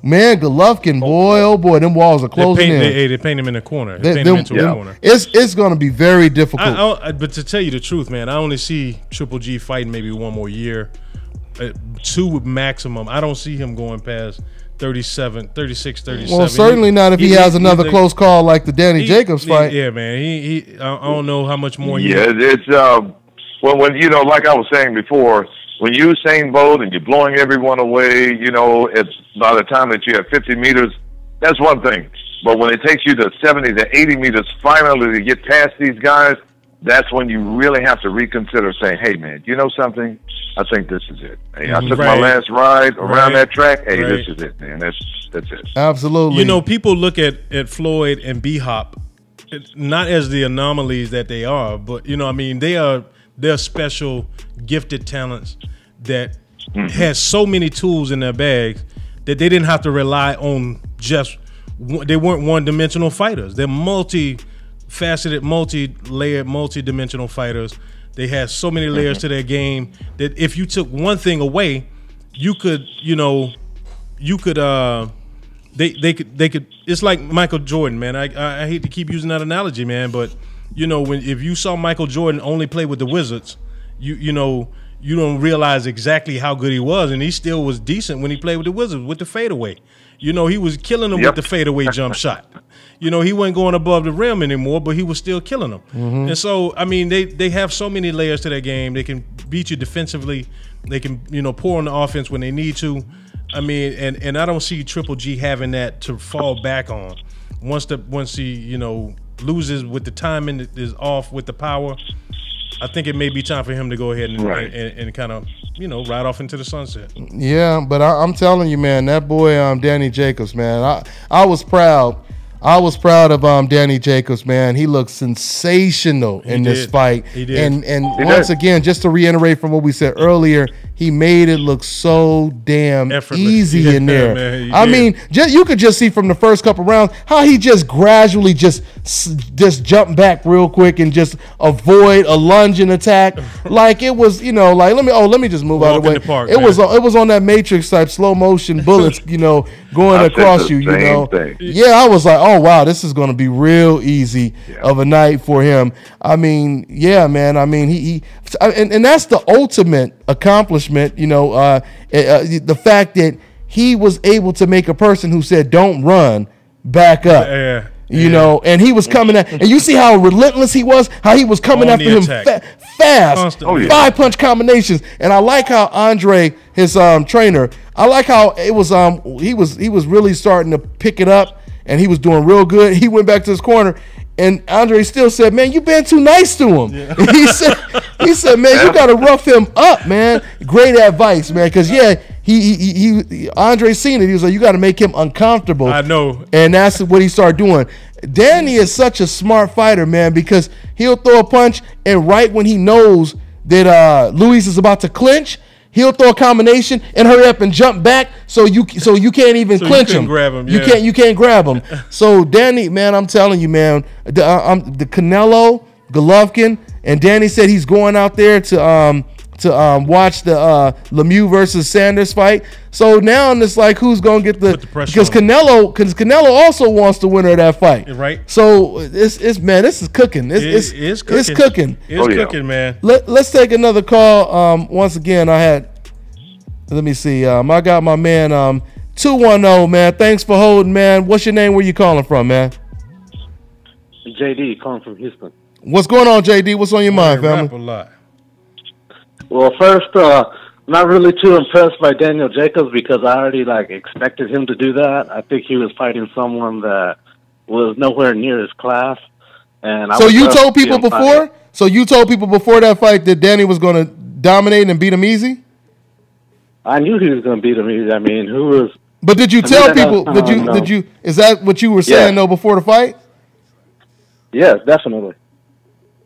man, Golovkin, boy, oh boy, them walls are closing in. They paint him in the corner. They paint him into a corner. It's going to be very difficult. But to tell you the truth, man, I only see Triple G fighting maybe one more year, 2 maximum. I don't see him going past 36, 37. Well, certainly not if he has another close call like the Danny Jacobs fight. Yeah, man. I don't know how much more. It's when like I was saying before. When you Usain Bolt and you're blowing everyone away, it's by the time that you have 50 meters, that's one thing. But when it takes you to 70 to 80 meters finally to get past these guys, that's when you really have to reconsider saying, hey, man, you know something? I think this is it. Hey, I took my last ride around that track. Hey, this is it, man. That's it. Absolutely. People look at Floyd and B-Hop not as the anomalies that they are, but, they're special, gifted talents that has so many tools in their bags that they didn't have to rely on they weren't one-dimensional fighters. They're multi-faceted, multi-layered, multi-dimensional fighters. They had so many layers to their game that if you took one thing away, they could, it's like Michael Jordan, man. I hate to keep using that analogy, man, but if you saw Michael Jordan only play with the Wizards, you don't realize exactly how good he was, and he still was decent when he played with the Wizards with the fadeaway. He was killing them with the fadeaway jump shot. He wasn't going above the rim anymore, but he was still killing them. And so, they have so many layers to their game. They can beat you defensively. They can, pour on the offense when they need to. And I don't see Triple G having that to fall back on. Once he, loses with the timing, is off with the power, I think it may be time for him to go ahead and kind of, ride off into the sunset. Yeah, but I'm telling you, man, that boy Danny Jacobs, man, I was proud. I was proud of Danny Jacobs, man. He looked sensational in this fight. He did. And once again, just to reiterate from what we said earlier, he made it look so damn easy in there. Man, you could just see from the first couple rounds how he just gradually just jumped back real quick and just avoid a lunging attack. Like it was, let me just move out of the way. It was on that Matrix type slow motion bullets, going across you, Yeah, I was like, oh wow, this is going to be real easy of a night for him. Yeah, man. He and that's the ultimate accomplishment. The fact that he was able to make a person who said don't run back up. You know, and he was coming at, and you see how relentless he was, how he was coming after him fast, 5-punch combinations. And I like how Andre, his trainer, I like how it was he was really starting to pick it up, and he was doing real good. He went back to his corner, and Andre still said, "Man, you been too nice to him." Yeah. he said, "Man, you got to rough him up, man." Great advice, man, because he Andre seen it. He was like, "You got to make him uncomfortable." I know, and that's what he started doing. Danny is such a smart fighter, man, because he'll throw a punch, and right when he knows that Luis is about to clinch, he'll throw a combination and hurry up and jump back, so you can't even clinch him. Grab him. You can't grab him. So Danny, man, I'm telling you, man, the Canelo, Golovkin, and Danny said he's going out there to watch the Lemieux versus Sanders fight. So now it's like, who's gonna get the because Canelo also wants the winner of that fight, right? So it's man, this is cooking. It's cooking. It's cooking, man. Let's take another call. Once again, let me see. I got my man 210, man. Thanks for holding, man. What's your name? Where you calling from, man? JD, calling from Houston. What's going on, JD? What's on your mind, family? Rap a lot. Well, first, not really too impressed by Daniel Jacobs, because I already expected him to do that. I think he was fighting someone that was nowhere near his class. And so you told people before? So you told people before that fight that Danny was going to dominate and beat him easy? I knew he was going to beat him easy. I mean, who was? But did you tell people? Did you? Is that what you were saying though before the fight? Yes, definitely.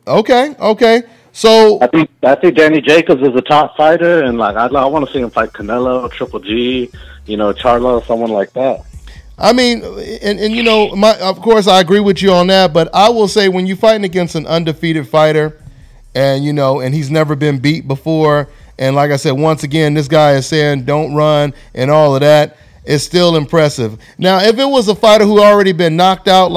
Okay. So I think Danny Jacobs is a top fighter, and I want to see him fight Canelo, Triple G, Charlo, someone like that. I mean, and of course I agree with you on that, but I will say when you're fighting against an undefeated fighter, and and he's never been beat before, and like I said, once again, this guy is saying don't run and all of that, it's still impressive. Now, if it was a fighter who already been knocked out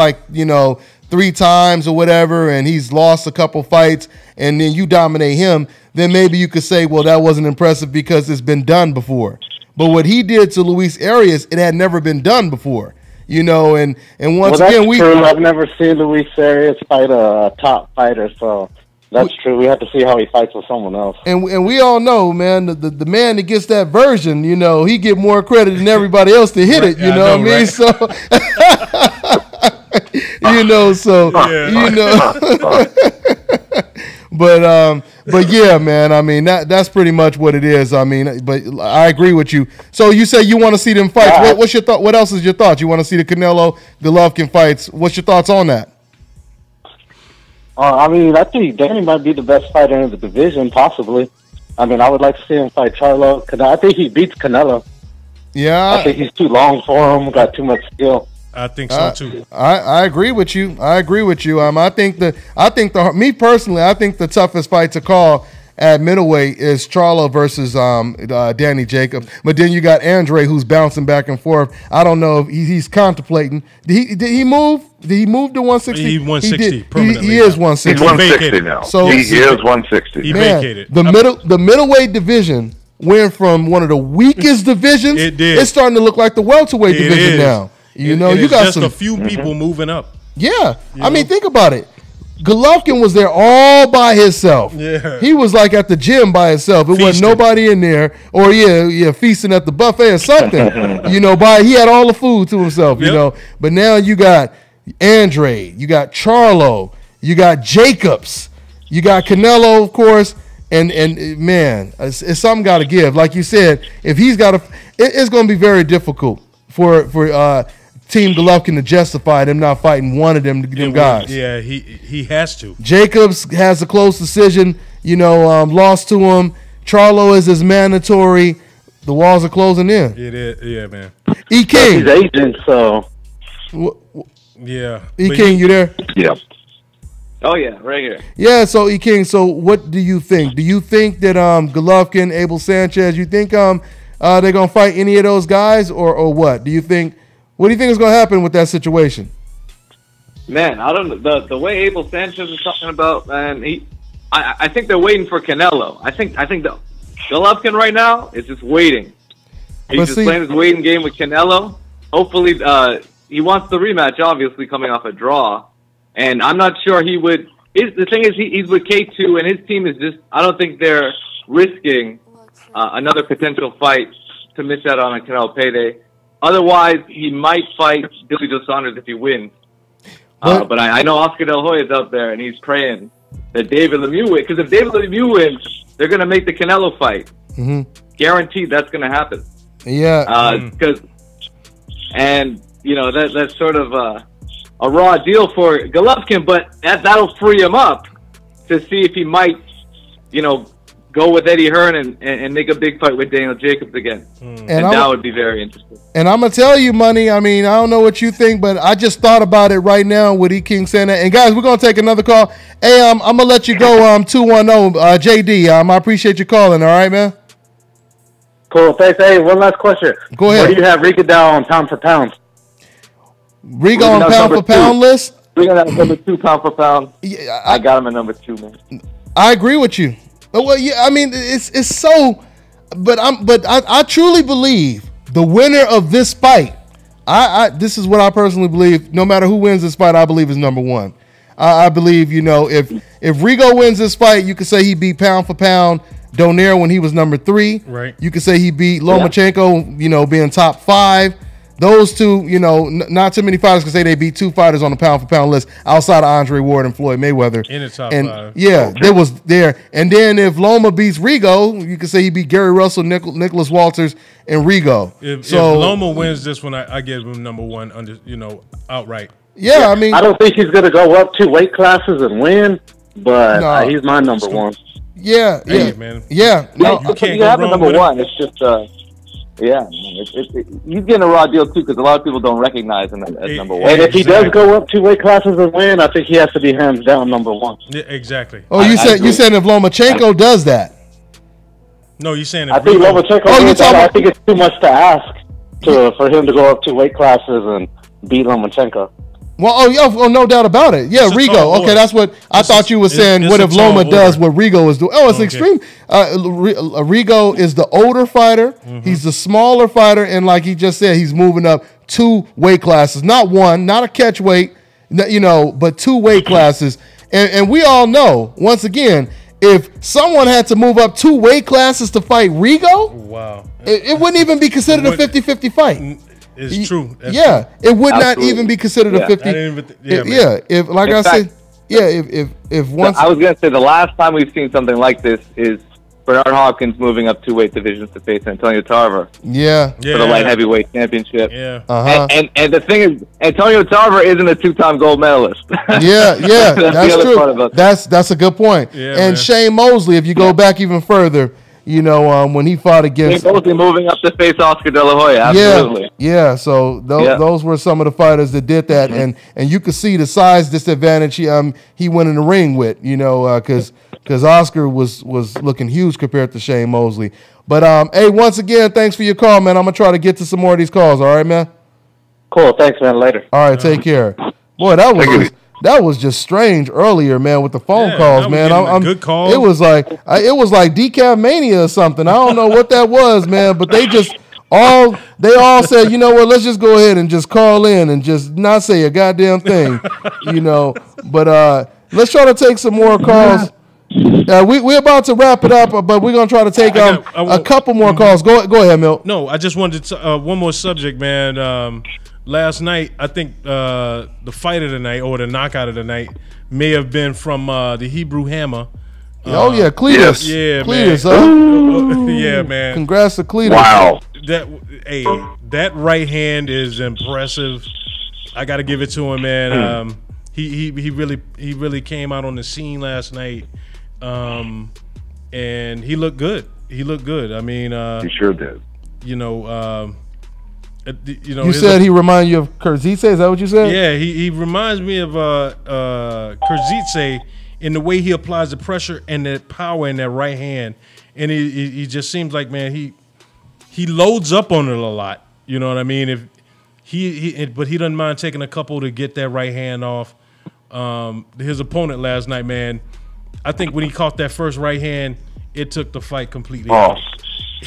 3 times or whatever, and he's lost a couple fights, and then you dominate him, then maybe you could say, well, that wasn't impressive because it's been done before. But what he did to Jacobs-Arias, it had never been done before, and once again, I've never seen Jacobs-Arias fight a top fighter, so that's true. We have to see how he fights with someone else. And we all know, man, the man that gets that version, he get more credit than everybody else to hit it. You know what I mean? Right? So. But yeah, man. I mean, that's pretty much what it is. I mean, but I agree with you. So you say you want to see them fights. What's your thought? What else is your thoughts? You want to see the Canelo Golovkin fights? What's your thoughts on that? I mean, I think Danny might be the best fighter in the division, possibly. I mean, I would like to see him fight Charlo. I think he beats Canelo. Yeah, I think he's too long for him. Got too much skill. I think so too. I agree with you. I think me personally, I think the toughest fight to call at middleweight is Charlo versus Danny Jacobs. But then you got Andre, who's bouncing back and forth. I don't know if he's contemplating. Did he move? Did he move to 160? He 160 permanently. He is 160. He's 160 now. So he is 160. He vacated. The middleweight division went from one of the weakest divisions. It did. It's starting to look like the welterweight division now. You got just a few people moving up. Yeah, I mean, think about it. Golovkin was there all by himself. Yeah, he was like at the gym by himself. It wasn't nobody in there, or feasting at the buffet or something. He had all the food to himself. Yep. But now you got Andre, you got Charlo, you got Jacobs, you got Canelo, of course, and man, it's something got to give. Like you said, if he's got it's going to be very difficult for Team Golovkin to justify them not fighting one of them guys. Yeah, he has to. Jacobs has a close decision, lost to him. Charlo is his mandatory. The walls are closing in. It is, yeah, man. E. King. He's agent, so. Yeah. E. King, you there? Yeah. Oh, yeah, right here. Yeah, so E. King, so what do you think? Do you think that Golovkin, Abel Sanchez, you think they're going to fight any of those guys or what? What do you think is going to happen with that situation? Man, I don't know. The way Abel Sanchez is talking about, man, I think they're waiting for Canelo. I think the Golovkin right now is just waiting. He's just playing his waiting game with Canelo. Hopefully, he wants the rematch, obviously coming off a draw, and I'm not sure he would. The thing is, he's with K2, and his team is just. I don't think they're risking another potential fight to miss out on a Canelo payday. Otherwise, he might fight Billy Dos Santos if he wins. But I know Oscar De La Hoya is out there, and he's praying that David Lemieux wins. Because if David Lemieux wins, they're going to make the Canelo fight. Guaranteed that's going to happen. Yeah. And, you know, that's sort of a raw deal for Golovkin, but that'll free him up to see if he might, you know, go with Eddie Hearn and make a big fight with Daniel Jacobs again. And that would be very interesting. And I'm going to tell you, Money, I mean, I don't know what you think, but I just thought about it right now with E. King saying that. And, guys, we're going to take another call. Hey, I'm going to let you go 210, JD. I appreciate you calling, all right, man? Cool, thanks. Hey, one last question. Go ahead. Where do you have Rigo down on pound for pound? Rigo on pound for pound list? Rigo at number 2 pound for pound. Yeah, I got him at number 2, man. I agree with you. Well, yeah, I mean, it's so, but I truly believe the winner of this fight, this is what I personally believe. No matter who wins this fight, I believe is number 1. I believe, you know, if Rigo wins this fight, you could say he beat pound for pound Donaire when he was number 3. Right. You could say he beat Lomachenko, you know, being top 5. Those two, you know, not too many fighters can say they beat 2 fighters on the pound-for-pound list outside of Andre Ward and Floyd Mayweather. In the top 5. Yeah, there was there. And then if Loma beats Rigo, you can say he beat Gary Russell, Nicholas Walters, and Rigo. If Loma wins this one, I give him number 1, you know, outright. Yeah, I mean, I don't think he's going to go up 2 weight classes and win, but he's my number 1. Yeah, hey, man. Yeah. No, you can't have a number 1. It's just yeah, he's getting a raw deal too because a lot of people don't recognize him as number 1. And if he does go up 2 weight classes and win, I think he has to be hands down number 1. Yeah, exactly. Oh, you said if Lomachenko does that? No, you're saying if I think Lomachenko. I think it's too much to ask for him to go up 2 weight classes and beat Lomachenko. Well, no doubt about it. Yeah, Rigo. Okay, that's what I thought you were saying. What if Loma does what Rigo is doing? Oh, it's extreme. Rigo is the older fighter. He's the smaller fighter, and like he just said, he's moving up 2 weight classes, not 1, not a catch weight, you know, but 2 weight classes. And we all know, once again, if someone had to move up 2 weight classes to fight Rigo, wow, it wouldn't even be considered a 50-50 fight. It's true. That's true. It would not Absolutely. even be considered a 50. If like In I fact, said, if once I was gonna say the last time we've seen something like this is Bernard Hopkins moving up 2 weight divisions to face Antonio Tarver. For the light heavyweight championship. Yeah. And the thing is, Antonio Tarver isn't a 2-time gold medalist. That's true. That's a good point. Yeah, and man. Shane Mosley, if you go back even further, you know, when he fought against Mosley moving up to face Oscar De La Hoya. Absolutely. Yeah. So those were some of the fighters that did that, and you could see the size disadvantage he went in the ring with, you know, because Oscar was looking huge compared to Shane Mosley. But hey, once again, thanks for your call, man. I'm gonna try to get to some more of these calls. All right, man. Cool. Thanks, man. Later. All right, take care. Boy, that was just strange earlier, man, with the phone calls, man. Good calls. It was like decaf mania or something. I don't know what that was, man, but they all said, you know what, let's just go ahead and just call in and just not say a goddamn thing, you know. But let's try to take some more calls. We're about to wrap it up, but we're gonna try to take a couple more calls. Go ahead, Milt. No, I just wanted to, one more subject, man. Last night, I think the fight of the night or the knockout of the night may have been from the Hebrew Hammer. Cletus. Yeah, Cletus, man. Yeah, man. Congrats to Cletus. Wow. That right hand is impressive. I got to give it to him, man. He really came out on the scene last night, and he looked good. I mean, he sure did. You know. You said he reminded you of Kurzice? Is that what you said? Yeah, he reminds me of Kurzice in the way he applies the pressure and the power in that right hand, and he just seems like, man, he loads up on it a lot. You know what I mean? But he doesn't mind taking a couple to get that right hand off. His opponent last night, man, I think when he caught that first right hand, it took the fight completely.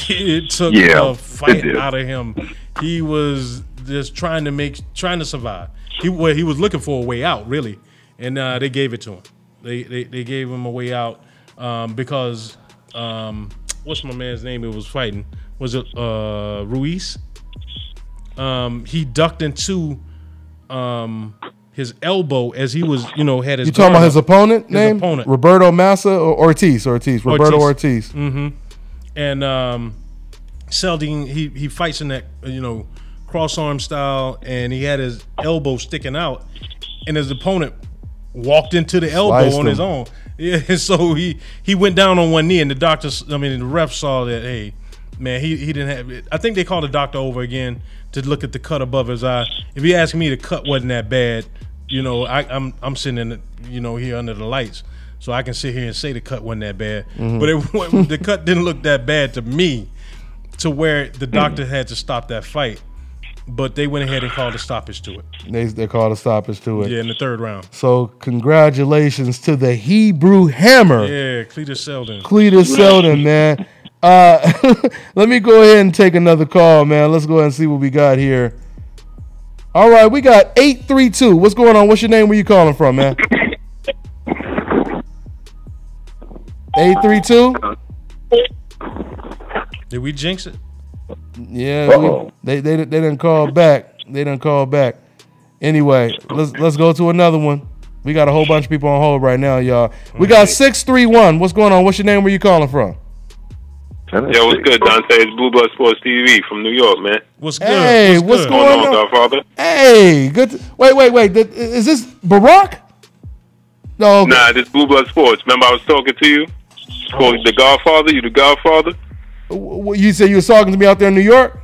It took the fight out of him. He was just trying to survive. He was looking for a way out, really, and they gave it to him. They gave him a way out because what's my man's name? It was fighting. Was it Ruiz? He ducked into his elbow as he was, had his. You talking about his opponent his name? Opponent. Roberto Massa or Ortiz? Roberto Ortiz. Mm-hmm. And Seldin, he fights in that, cross arm style, and he had his elbow sticking out, and his opponent walked into the elbow Sliced on his him. own. Yeah, so he went down on one knee, and the ref saw that. Hey, man, he didn't have it. I think they called the doctor over again to look at the cut above his eye. If you ask me, the cut wasn't that bad. I'm sitting in here under the lights, so I can sit here and say the cut wasn't that bad. Mhm. But the cut didn't look that bad to me, to where the doctor had to stop that fight. But they went ahead and called a stoppage to it. They called a stoppage to it. Yeah, in the third round. So congratulations to the Hebrew Hammer. Yeah, Cletus Seldin. Cletus Seldin, man. Let me go ahead and take another call, man. Let's go ahead and see what we got here. All right, we got 832. What's going on? What's your name? Where you calling from, man? 832? Did we jinx it? Yeah, they didn't call back. They didn't call back. Anyway, let's go to another one. We got a whole bunch of people on hold right now, y'all. We got 631. What's going on? What's your name? Where you calling from? Yo, what's good, Dante? It's Blue Blood Sports TV from New York, man. What's good? Hey, what's going on? Godfather? Hey, good. Wait. Is this Barack? No. Okay. Nah, this Blue Blood Sports. Remember I was talking to you? It's called The Godfather. You the Godfather? You said you was talking to me out there in New York?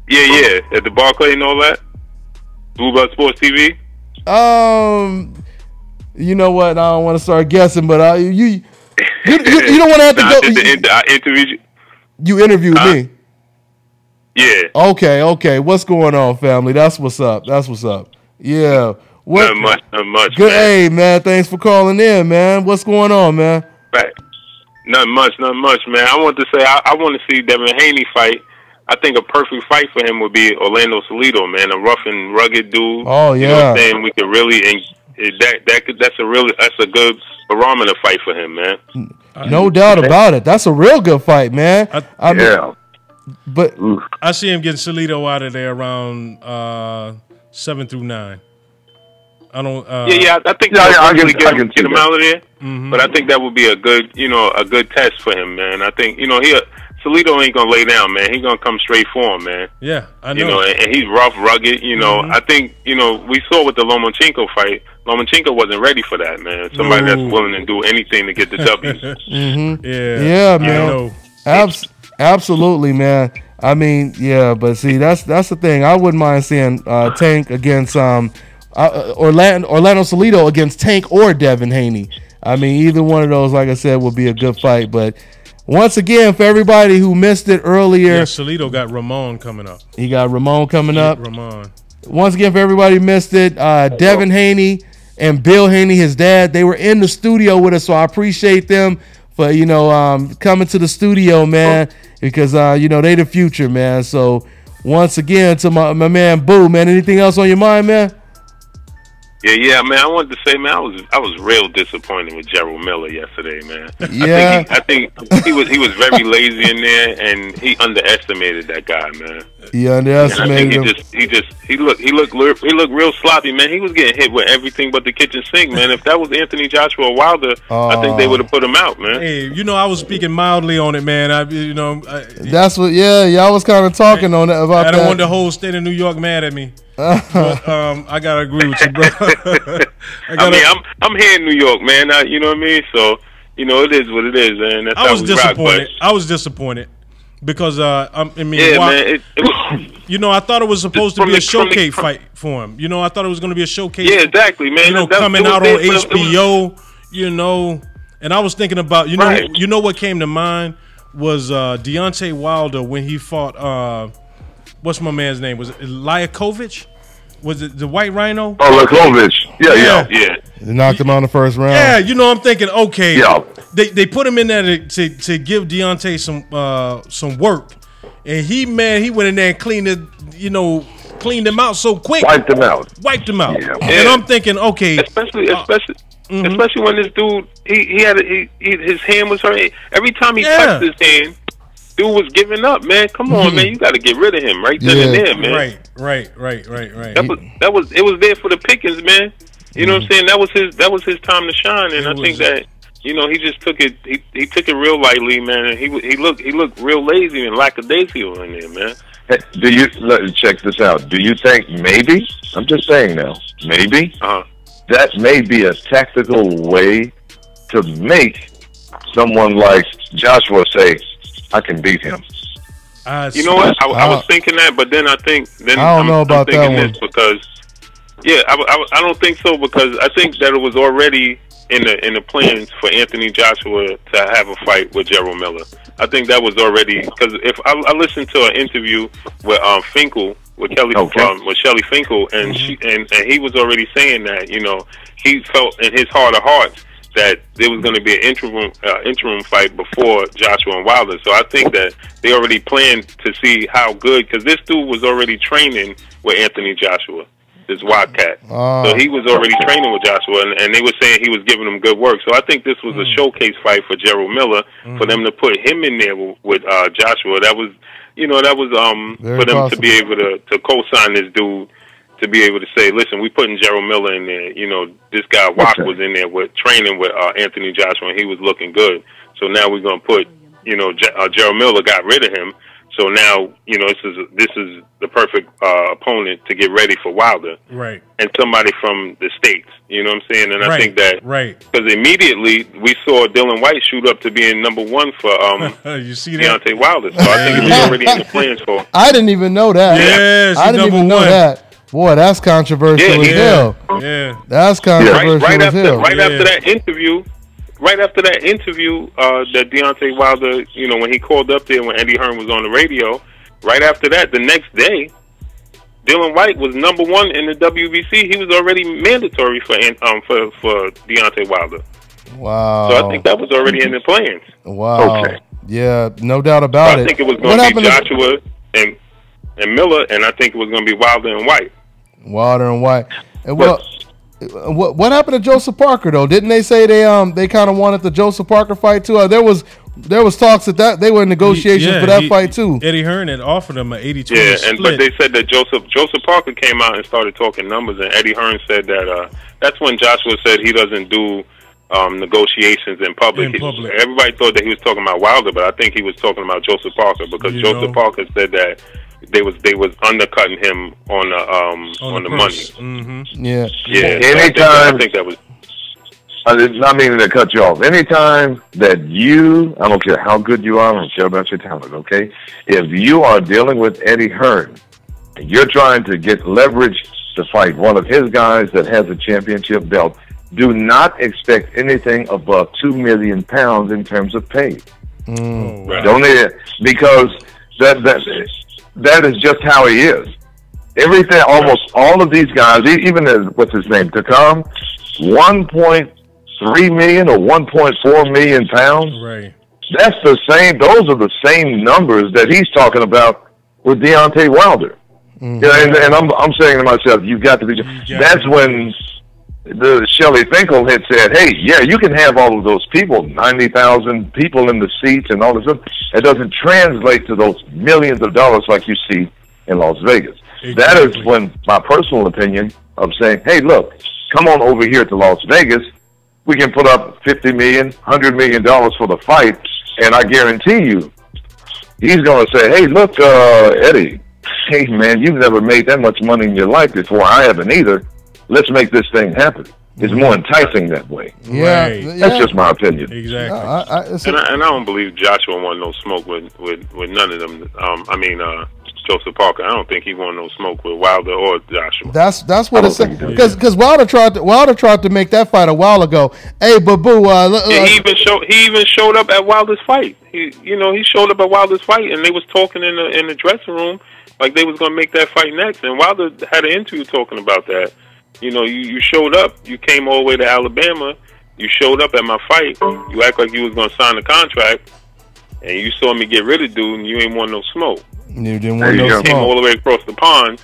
Yeah. At the Barclay and all that? Blue Blood Sports TV? You know what? I don't want to start guessing, but you don't want to have to go. I interviewed you. You interviewed me. Yeah. Okay. What's going on, family? That's what's up. Yeah. What? Not much. Good. Man. Hey, man. Thanks for calling in, man. What's going on, man? Right. Not much, man. I want to say I want to see Devin Haney fight. I think a perfect fight for him would be Orlando Salido, man. A rough and rugged dude. Oh, You know yeah. what I'm saying? We could really that's a good barometer fight for him, man. No doubt about it. That's a real good fight, man. I mean, but I see him getting Salido out of there around 7 through 9. I don't. I think I can get him out of there. Mhm. But I think that would be a good test for him, man. I think Salido ain't gonna lay down, man. He's gonna come straight for him, man. Yeah, I know. And he's rough, rugged. I think we saw with the Lomachenko fight. Lomachenko wasn't ready for that, man. Somebody that's willing to do anything to get the W. Yeah, man. Absolutely, man. I mean, yeah, but see, that's the thing. I wouldn't mind seeing Tank against Orlando Salido against Tank or Devin Haney. I mean, either one of those, like I said, would be a good fight. But once again, for everybody who missed it earlier, Salido got Ramon coming up. he got Ramon coming up. Ramon. Once again, for everybody who missed it, Devin Haney and Bill Haney, his dad, they were in the studio with us, so I appreciate them for coming to the studio, man, because they the future, man. So once again, to my man Boo, man, anything else on your mind, man? Yeah, man. I wanted to say, man, I was real disappointed with Gerald Miller yesterday, man. Yeah. I think he was very lazy in there, and he underestimated that guy, man. He underestimated him. And I think he looked real sloppy, man. He was getting hit with everything but the kitchen sink, man. If that was Anthony Joshua Wilder, I think they would have put him out, man. Hey, I was speaking mildly on it, man. That's what. Yeah, y'all was kind of talking on it about that. I don't want the whole state of New York mad at me. But, I gotta agree with you, bro. I'm here in New York, man. You know what I mean? So it is what it is, man. That's I was how we disappointed. rock, I was disappointed because man. I thought it was supposed to be a showcase fight for him. I thought it was going to be a showcase. Yeah, exactly, man. Coming out on HBO. And I was thinking about what came to mind was Deontay Wilder when he fought. What's my man's name? Was it Liakovic? Was it the White Rhino? Oh, Liakovic. Yeah. They knocked him out in the first round. Yeah, I'm thinking, okay. Yeah. They put him in there to give Deontay some work. And he went in there and cleaned it, cleaned him out so quick. Wiped him out. Yeah. And I'm thinking, okay, especially when this dude his hand was hurt. Every time he touched his hand, dude was giving up. Man, come on, man, you got to get rid of him right then and there, man. Right. It was there for the pickings, man. You know what I'm saying? That was his time to shine, and I think that he just took it. He took it real lightly, man. And he looked real lazy and lackadaisical in there, man. Hey, check this out? Do you think maybe? I'm just saying now, maybe that may be a tactical way to make someone like Joshua say, "I can beat him." You know what? I was thinking that, but then I don't know about that one. This because I don't think so, because I think that it was already in the plans for Anthony Joshua to have a fight with Gerald Miller. I think that was already, because if I listened to an interview with Finkel, with Shelly Finkel, and he was already saying that he felt in his heart of hearts that there was going to be an interim fight before Joshua and Wilder. So I think that they already planned to see how good, because this dude was already training with Anthony Joshua, this Wildcat. So he was already training with Joshua, and they were saying he was giving him good work. So I think this was a showcase fight for Gerald Miller, for them to put him in there with Joshua. That was, for them to be able to co-sign this dude, to be able to say, listen, we putting Gerald Miller in there. This guy Wack was in there with training with Anthony Joshua, and he was looking good. So now we're gonna put, Gerald Miller got rid of him. So now, this is the perfect opponent to get ready for Wilder, right? And somebody from the States. You know what I'm saying? And I think that because immediately we saw Dylan White shoot up to being number one for you see that? Deontay Wilder. So I think it was already in the plans for. I didn't even know that. Yes, I didn't even know that. Boy, that's controversial as hell. Yeah, that's controversial as hell. Right after that interview. Right after that interview that Deontay Wilder, when he called up there when Eddie Hearn was on the radio, right after that, the next day, Dylan White was number one in the WBC. He was already mandatory for Deontay Wilder. Wow. So I think that was already in the plans. Wow. Okay. Yeah, no doubt about it. I think it was going to be Joshua and Miller, and I think it was going to be Wilder and White. Wilder and White. And what happened to Joseph Parker though? Didn't they say they kind of wanted the Joseph Parker fight too? There was talks that they were in negotiations for that fight too. Eddie Hearn had offered him an 80-20 split. But they said that Joseph Parker came out and started talking numbers, and Eddie Hearn said that that's when Joshua said he doesn't do negotiations in public. Everybody thought that he was talking about Wilder, but I think he was talking about Joseph Parker, because Joseph Parker said that they was undercutting him on the money. Mm-hmm. Yeah. Anytime I think that was. I'm not meaning to cut you off. Anytime that I don't care how good you are, I don't care about your talent, okay? If you are dealing with Eddie Hearn, and you're trying to get leverage to fight one of his guys that has a championship belt, do not expect anything above £2 million in terms of pay. Don't, because that is just how he is. Everything, almost all of these guys, even what's his name, Takam, 1.3 million or 1.4 million pounds. Right. That's the same. Those are the same numbers that he's talking about with Deontay Wilder. And I'm saying to myself, you got to be. That's when the Shelly Finkel had said, "Hey, yeah, you can have all of those people, 90,000 people in the seats and all this stuff. It doesn't translate to those millions of dollars like you see in Las Vegas." Exactly. That is when my personal opinion of saying, "Hey, look, come on over here to Las Vegas. We can put up $50 million, $100 million for the fight, and I guarantee you, he's going to say, hey, look, Eddie, hey, man, you've never made that much money in your life before. I haven't either. Let's make this thing happen." It's more enticing that way. Yeah, that's just my opinion. Exactly. And I don't believe Joshua wanted no smoke with none of them. Joseph Parker. I don't think he wanted no smoke with Wilder or Joshua. That's what it's saying. Because Wilder tried to make that fight a while ago. Hey, but boo, he even showed up at Wilder's fight. He showed up at Wilder's fight, and they was talking in the dressing room like they was gonna make that fight next. And Wilder had an interview talking about that. You showed up. You came all the way to Alabama. You showed up at my fight. You act like you was gonna sign the contract, and you saw me get rid of dude, and you ain't want no smoke. You didn't want no smoke. Came all the way across the pond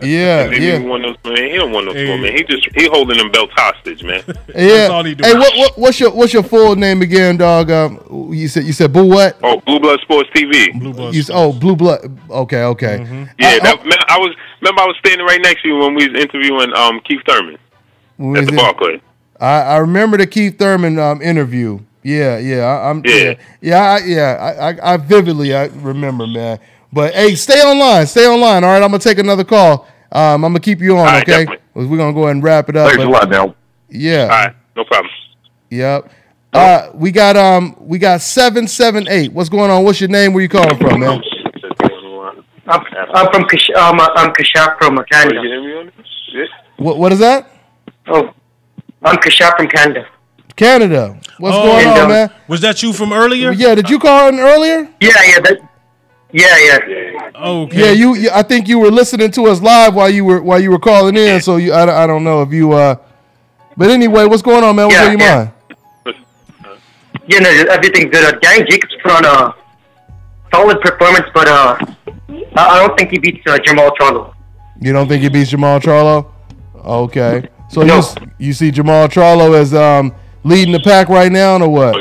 Yeah. He don't want no smoke, man. He holding them belts hostage, man. Yeah. That's all he doing. Hey, what's your full name again, dog? You said Blue what? Oh, Blue Blood Sports TV. Blue Blood. Blue Blood. Okay. Mm-hmm. Yeah, man, I was standing right next to you when we was interviewing Keith Thurman at the Barclays. I remember the Keith Thurman interview. I vividly remember, man. But hey, stay online. All right, I'm gonna take another call. I'm gonna keep you on, right, okay? Definitely. We're gonna go ahead and wrap it up. Thanks a lot, now. Yeah. All right, no problem. Yep. We got 778. What's going on? What's your name? Where you calling from, man? I'm from Kashaf from Canada. What is that? Oh, I'm Kashaf from Canada. Canada. What's going on, man? Was that you from earlier? Yeah. Did you call in earlier? Yeah. Okay. Yeah. I think you were listening to us live while you were calling in. So I don't know if you. But anyway, what's going on, man? What's on your mind? Yeah, no, everything's good. Danny Jacobs put on a solid performance, but I don't think he beats Jamal Charlo. You don't think he beats Jamal Charlo? Okay. So you see Jamal Charlo as leading the pack right now, or what?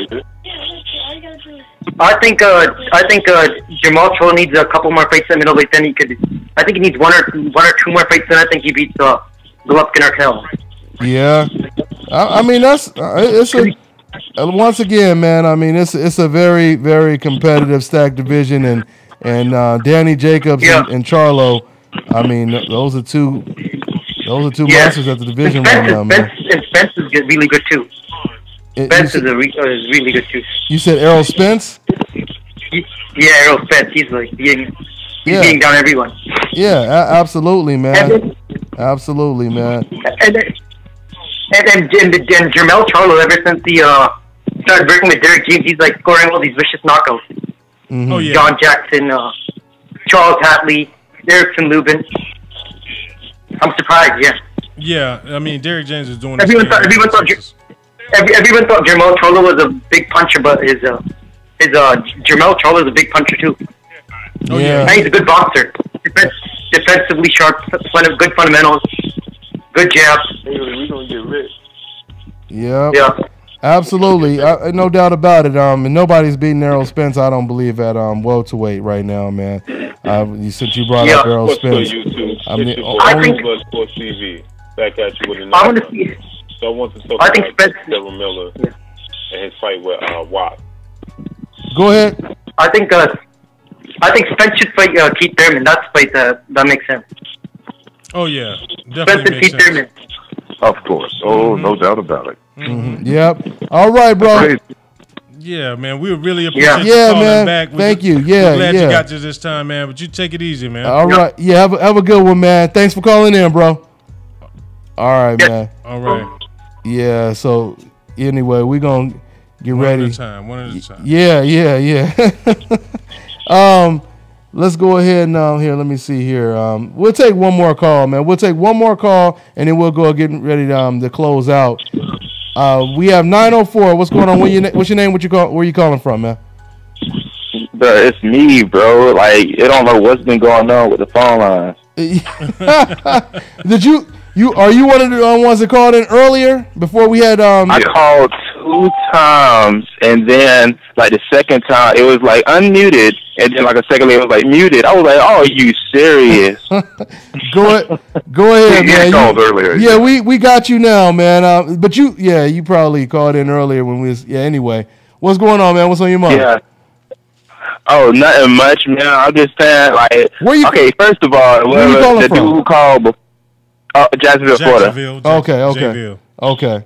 I think Jamal Charlo needs a couple more fights at middleweight. Then he could. I think he needs one or two more fights. Then I think he beats Golovkin or Kell. Yeah. I mean once again, man. I mean it's a very, very competitive stacked division, and Danny Jacobs and Charlo. I mean those are two monsters at the division right now, man. And Spence is really good too. Spence is really good too. You said Errol Spence? Yeah, Errol Spence. He's beating down everyone. Yeah, absolutely, man. Absolutely, man. And Jermell Charlo, ever since he started working with Derek James, he's like scoring all these vicious knockouts. Mm-hmm. Oh yeah. John Jackson, Charles Hatley, Erickson Lubin. I'm surprised. Yeah. Yeah, I mean Derek James is doing. Everyone thought Jermell Charlo was a big puncher, but his Jermell Charlo is a big puncher too. Oh yeah. And he's a good boxer. Defensively sharp, good fundamentals, good jabs. We're gonna get rich. Yep. Yeah. Absolutely, no doubt about it. And nobody's beating Errol Spence, I don't believe, at welterweight right now, man. Since you brought up Errol Spence, I think Sports TV back at you with another. So I want to talk about Devin Miller and his fight with Watt. Go ahead. I think Spence should fight Keith Thurman. That's fight that makes sense. Oh yeah, definitely Spence and Keith Thurman. Of course. Oh, no doubt about it. Mm-hmm. Yep. All right, bro. Yeah, man. We really appreciate you calling man. back. Thank you. Yeah, we're glad you got you this time, man. But you take it easy, man. All right. Yeah, have a good one, man. Thanks for calling in, bro. All right, man. All right. Yeah, so anyway, we're going to get ready. One at a time. Yeah. Let's go ahead now. Here, let me see here. We'll take one more call, man. We'll take one more call, and then we'll go getting ready to close out. We have 904. What's going on? What's your name? Where you calling from, man? Bro, it's me, bro. Like, I don't know what's been going on with the phone lines. Did are you one of the ones that called in earlier before we had I called 2 times, and then like the second time it was like unmuted, and then like a second later it was like muted. I was like, "Oh, are you serious?" Go ahead, man. Called earlier. Yeah, we got you now, man. But you probably called in earlier when we was. Yeah. Anyway, what's going on, man? What's on your mind? Yeah. Oh, nothing much, man. I'm just saying, like, okay. First of all, the dude who called before. Jacksonville, Florida. Okay.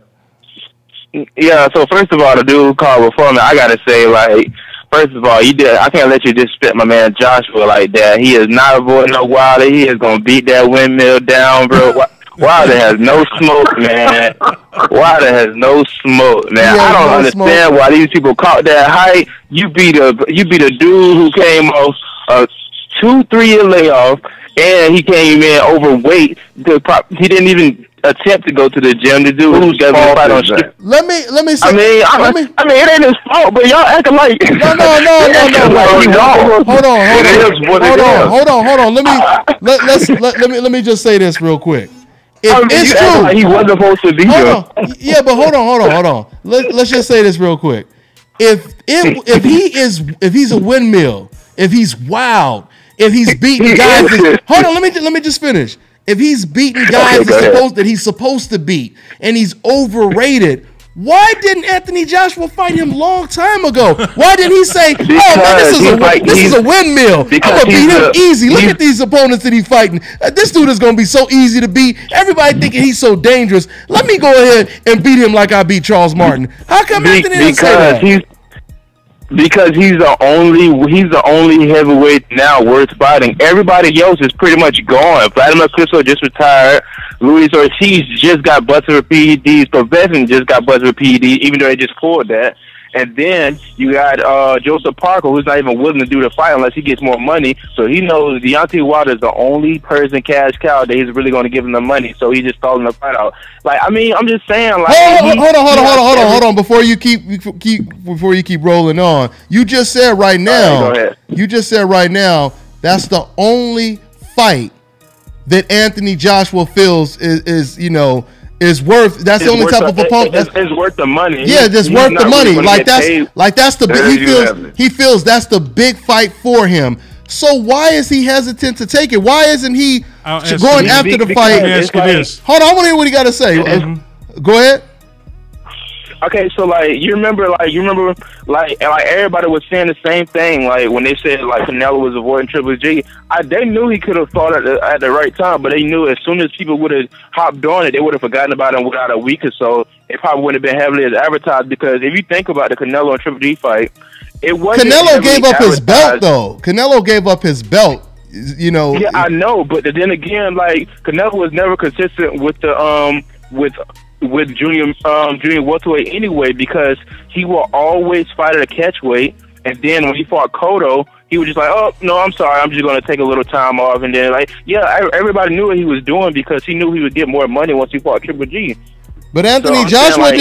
Yeah, so first of all, the dude who called before me, I gotta say, like, first of all, I can't let you disrespect my man Joshua like that. He is not avoiding no Wilder. He is gonna beat that windmill down, bro. Wilder has no smoke, man. Wilder has no smoke, man. I don't understand why these people caught that height. You beat a dude who came off a 2-3 year layoff. And he came in overweight. He didn't even attempt to go to the gym. The dude who's got to fight on street. Let me say. I mean, it ain't his fault, but y'all acting like no. Hold on. Let me just say this real quick. It's true. Like he wasn't supposed to be here. Yeah, but hold on. Let's just say this real quick. If he's a windmill, if he's wild, if he's beating guys, hold on. Let me just finish. If he's beating guys that he's supposed to beat, and he's overrated, why didn't Anthony Joshua fight him long time ago? Why didn't he say, "Oh man, this is a windmill. I'm gonna beat him easy. Look at these opponents that he's fighting. This dude is gonna be so easy to beat. Everybody thinking he's so dangerous. Let me go ahead and beat him like I beat Charles Martin." How come Anthony didn't say that? Because he's the only heavyweight now worth fighting. Everybody else is pretty much gone. Vladimir Klitschko just retired. Luis Ortiz just got busted for PEDs. Povetkin just got busted for PEDs, even though they just pulled that. And then you got Joseph Parker, who's not even willing to do the fight unless he gets more money. So he knows Deontay Wilder is the only person, cash cow, that he's really going to give him the money. So he's just stalling the fight out. Like, I mean, I'm just saying. Like, hold on. Before you keep rolling on, you just said right now. Go ahead. You just said right now that's the only fight that Anthony Joshua feels is worth. That's the only type of opponent. It's worth the money. Yeah, it's worth the money. That's the big. He feels that's the big fight for him. So why is he hesitant to take it? Why isn't he going after the fight? Hold on, I want to hear what he got to say. Go ahead. Okay, so you remember everybody was saying the same thing. Like when they said Canelo was avoiding Triple G, they knew he could have fought at the right time, but they knew as soon as people would have hopped on it, they would have forgotten about him without a week or so. It probably wouldn't have been heavily advertised because if you think about the Canelo and Triple G fight, it wasn't. Canelo gave up his belt though. Canelo gave up his belt. Yeah, I know, but then again, Canelo was never consistent with the with junior welterweight anyway, because he will always fight at a catch weight, and then when he fought Cotto, he was just like, "Oh no, I'm sorry, I'm just going to take a little time off," and then everybody knew what he was doing because he knew he would get more money once he fought Triple G. But Anthony Joshua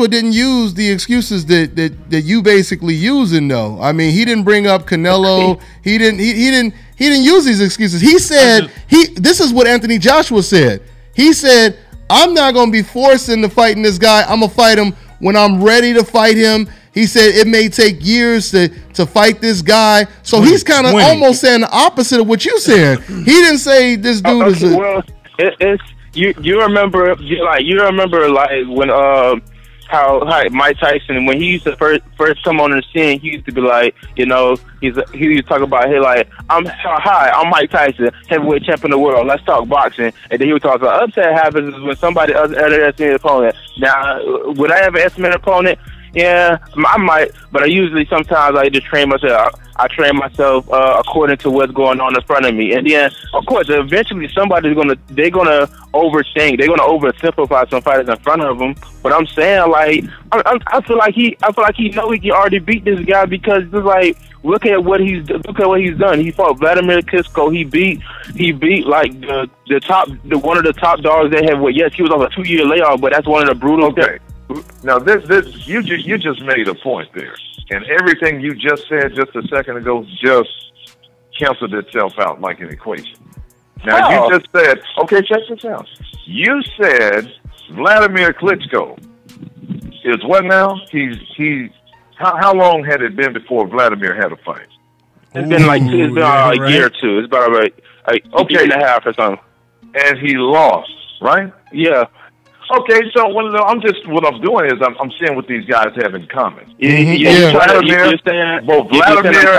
didn't use the excuses that you basically using though. I mean, he didn't bring up Canelo. He didn't use these excuses. He said this is what Anthony Joshua said. He said, "I'm not going to be forced into fighting this guy. I'm going to fight him when I'm ready to fight him." He said it may take years to fight this guy. So he's kind of almost saying the opposite of what you're saying. He didn't say this dude is a... Well, you remember when how Mike Tyson, when he used to first come on the scene, he used to be like, he used to talk about, hey, like, I'm Mike Tyson, heavyweight champion of the world. Let's talk boxing. And then he would talk about upset happens is when somebody underestimates the opponent. Now, would I ever estimate an opponent? Yeah, I might, but sometimes I just train myself. I train myself according to what's going on in front of me, and then of course, eventually somebody's gonna overthink. They're gonna oversimplify some fighters in front of them. But I'm saying, I feel like he know he can already beat this guy because it's like, look at what he's done. He fought Vladimir Klitschko. He beat like one of the top dogs they have. Yes, he was on a 2-year layoff, but that's one of the brutal. Okay. Now, you just made a point there, and everything you just said just a second ago just canceled itself out like an equation. Now, you just said, okay, check this out. You said Vladimir Klitschko is what now? How long had it been before Vladimir had a fight? It's been a year or two. It's about a year and a half or something. And he lost, right? Yeah. Okay, so what I'm doing is I'm seeing what these guys have in common. Both Vladimir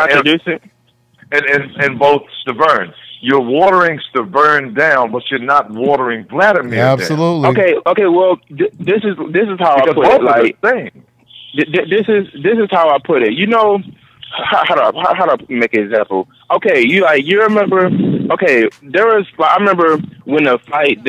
and both Stavern. You're watering Stavern down, but you're not watering Vladimir down. Absolutely. Okay. Well, this is how I put it. Like, this is how I put it. How do I make an example? Okay, you remember? Okay, I remember when the fight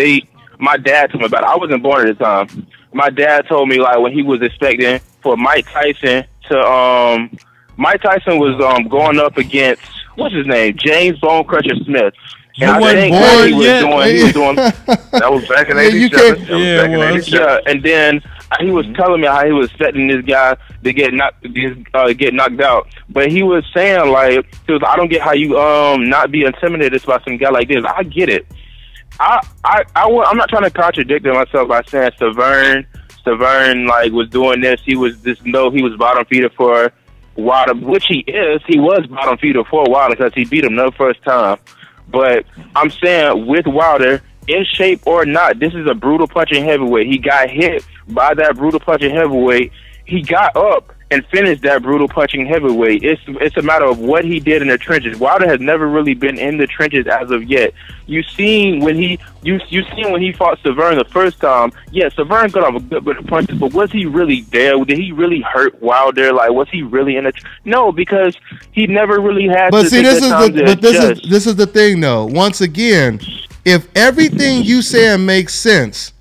my dad told me about it. I wasn't born at the time. My dad told me when he was expecting for Mike Tyson to Mike Tyson was going up against what's his name, James Bone Crusher Smith, And I think what he was doing, that was back in Yeah, '87. Yeah, and then he was telling me how he was setting this guy to get knocked out. But he was saying like, I don't get how you not be intimidated by some guy like this. I get it. I'm not trying to contradict myself by saying Severn like was doing this. He was he was bottom feeder for Wilder, which he is. He was bottom feeder for Wilder because he beat him the first time. But I'm saying with Wilder, in shape or not, this is a brutal punching heavyweight. He got hit by that brutal punching heavyweight. He got up and finished that brutal punching heavyweight. It's a matter of what he did in the trenches. Wilder has never really been in the trenches as of yet. You seen when he fought Severn the first time. Yeah, Severn got off a good bit of punches, but was he really there? Did he really hurt Wilder? Like, was he really in the? No, because he never really had. But to see, take this that is the thing, though. Once again, if everything you saying makes sense,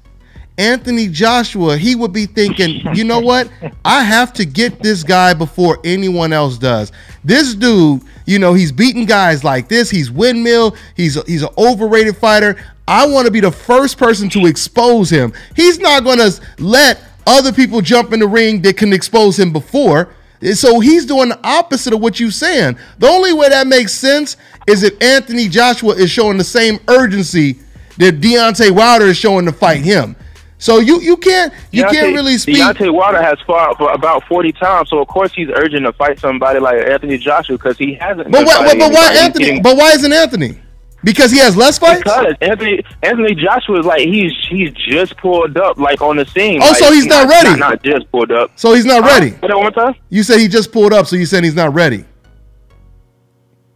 Anthony Joshua, he would be thinking, you know what? I have to get this guy before anyone else does. This dude, he's beating guys like this. He's windmill. He's an overrated fighter. I want to be the first person to expose him. He's not going to let other people jump in the ring that can expose him before. So he's doing the opposite of what you're saying. The only way that makes sense is if Anthony Joshua is showing the same urgency that Deontay Wilder is showing to fight him. So you can't really speak. Deontay Wilder has fought for about 40 times, so of course he's urging to fight somebody like Anthony Joshua because he hasn't. But why Anthony? But why isn't Anthony? Because he has less fights. Because Anthony Joshua is like he's just pulled up like on the scene. Oh, like, so he's not ready. Not just pulled up. So he's not ready. What one more time? You said he just pulled up, so you said he's not ready.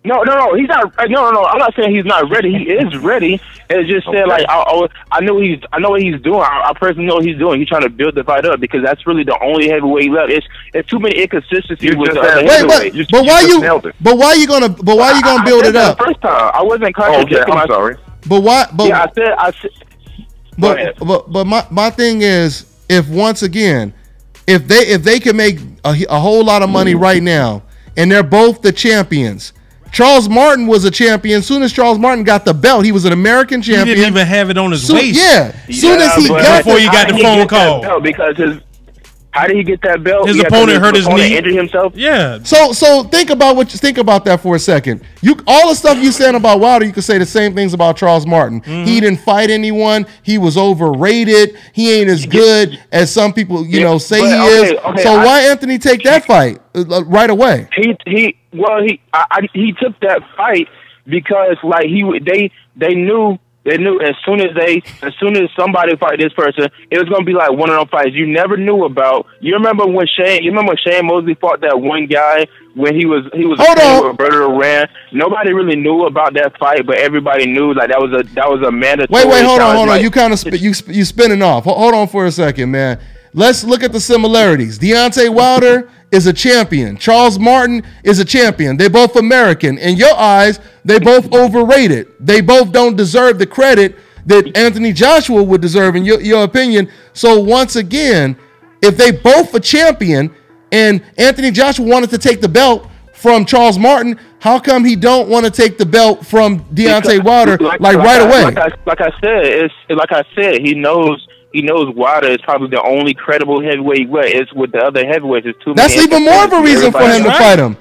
No, he's not. No. I'm not saying he's not ready. He is ready. It's just said like I know what he's doing. I personally know what he's doing. He's trying to build the fight up because that's really the only heavyweight left. It's too many inconsistencies with the other heavyweights. But why you gonna build it up? First time I wasn't contradicting myself. Sorry. But why? But yeah, I said. But my thing is, if once again, if they can make a whole lot of money right now, and they're both the champions. Charles Martin was a champion. As soon as Charles Martin got the belt, he was an American champion. He didn't even have it on his waist. Yeah. Soon as he got before he got the phone call. Because how did he get that belt? His opponent hurt his knee. Injured himself. Yeah. So think about that for a second. All the stuff you saying about Wilder, you could say the same things about Charles Martin. Mm-hmm. He didn't fight anyone. He was overrated. He ain't as good as some people say he is. Okay, so why Anthony take that fight right away? He took that fight because like they knew as soon as somebody fight this person, it was gonna be like one of them fights you never knew about. You remember when Shane Mosley fought that one guy when he was Roberto Duran? Nobody really knew about that fight, but everybody knew like that was a mandatory. Wait, hold on. Like, you kind of you spinning off. Hold on for a second, man. Let's look at the similarities. Deontay Wilder is a champion. Charles Martin is a champion. They're both American. In your eyes, they both overrated. They both don't deserve the credit that Anthony Joshua would deserve in your opinion. So once again, if they both a champion and Anthony Joshua wanted to take the belt from Charles Martin, how come he don't want to take the belt from Deontay Wilder right away? Like I said, he knows Wilder is probably the only credible heavyweight. It's with the other heavyweights. It's too many. That's even more of a reason for him to fight him.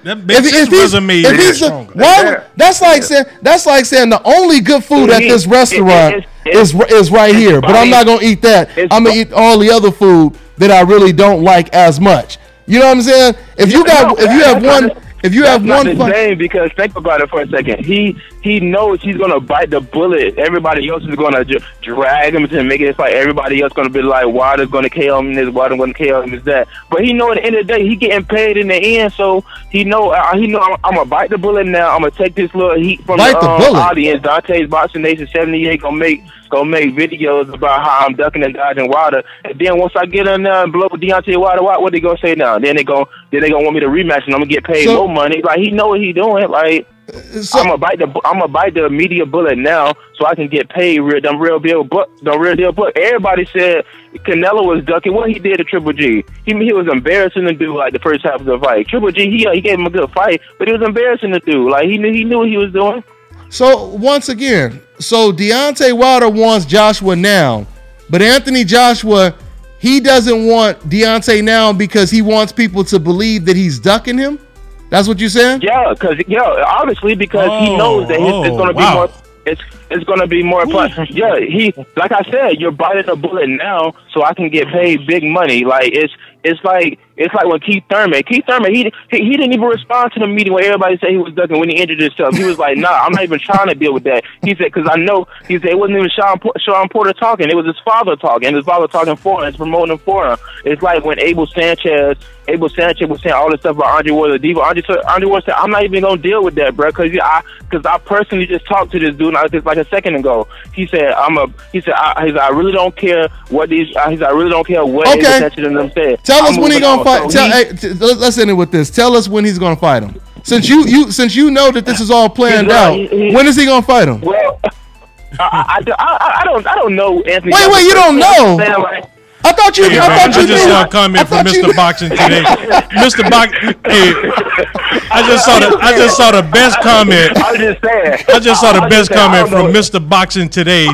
That's like saying the only good food at this restaurant is right here, but I'm not gonna eat that. I'm gonna eat all the other food that I really don't like as much. You know what I'm saying? If you have one fight, because think about it for a second. He knows he's gonna bite the bullet. Everybody else is gonna drag him to make it like everybody else gonna be like, Wilder's gonna KO him this, Wilder's gonna KO him this, that. But he know at the end of the day he getting paid in the end, so he know I'm gonna bite the bullet now. I'm gonna take this little heat from the audience. Dante's Boxing Nation 78 gonna make videos about how I'm ducking and dodging Wilder, and then once I get in there and blow Deontay Wilder, what they gonna say now? Then they gonna want me to rematch, and I'm gonna get paid more money. Like he know what he doing. Like I'm gonna bite the media bullet now, so I can get paid real deal. But everybody said Canelo was ducking what he did to Triple G. He was embarrassing to do like the first half of the fight. Triple G he gave him a good fight, but it was embarrassing to do. Like he knew what he was doing. So once again, so Deontay Wilder wants Joshua now, but Anthony Joshua, he doesn't want Deontay now because he wants people to believe that he's ducking him. That's what you're saying? Yeah, obviously because he knows that it's going to be more. It's going to be more fun. Yeah, like I said, you're biting a bullet now, so I can get paid big money. Like it's like when Keith Thurman, he didn't even respond to the meeting where everybody said he was ducking when he injured himself. He was like, nah, I'm not even trying to deal with that. He said, because I know, he said it wasn't even Sean Porter talking, it was his father talking, and his father talking for him, it's promoting him for him. It's like when Abel Sanchez was saying all this stuff about Andre Ward, the diva. Andre Ward said, I'm not even gonna deal with that, bro, because I personally just talked to this dude just like a second ago. He said, I really don't care what I really don't care what Abel Sanchez and them said. Tell us when he's gonna fight. Let's end it with this. Tell us when he's gonna fight him. Since you know that this is all planned out, when is he gonna fight him? Well, I don't know, Anthony. Wait, you don't know? I thought you. I just saw a comment from Mr. Boxing today. Mr. Boxing. I just saw the best comment. I'm just saying. I just saw the best comment from Mr. Boxing today.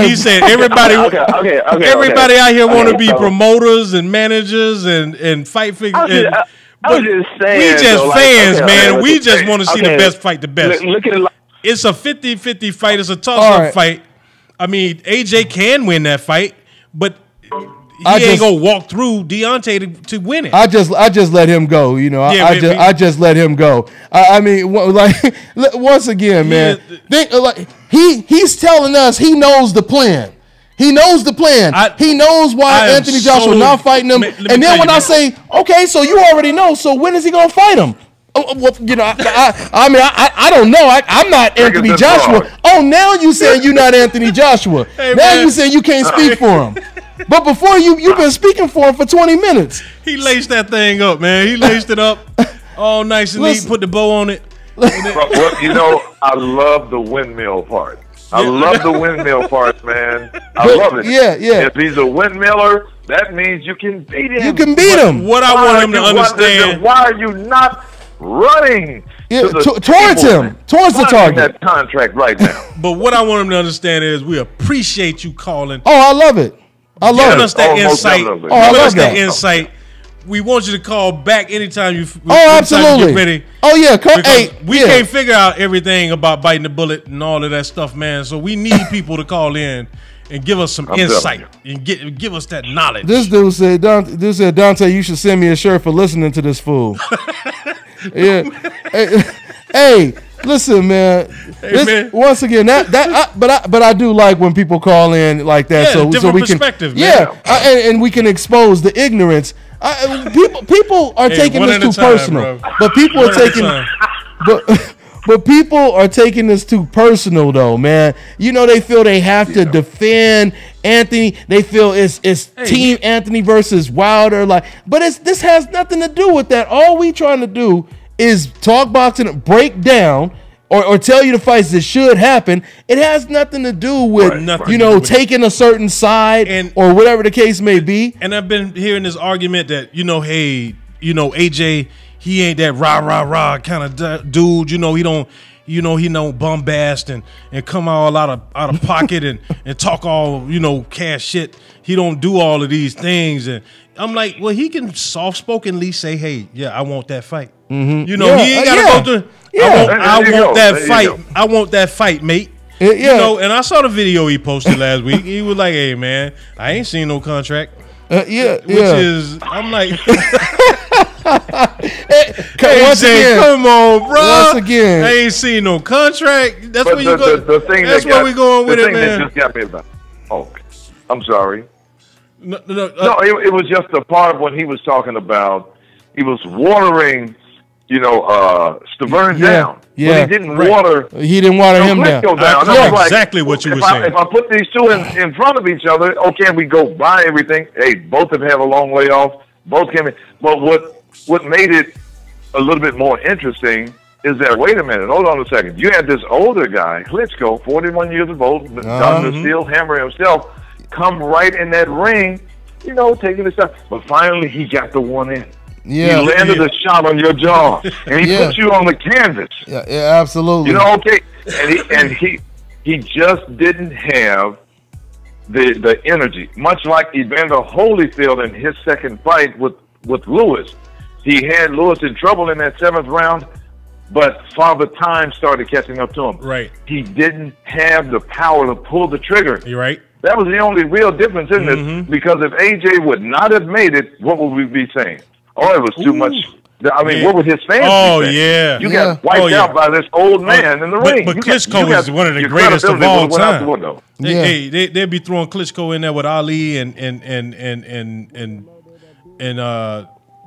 He said everybody out here want to be promoters and managers and fight figures. I'm just saying. We just fans, man. We just want to see the best fight the best. Look at it. It's a 50-50 fight. It's a toss-up fight. I mean, AJ can win that fight, but he ain't gonna walk through Deontay to win it. I just let him go. You know, I just let him go. I mean, like once again, man. He's telling us he knows the plan. He knows the plan. He knows why Anthony Joshua not fighting him. And then when I say, okay, so you already know. So when is he gonna fight him? Well, you know, I don't know. I'm not Anthony Joshua. Oh, now you saying you're not Anthony Joshua. Now you saying you can't speak for him. But before you've been speaking for him for 20 minutes. He laced that thing up, man. He laced it up all nice and neat, put the bow on it. Well, you know, I love the windmill part. I love the windmill part, man. I love it. Yeah. If he's a windmiller, that means you can beat him. You can beat him. What I want him to understand. Why are you not running towards him, towards the target? That contract right now. But what I want him to understand is we appreciate you calling. Oh, I love it. I love Giving us that insight. Oh, I love that insight. We want you to call back anytime you. Absolutely. Get ready. Oh yeah, we can't figure out everything about biting the bullet and all of that stuff, man. So we need people to call in and give us some insight and give us that knowledge. This dude said, Dante, you should send me a shirt for listening to this fool. Yeah. Hey, listen, man. Man. Once again, but I do like when people call in like that, so we can, and we can expose the ignorance. People are taking this too personal, but people are taking, but people are taking this too personal, though, man. You know, they feel they have to defend Anthony. They feel it's Team Anthony versus Wilder, but this has nothing to do with that. All we trying to do is talk boxing, break down, or tell you the fights that should happen. It has nothing to do with taking a certain side or whatever the case may be. And I've been hearing this argument that AJ, he ain't that rah kind of dude. He don't bombast and come all out of pocket and talk all cash shit. He don't do all of these things. And I'm like, well, he can soft-spokenly say, hey, yeah, I want that fight. Mm-hmm. He ain't got to go through. I want that fight. I want that fight, mate. And I saw the video he posted last week. He was like, hey, man, I ain't seen no contract. Which is, I'm like, come on, bro. Once again, I ain't seen no contract. That's where you go. That's where we going with it, man. That just got me about. Oh, I'm sorry. No, it was just a part of when he was talking about. He was watering, Stavern down. Yeah, but he didn't water. He didn't water him down. I know exactly what you were saying. If I put these two in front of each other, okay, we go buy everything. Hey, both have had a long layoff. Both came in. But what made it a little bit more interesting is that, wait a minute, hold on a second. You had this older guy, Klitschko, 41 years old, done the steel hammer himself, come right in that ring, taking the stuff. But finally, he got the one in. Yeah. He landed a shot on your jaw, and he put you on the canvas. Yeah, absolutely. You know, okay, and he just didn't have the energy, much like Evander Holyfield in his second fight with Lewis. He had Lewis in trouble in that 7th round, but Father Time started catching up to him. Right. He didn't have the power to pull the trigger. You're right. That was the only real difference, isn't it? Because if AJ would not have made it, what would we be saying? Oh, it was too much. I mean, what would his fans be saying? You got wiped out by this old man in the ring. But Klitschko is one of the greatest of all time. They'd be throwing Klitschko in there with Ali and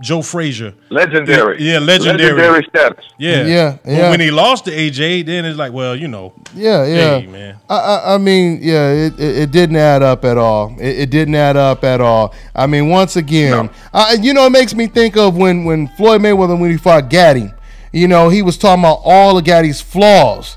Joe Frazier. Legendary. Yeah, legendary status. Yeah. But when he lost to AJ, then it's like, well, you know. Yeah. Hey, man. I mean, it didn't add up at all. It didn't add up at all. I mean, once again, you know, it makes me think of when Floyd Mayweather, when he fought Gaddy, you know, he was talking about all of Gaddy's flaws,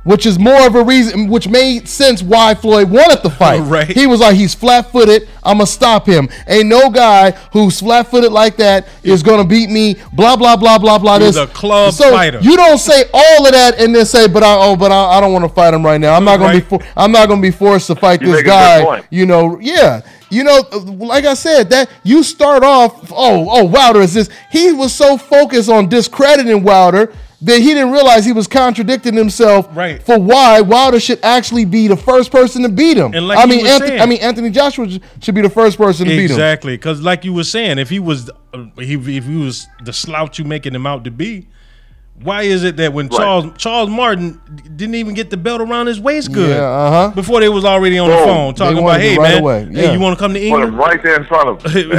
which is more of a reason, which made sense why Floyd wanted the fight. Right. He was like, he's flat-footed, I'm going to stop him. Ain't no guy who's flat-footed like that is going to beat me, blah, blah, blah, blah, blah. He's a club fighter. You don't say all of that and then say, but I don't want to fight him right now. I'm not going to be forced to fight this guy. You know, You know, like I said, that you start off, Wilder is this. He was so focused on discrediting Wilder that he didn't realize he was contradicting himself for why Wilder should actually be the first person to beat him. And like Anthony Joshua should be the first person to beat him. Exactly, because like you were saying, if he was the slouch you making him out to be, why is it that when Charles Martin didn't even get the belt around his waist good before they was already on the phone talking about, hey man, hey, you want to come to England? Put him right there in front of him.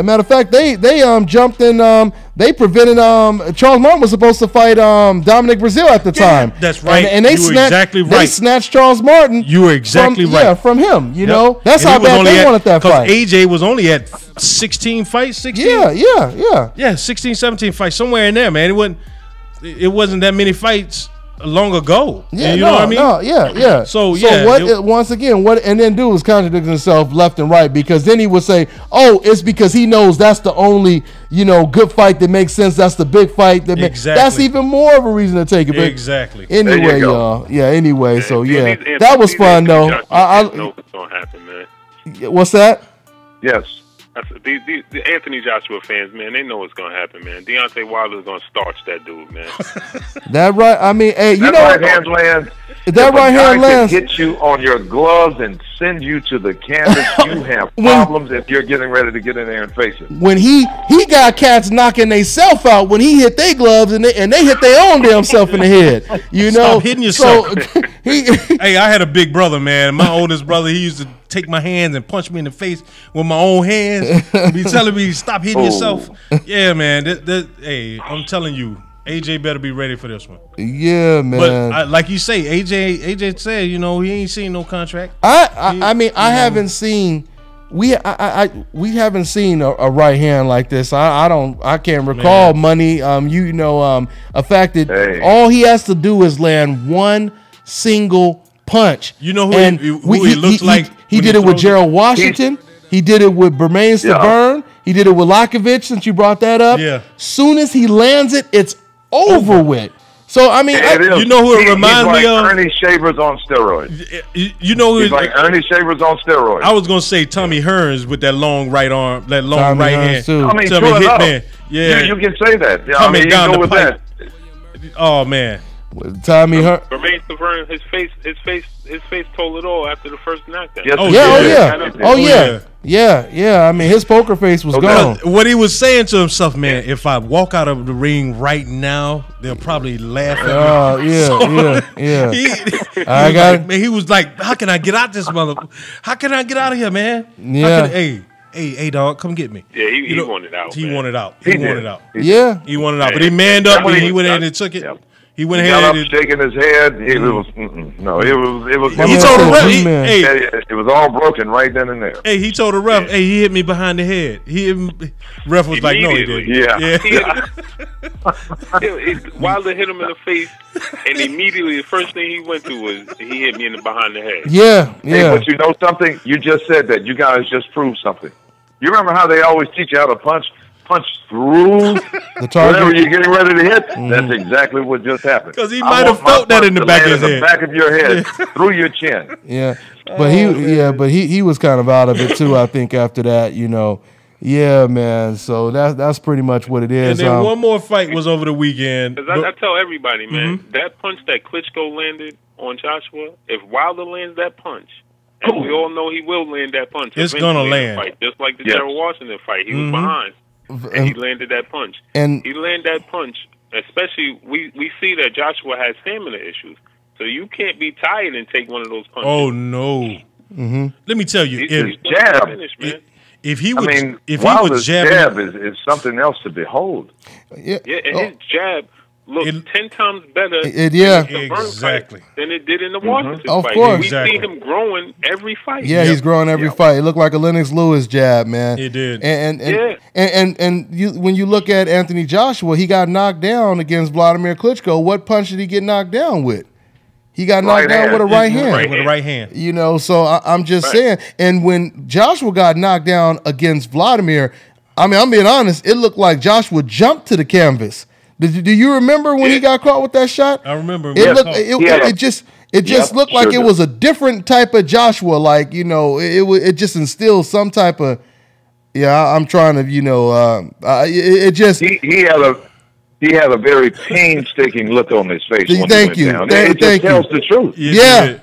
Matter of fact, they jumped in. They prevented Charles Martin was supposed to fight Dominic Brazil at the time. That's right. And they They snatched Charles Martin. You were exactly right. Yeah, from him. You know, that's how bad they wanted that fight. AJ was only at 16 fights. 16. Yeah, 16, 17 fights, somewhere in there, man. It wasn't that many fights long ago. Yeah, you know what I mean? So once again, and then dude was contradicting himself left and right, because then he would say, "Oh, it's because he knows that's the only good fight that makes sense. That's the big fight that that's even more of a reason to take it." But exactly. Anyway, y'all. Yeah. Anyway, so that was fun though. I know what's gonna happen, man. What's that? Yes. The Anthony Joshua fans, man, they know what's gonna happen, man. Deontay Wilder's gonna starch that dude, man. That right? I mean, hey, you know right hand lands. That right hand lands. Hit you on your gloves and send you to the canvas. You have problems if you're getting ready to get in there and face it. When he got cats knocking they self out when he hit their gloves and they hit their own damn self in the head. You know, stop hitting yourself. Hey, I had a big brother, man. My oldest brother, he used to take my hands and punch me in the face with my own hands. Be telling me stop hitting yourself. Yeah, man. Hey, I'm telling you, AJ better be ready for this one. Yeah, man. But like you say, AJ said, he ain't seen no contract. I mean, I haven't seen. We haven't seen a right hand like this. I can't recall money. A fact that all he has to do is land one single punch. You know who he looks like? He did it with Gerald Washington. He did it with Bermain Stavern. He did it with Lakovic, since you brought that up. Yeah. Soon as he lands it, it's over with. So, I mean, you know who it reminds me of? Ernie Shavers on steroids. You know who he's like Ernie Shavers on steroids. I was going to say Tommy Hearns with that long right arm, that long Tommy right hand. Too. I mean, Hitman. Yeah, you can say that. Yeah, coming down the pipe. Oh, man. Tommy Hearns. Bermain Stavern, his face told it all after the first knockdown. Yeah. I mean, his poker face was gone. What he was saying to himself, man, if I walk out of the ring right now, they'll probably laugh at me. I got it. Man, he was like, how can I get out this How can I get out of here, man? Yeah. Hey, dog, come get me. Yeah, he wanted out. He wanted out. Yeah. He wanted out. But he manned up and he went ahead and took it. Yeah. He went ahead and shaking his head. It was He told the ref, it was all broken right then and there. Hey, he told the ref, hey, he hit me behind the head. Ref was like, no, he didn't. Yeah. Wilder hit him in the face, and immediately the first thing he went to was he hit me behind the head. Yeah. Hey, but you know something? You just said that. You guys just proved something. You remember how they always teach you how to punch through the target whatever you're getting ready to hit? That's exactly what just happened. Because he might have felt that in the back of his head. The back of your head, through your chin. Yeah, but he was kind of out of it too. I think after that, you know. Yeah, man. So that's pretty much what it is. And then one more fight was over the weekend. Because I tell everybody, man, that punch that Klitschko landed on Joshua, if Wilder lands that punch, and we all know he will land that punch. It's gonna land. In the fight, just like the Gerald Washington fight. He was behind, and he landed that punch. And he landed that punch. Especially, we see that Joshua has stamina issues, so you can't be tired and take one of those punches. Oh no! Let me tell you, his jab. If he would, Wilder's jab is something else to behold. Yeah, and his jab looked 10 times better exactly than it did in the Washington fight. Of course. We see him growing every fight. Yeah, he's growing every fight. It looked like a Lennox Lewis jab, man. It did. And when you look at Anthony Joshua, he got knocked down against Vladimir Klitschko. What punch did he get knocked down with? He got knocked down with a right hand. With a right hand. You know, so I'm just saying. And when Joshua got knocked down against Vladimir, I mean, I'm being honest, it looked like Joshua jumped to the canvas. Do you remember when he got caught with that shot? I remember. It just looked like it was a different type of Joshua. Like, you know, it just instilled some type of. Yeah, I'm trying to, you know, it just. He had a very painstaking look on his face. Thank you. It just tells the truth. Yeah,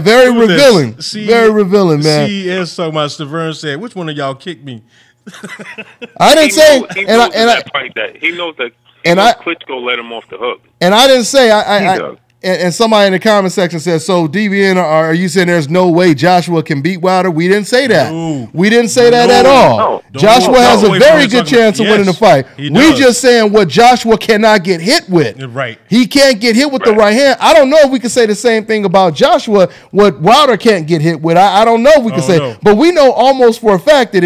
very revealing. Very revealing, man. CES talking about Stavern said, "Which one of y'all kicked me?" I didn't say, he knows that Klitschko let him off the hook. And I didn't say and somebody in the comment section says, so DBN, are you saying there's no way Joshua can beat Wilder? We didn't say that. No. We didn't say that at all. No. Joshua has a very good chance of winning the fight. We just saying what Joshua cannot get hit with. Right. He can't get hit with the right hand. I don't know if we can say the same thing about Joshua, what Wilder can't get hit with. I don't know if we can say. But we know almost for a fact that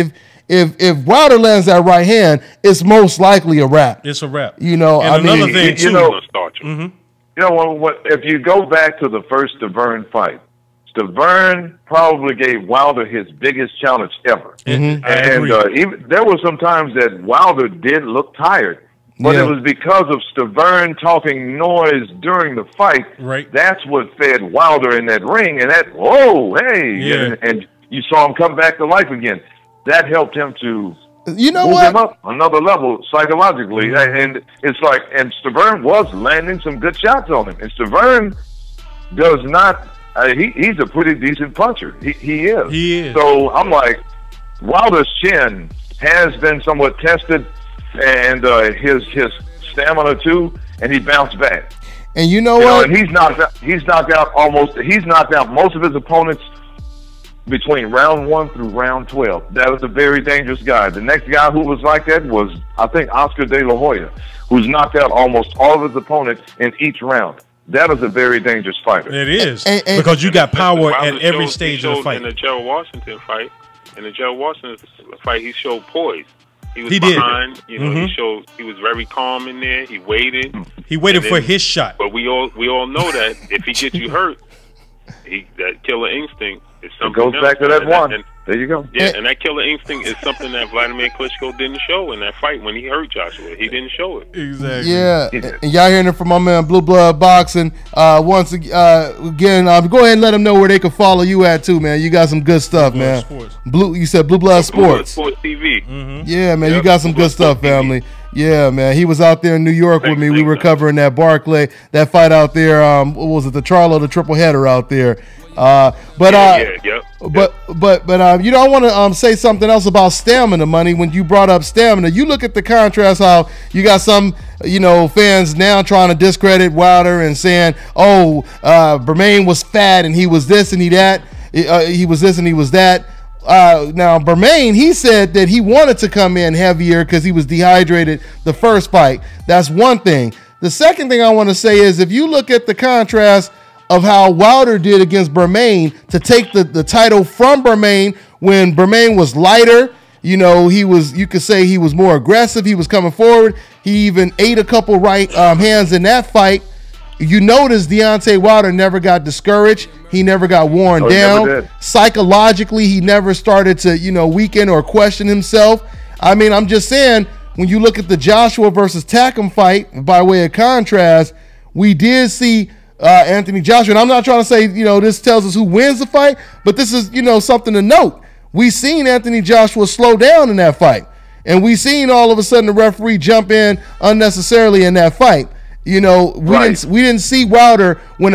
if Wilder lands that right hand, it's most likely a wrap. It's a wrap. You know, and another thing too. You know what? If you go back to the first Stavern fight, Stavern probably gave Wilder his biggest challenge ever. And even there were some times that Wilder did look tired, but it was because of Stavern talking noise during the fight. Right. That's what fed Wilder in that ring, and and you saw him come back to life again. That helped him to. You know move what? him up another level psychologically, and it's like, and Stavern was landing some good shots on him, and Stavern does not. He's a pretty decent puncher. He is. He is. So I'm like, Wilder's chin has been somewhat tested, and his stamina too, and he bounced back. And you know what? And he's knocked out most of his opponents between round 1 through round 12. That was a very dangerous guy. The next guy who was like that was, I think, Oscar De La Hoya, who's knocked out almost all of his opponents in each round. That is a very dangerous fighter. It is. Because you got power at every stage of the fight. In the Gerald Washington fight, he showed poise. He was behind. You know, he was very calm in there. He waited. He waited for his shot. But we all know that if he gets you hurt, that killer instinct is something. It goes back to that one. There you go. Yeah, and that killer instinct is something that Vladimir Klitschko didn't show in that fight when he hurt Joshua. He didn't show it. Exactly. Yeah, and y'all hearing it from my man Blue Blood Boxing. Once again, go ahead and let them know where they can follow you at too, man. You got some good stuff, man. You said Blue Blood Sports. Blue Blood Sports TV. Yeah, man, you got some good stuff, family. Yeah, man. He was out there in New York with me. We were covering that Barclay, that fight out there. What was it? The Charlo, the triple header out there. But you know, I want to say something else about stamina, Money. When you brought up stamina, you look at the contrast how you got some, you know, fans now trying to discredit Wilder and saying, oh, Bermain was fat and he was this and he was this and he was that. Now Bermain, he said that he wanted to come in heavier because he was dehydrated the first fight. That's one thing. The second thing I want to say is if you look at the contrast of how Wilder did against Bermain to take the title from Bermain when Bermain was lighter. You know, you could say he was more aggressive. He was coming forward. He even ate a couple right hands in that fight. You notice Deontay Wilder never got discouraged. He never got worn down. Never did. Psychologically, he never started to, weaken or question himself. I mean, I'm just saying, when you look at the Joshua versus Takam fight, by way of contrast, we did see Anthony Joshua. And I'm not trying to say, this tells us who wins the fight, but this is, something to note. We seen Anthony Joshua slow down in that fight. And we seen all of a sudden the referee jump in unnecessarily in that fight. We didn't see Wilder when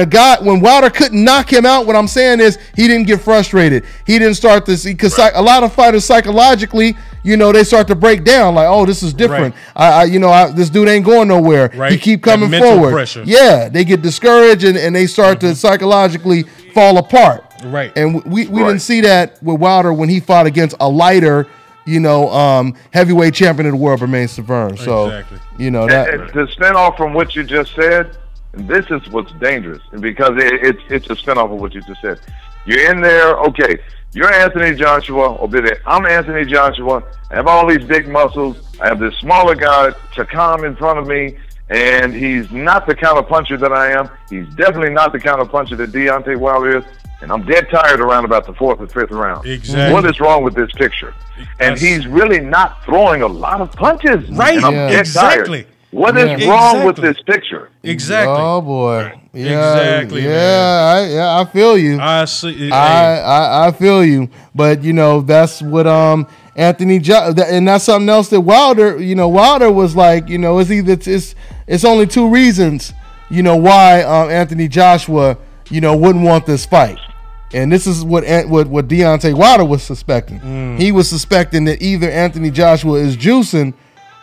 Wilder couldn't knock him out. What I'm saying is he didn't get frustrated. He didn't start to see, because a lot of fighters psychologically, they start to break down like, oh, this is different. This dude ain't going nowhere. Right. He keep coming forward. Pressure. Yeah, they get discouraged and they start to psychologically fall apart. Right. And we didn't see that with Wilder when he fought against a lighter, heavyweight champion of the world, Bermane Stiverne. So, exactly. That. To spin off from what you just said, this is what's dangerous, because it's a spin off of what you just said. You're in there, okay, you're Anthony Joshua, I'm Anthony Joshua, I have all these big muscles, I have this smaller guy, Takam, in front of me, and he's not the kind of puncher that I am. He's definitely not the kind of puncher that Deontay Wilder is, and I'm dead tired around about the 4th or 5th round. Exactly. What is wrong with this picture? And he's really not throwing a lot of punches. Right. And I'm dead Exactly. tired. What is wrong with this picture? Exactly. Oh boy. Yeah. Exactly. Yeah. I feel you. I see. I feel you. But that's what Anthony and that's something else that Wilder. Wilder was like, it's either it's only two reasons. Why Anthony Joshua wouldn't want this fight. And this is what Deontay Wilder was suspecting. He was suspecting that either Anthony Joshua is juicing,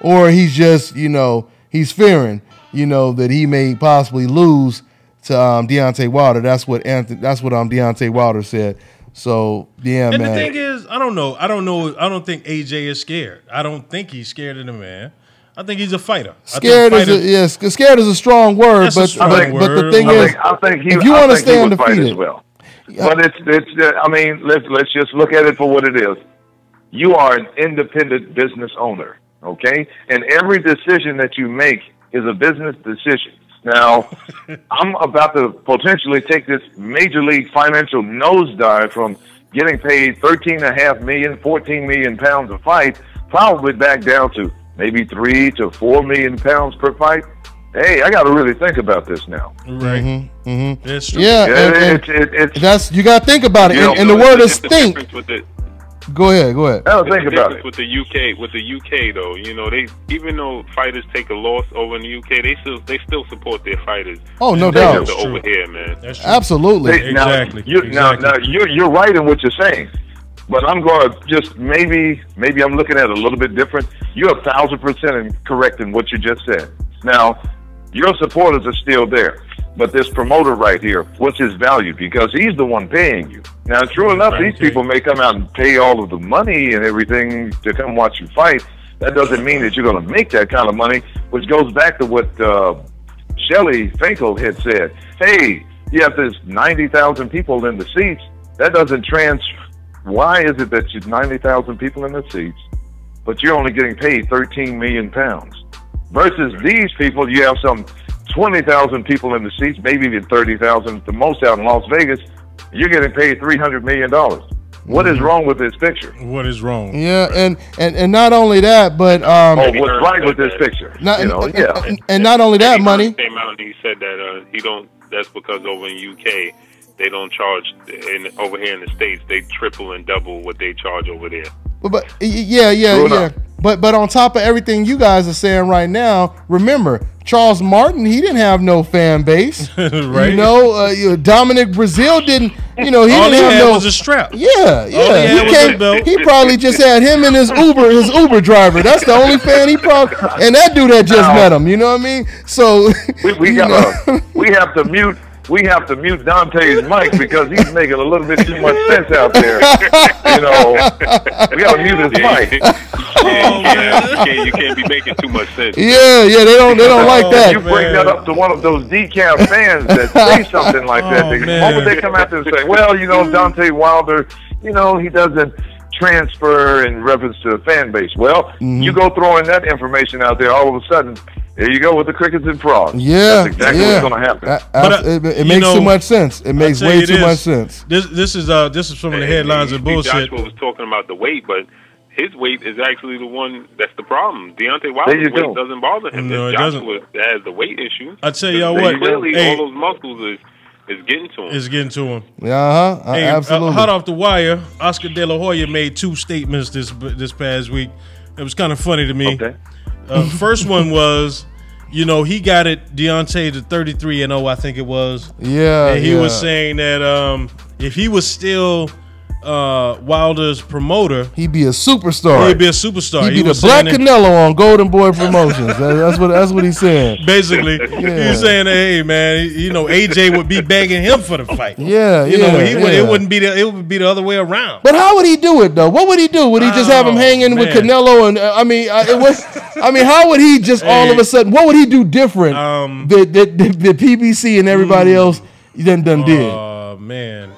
or he's just, he's fearing, that he may possibly lose to Deontay Wilder. That's what Deontay Wilder said. So yeah, and man. the thing is, I don't know. I don't think AJ is scared. I don't think he's scared of the man. I think he's a fighter. Scared is a strong word, but the thing is, I think if you want to stay undefeated, but let's just look at it for what it is. You are an independent business owner, okay? And every decision that you make is a business decision. Now, I'm about to potentially take this major league financial nosedive from getting paid $13.5 million, 14 million pounds a fight, probably back down to maybe 3 to 4 million pounds per fight. Hey, I got to really think about this now. Right. That's true. Yeah, that's, you got to think about it. And the word is think. Go ahead. Think about it. With the UK though, they, even though fighters take a loss over in the UK, they still support their fighters. Oh, no doubt. Over here, man. That's true. Absolutely. Exactly. Now you're right in what you're saying, but I'm going to just maybe I'm looking at it a little bit different. You're 1,000% correct in what you just said. Now, your supporters are still there, but this promoter right here, what's his value? Because he's the one paying you. Now, true enough, these people may come out and pay all of the money and everything to come watch you fight. That doesn't mean that you're going to make that kind of money, which goes back to what Shelly Finkel had said. Hey, you have this 90,000 people in the seats. That doesn't Why is it that you're 90,000 people in the seats, but you're only getting paid 13 million pounds? Versus these people, you have some 20,000 people in the seats, maybe even 30,000 at the most out in Las Vegas. You're getting paid $300 million. What is wrong with this picture? What is wrong? Yeah, and not only that, but what's right with this picture? And not only that, money. Came out and he said that he don't. That's because over in UK they don't charge, over here in the States they triple and double what they charge over there. But yeah. But on top of everything you guys are saying right now, remember, Charles Martin, he didn't have no fan base. Right. Dominic Brazil didn't, he all didn't he have had no was a strap. Yeah. He probably just had him and his Uber driver. That's the only fan he probably, and that dude that just met him, you know what I mean? So we have to mute Dante's mic because he's making a little bit too much sense out there. We got to mute his mic. You can't be making too much sense. Yeah, they don't like that. You bring that up to one of those decaf fans that say something like that. The moment they come out there and say, well, Deontay Wilder, he doesn't transfer in reference to the fan base. Well, you go throwing that information out there, all of a sudden, There you go with the crickets and frogs. Yeah, that's exactly what's going to happen. It makes too much sense. It makes way too much sense. This is some of the headlines of bullshit. Joshua was talking about the weight, but his weight is actually the one that's the problem. Deontay Wilder's weight doesn't bother him. No, it Joshua has the weight issue. I tell y'all what, clearly all those muscles is getting to him. It's getting to him. Yeah, Hey, absolutely. hot off the wire, Oscar De La Hoya made 2 statements this past week. It was kind of funny to me. Okay. First one was, you know, he got it, Deontay, to 33-0, I think it was. Yeah, and he was saying that if he was still Wilder's promoter, he'd be a superstar. He'd be a superstar. He'd be the Black Canelo on Golden Boy Promotions. that's what he's saying. Basically, he's saying, hey man, you know, AJ would be begging him for the fight. Yeah, you know, it wouldn't be it would be the other way around. But how would he do it though? What would he do? Would he just have him hanging with Canelo? And how would he just all of a sudden? What would he do different that PBC and everybody else done did? Oh man.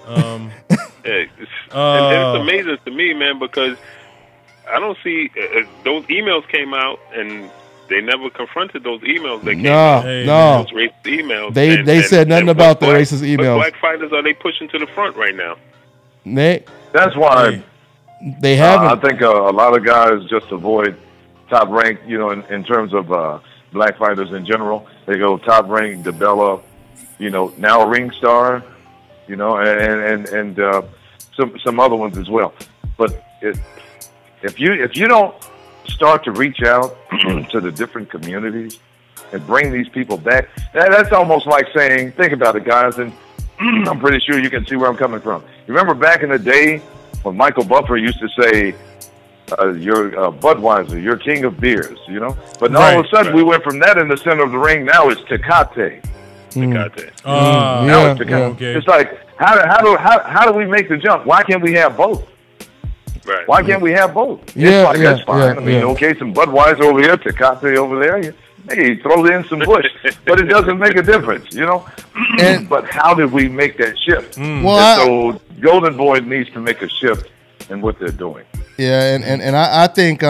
And it's amazing to me, man, because I don't see those emails came out and they never confronted those emails that came out. No. Those racist emails. They said nothing about the racist emails. What black fighters are they pushing to the front right now? That's why they haven't. I think a lot of guys just avoid top rank, you know, in terms of black fighters in general. They go top rank, DeBella, you know, now Ringstar, you know, and some other ones as well. But if you don't start to reach out to the different communities and bring these people back, that's almost like saying, think about it, guys, and I'm pretty sure you can see where I'm coming from. You remember back in the day when Michael Buffer used to say, you're Budweiser, you're king of beers, you know? But all of a sudden we went from that in the center of the ring, now it's Tecate. Now it's Tecate. Okay. It's like, how do we make the jump? Why can't we have both? Right. Why can't we have both? Yeah, it's like, that's fine. I mean, okay, some Budweiser over here, Tecate over there. Hey, throw in some Bush. But it doesn't make a difference, you know? But how did we make that shift? So Golden Boy needs to make a shift in what they're doing. Yeah, and I think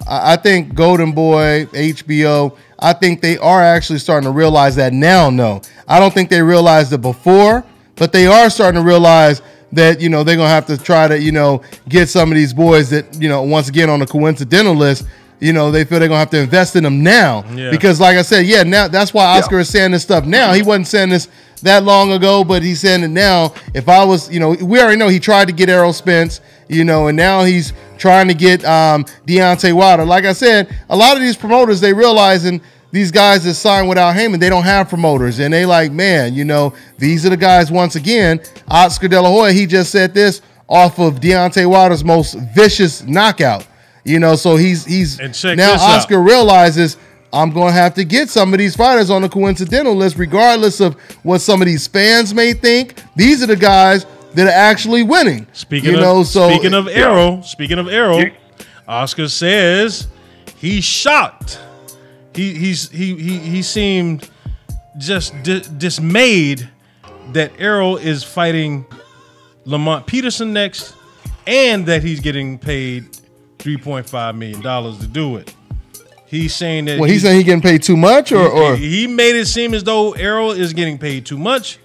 I think Golden Boy, HBO, I think they are actually starting to realize that now. No, I don't think they realized it before, but they are starting to realize that, you know, they're gonna have to try to, you know, get some of these boys that, you know, once again on the coincidental list. You know, they feel they're gonna have to invest in them now because, like I said, now that's why Oscar is saying this stuff now. He wasn't saying this that long ago, but he's saying it now. If I was, you know, we already know he tried to get Errol Spence, you know, and now he's trying to get Deontay Wilder. Like I said, a lot of these promoters, they realizing these guys that sign without Heyman, they don't have promoters, and they like, man, you know, these are the guys. Once again, Oscar De La Hoya, he just said this off of Deontay Wilder's most vicious knockout. You know, so he's now Oscar realizes I'm going to have to get some of these fighters on the coincidental list, regardless of what some of these fans may think. These are the guys that are actually winning. Speaking of Errol, Oscar says he's shocked. He seemed just dismayed that Errol is fighting Lamont Peterson next, and that he's getting paid $3.5 million to do it. He's saying that. Well, he's saying he's getting paid too much, or he made it seem as though Errol is getting paid too much.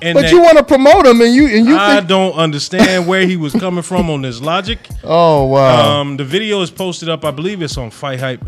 And but you want to promote him, and you. I don't understand where he was coming from on this logic. Oh wow! The video is posted up. I believe it's on Fight Hype.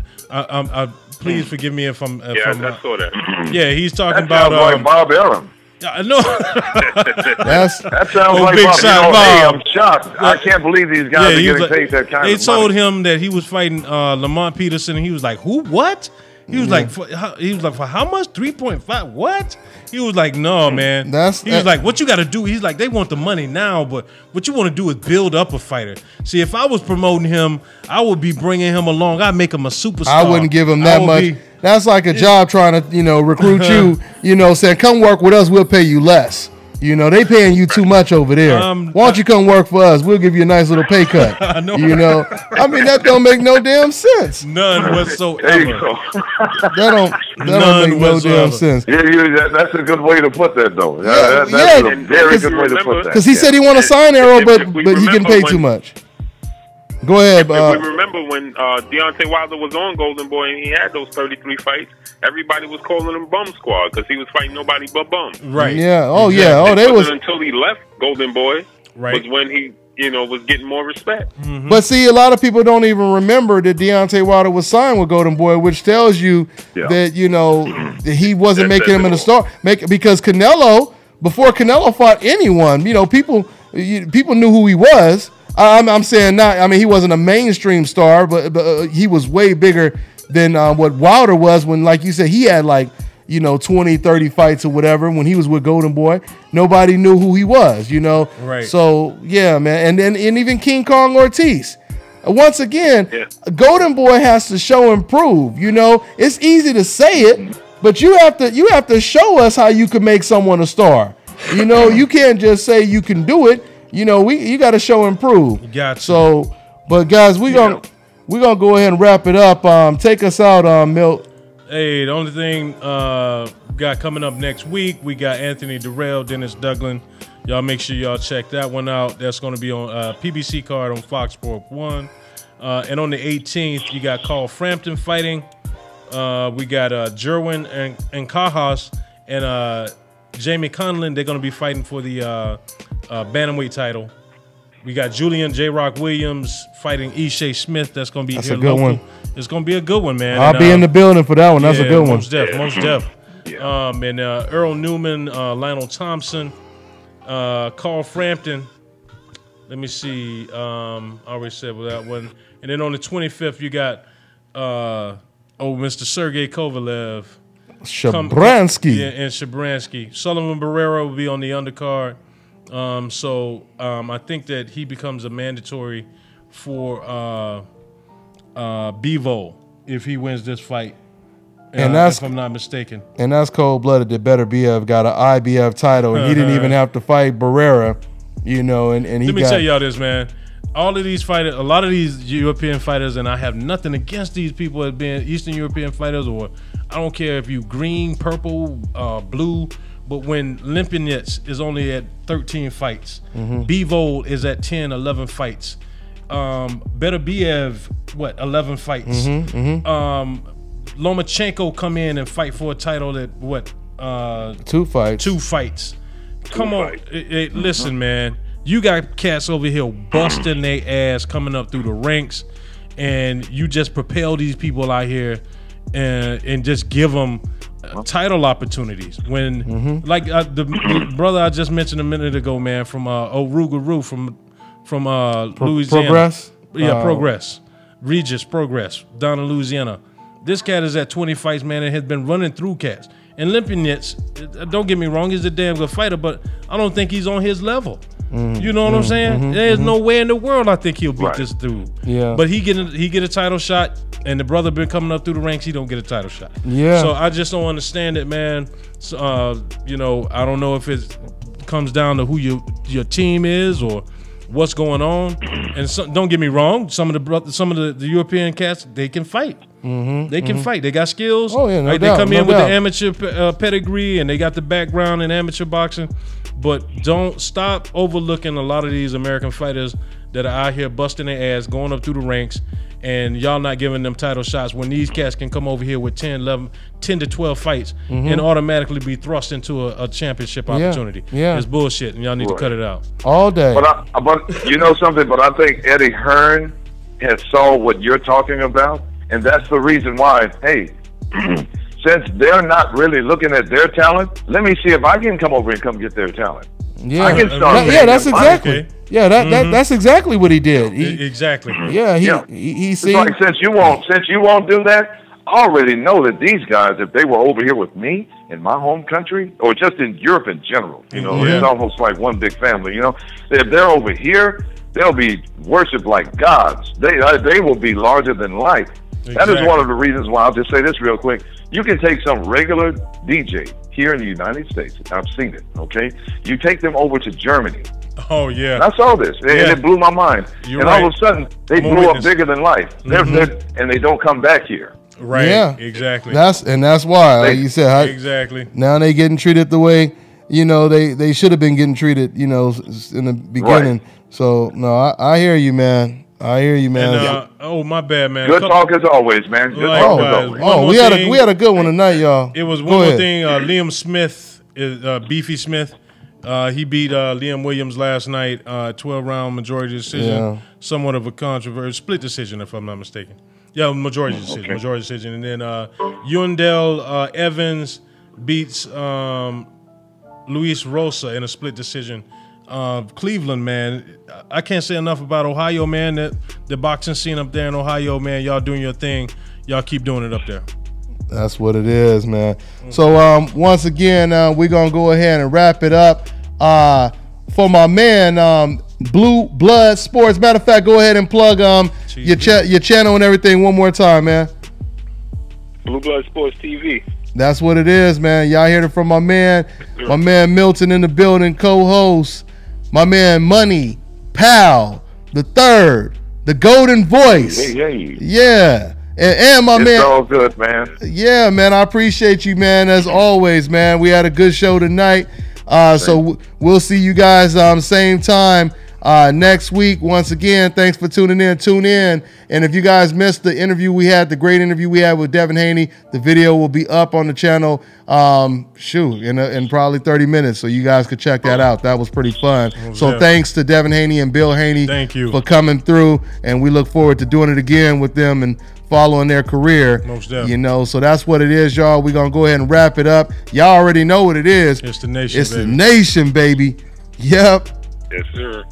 Please forgive me if I'm. I saw that. Yeah, he's talking that about like Bob Arum. No, that sounds like big Bob. shot, You know, Bob. hey, I'm shocked. I can't believe these guys are getting paid that kind of money. They told him that he was fighting Lamont Peterson, and he was like, "Who? What?" He was like, for how much? 3.5? What? He was like, no, man. He was like, what you got to do? He's like, they want the money now, but what you want to do is build up a fighter. See, if I was promoting him, I would be bringing him along. I'd make him a superstar. I wouldn't give him that much. That's like a job trying to, you know, recruit you. You know, saying, come work with us. We'll pay you less. You know, they paying you too much over there. Why don't you come work for us? We'll give you a nice little pay cut. You know, I mean, that don't make no damn sense. None whatsoever. There you go. That don't make no damn sense. Yeah, that's a good way to put that, though. That's a very good way to put that. Because he said he want to sign Errol, but he getting paid too much. Go ahead. If we remember when Deontay Wilder was on Golden Boy and he had those 33 fights, everybody was calling him Bum Squad because he was fighting nobody but bums. Right. Yeah. Oh, yeah. Oh, they was until he left Golden Boy. Right. Was when he, was getting more respect. Mm-hmm. But see, a lot of people don't even remember that Deontay Wilder was signed with Golden Boy, which tells you that that he wasn't making him in a star. Because Canelo, before Canelo fought anyone, people knew who he was. I'm saying not. I mean, he wasn't a mainstream star, but he was way bigger than what Wilder was when, like you said, he had 20, 30 fights or whatever when he was with Golden Boy. Nobody knew who he was, Right. So, yeah, man. And even King Kong Ortiz. Once again, Golden Boy has to show and prove. It's easy to say it, but you have to show us how you can make someone a star. You can't just say you can do it. You got to show and prove. Gotcha. So, but guys, we're gonna go ahead and wrap it up. Take us out, Milt. Hey, the only thing got coming up next week, we got Anthony Durrell, Dennis Douglin. Y'all make sure y'all check that one out. That's going to be on PBC card on Fox Sports 1. And on the 18th, you got Carl Frampton fighting. We got Jerwin and Kajas and Jamie Conlon. They're going to be fighting for the bantamweight title. We got Julian J. Rock Williams fighting Ishe Smith. That's going to be That's here a good local. one. It's going to be a good one, man. I'll be in the building for that one. That's a good one. Most def. And Earl Newman, Lionel Thompson, Carl Frampton. Let me see. I already said with that one. And then on the 25th, you got Mr. Sergey Kovalev. Shabransky. And Shabransky. Sullivan Barrera will be on the undercard. So I think that he becomes a mandatory for Bivol if he wins this fight. And that's, if I'm not mistaken. And that's cold-blooded that Better BF got an IBF title, and he didn't even have to fight Barrera, and he Let me tell y'all this, man. All of these fighters, a lot of these European fighters, and I have nothing against these people as being Eastern European fighters, or I don't care if you green, purple, blue, but when Limpinets is only at 13 fights, Bivol is at 10, 11 fights. Better BF, 11 fights. Lomachenko come in and fight for a title at 2 fights. 2 fights. Come on, listen, man. You got cats over here busting their ass coming up through the ranks, and you just propel these people out here and just give them title opportunities. When like the brother I just mentioned a minute ago, man, from Rougarou from Louisiana. Progress? Progress. Regis Progress down in Louisiana. This cat is at 20 fights, man, and has been running through cats. And Limpinets, don't get me wrong, he's a damn good fighter, but I don't think he's on his level. You know what I'm saying? There's no way in the world I think he'll beat this dude. Yeah. But he get a title shot, and the brother been coming up through the ranks, he don't get a title shot. Yeah. So I just don't understand it, man. So, I don't know if it comes down to who your team is or what's going on. And don't get me wrong, some of the European cats, they can fight. They can fight. They got skills. Oh yeah, no doubt. They come in with the amateur pedigree, and they got the background in amateur boxing. But don't stop overlooking a lot of these American fighters that are out here busting their ass, going up through the ranks, and y'all not giving them title shots when these cats can come over here with 10 to 12 fights and automatically be thrust into a championship opportunity. Yeah. It's bullshit, and y'all need to cut it out. All day. But you know something? But I think Eddie Hearn has saw what you're talking about, and that's the reason why, hey, since they're not really looking at their talent, let me see if I can come over and come get their talent. Yeah, I can start that's exactly. Okay. Yeah, that's exactly what he did. Exactly. Yeah, he It's seen. like since you won't do that, I already know that these guys, if they were over here with me in my home country, or just in Europe in general, it's almost like one big family. If they're over here, they'll be worshipped like gods. They will be larger than life. Exactly. That is one of the reasons why, I'll just say this real quick. You can take some regular DJ here in the United States. I've seen it, okay? You take them over to Germany. Oh, yeah. And I saw this, and it blew my mind. You're right. All of a sudden, they blew up bigger than life. And they don't come back here. Right, yeah, exactly. That's why, like you said, exactly. Now they getting treated the way they should have been getting treated, in the beginning. Right. So no, I hear you, man. I hear you, man. And, oh, my bad, man. Good talk as always, man. Good talk as always. Oh, we had a good one tonight, y'all. It was one more thing. Liam Smith, Beefy Smith, he beat Liam Williams last night, 12-round majority decision. Yeah. Somewhat of a controversial split decision, if I'm not mistaken. Yeah, majority decision. Okay. Majority decision. And then Yundell Evans beats Luis Rosa in a split decision. Cleveland, man, I can't say enough about Ohio, man. The boxing scene up there in Ohio, man, y'all doing your thing. Y'all keep doing it up there. That's what it is, man. So once again, we're gonna go ahead and wrap it up. For my man, Blue Blood Sports. Matter of fact, go ahead and plug your channel and everything one more time, man. Blue Blood Sports TV. That's what it is, man. Y'all heard it from my man Milton in the building, co-host. My man Money, Pal, the third, the Golden Voice. Hey. Yeah. And my man. It's all good, man. Yeah, man. I appreciate you, man, as always, man. We had a good show tonight. So we'll see you guys same time next week. Once again, thanks for tuning in. Tune in. And if you guys missed the interview we had, the great interview we had with Devin Haney, the video will be up on the channel in probably 30 minutes. So you guys could check that out. That was pretty fun. So thanks to Devin Haney and Bill Haney for coming through. And we look forward to doing it again with them and following their career. You know, so that's what it is, y'all. We're going to go ahead and wrap it up. Y'all already know what it is. It's the nation, It's the nation, baby. Yep. Yes, sir.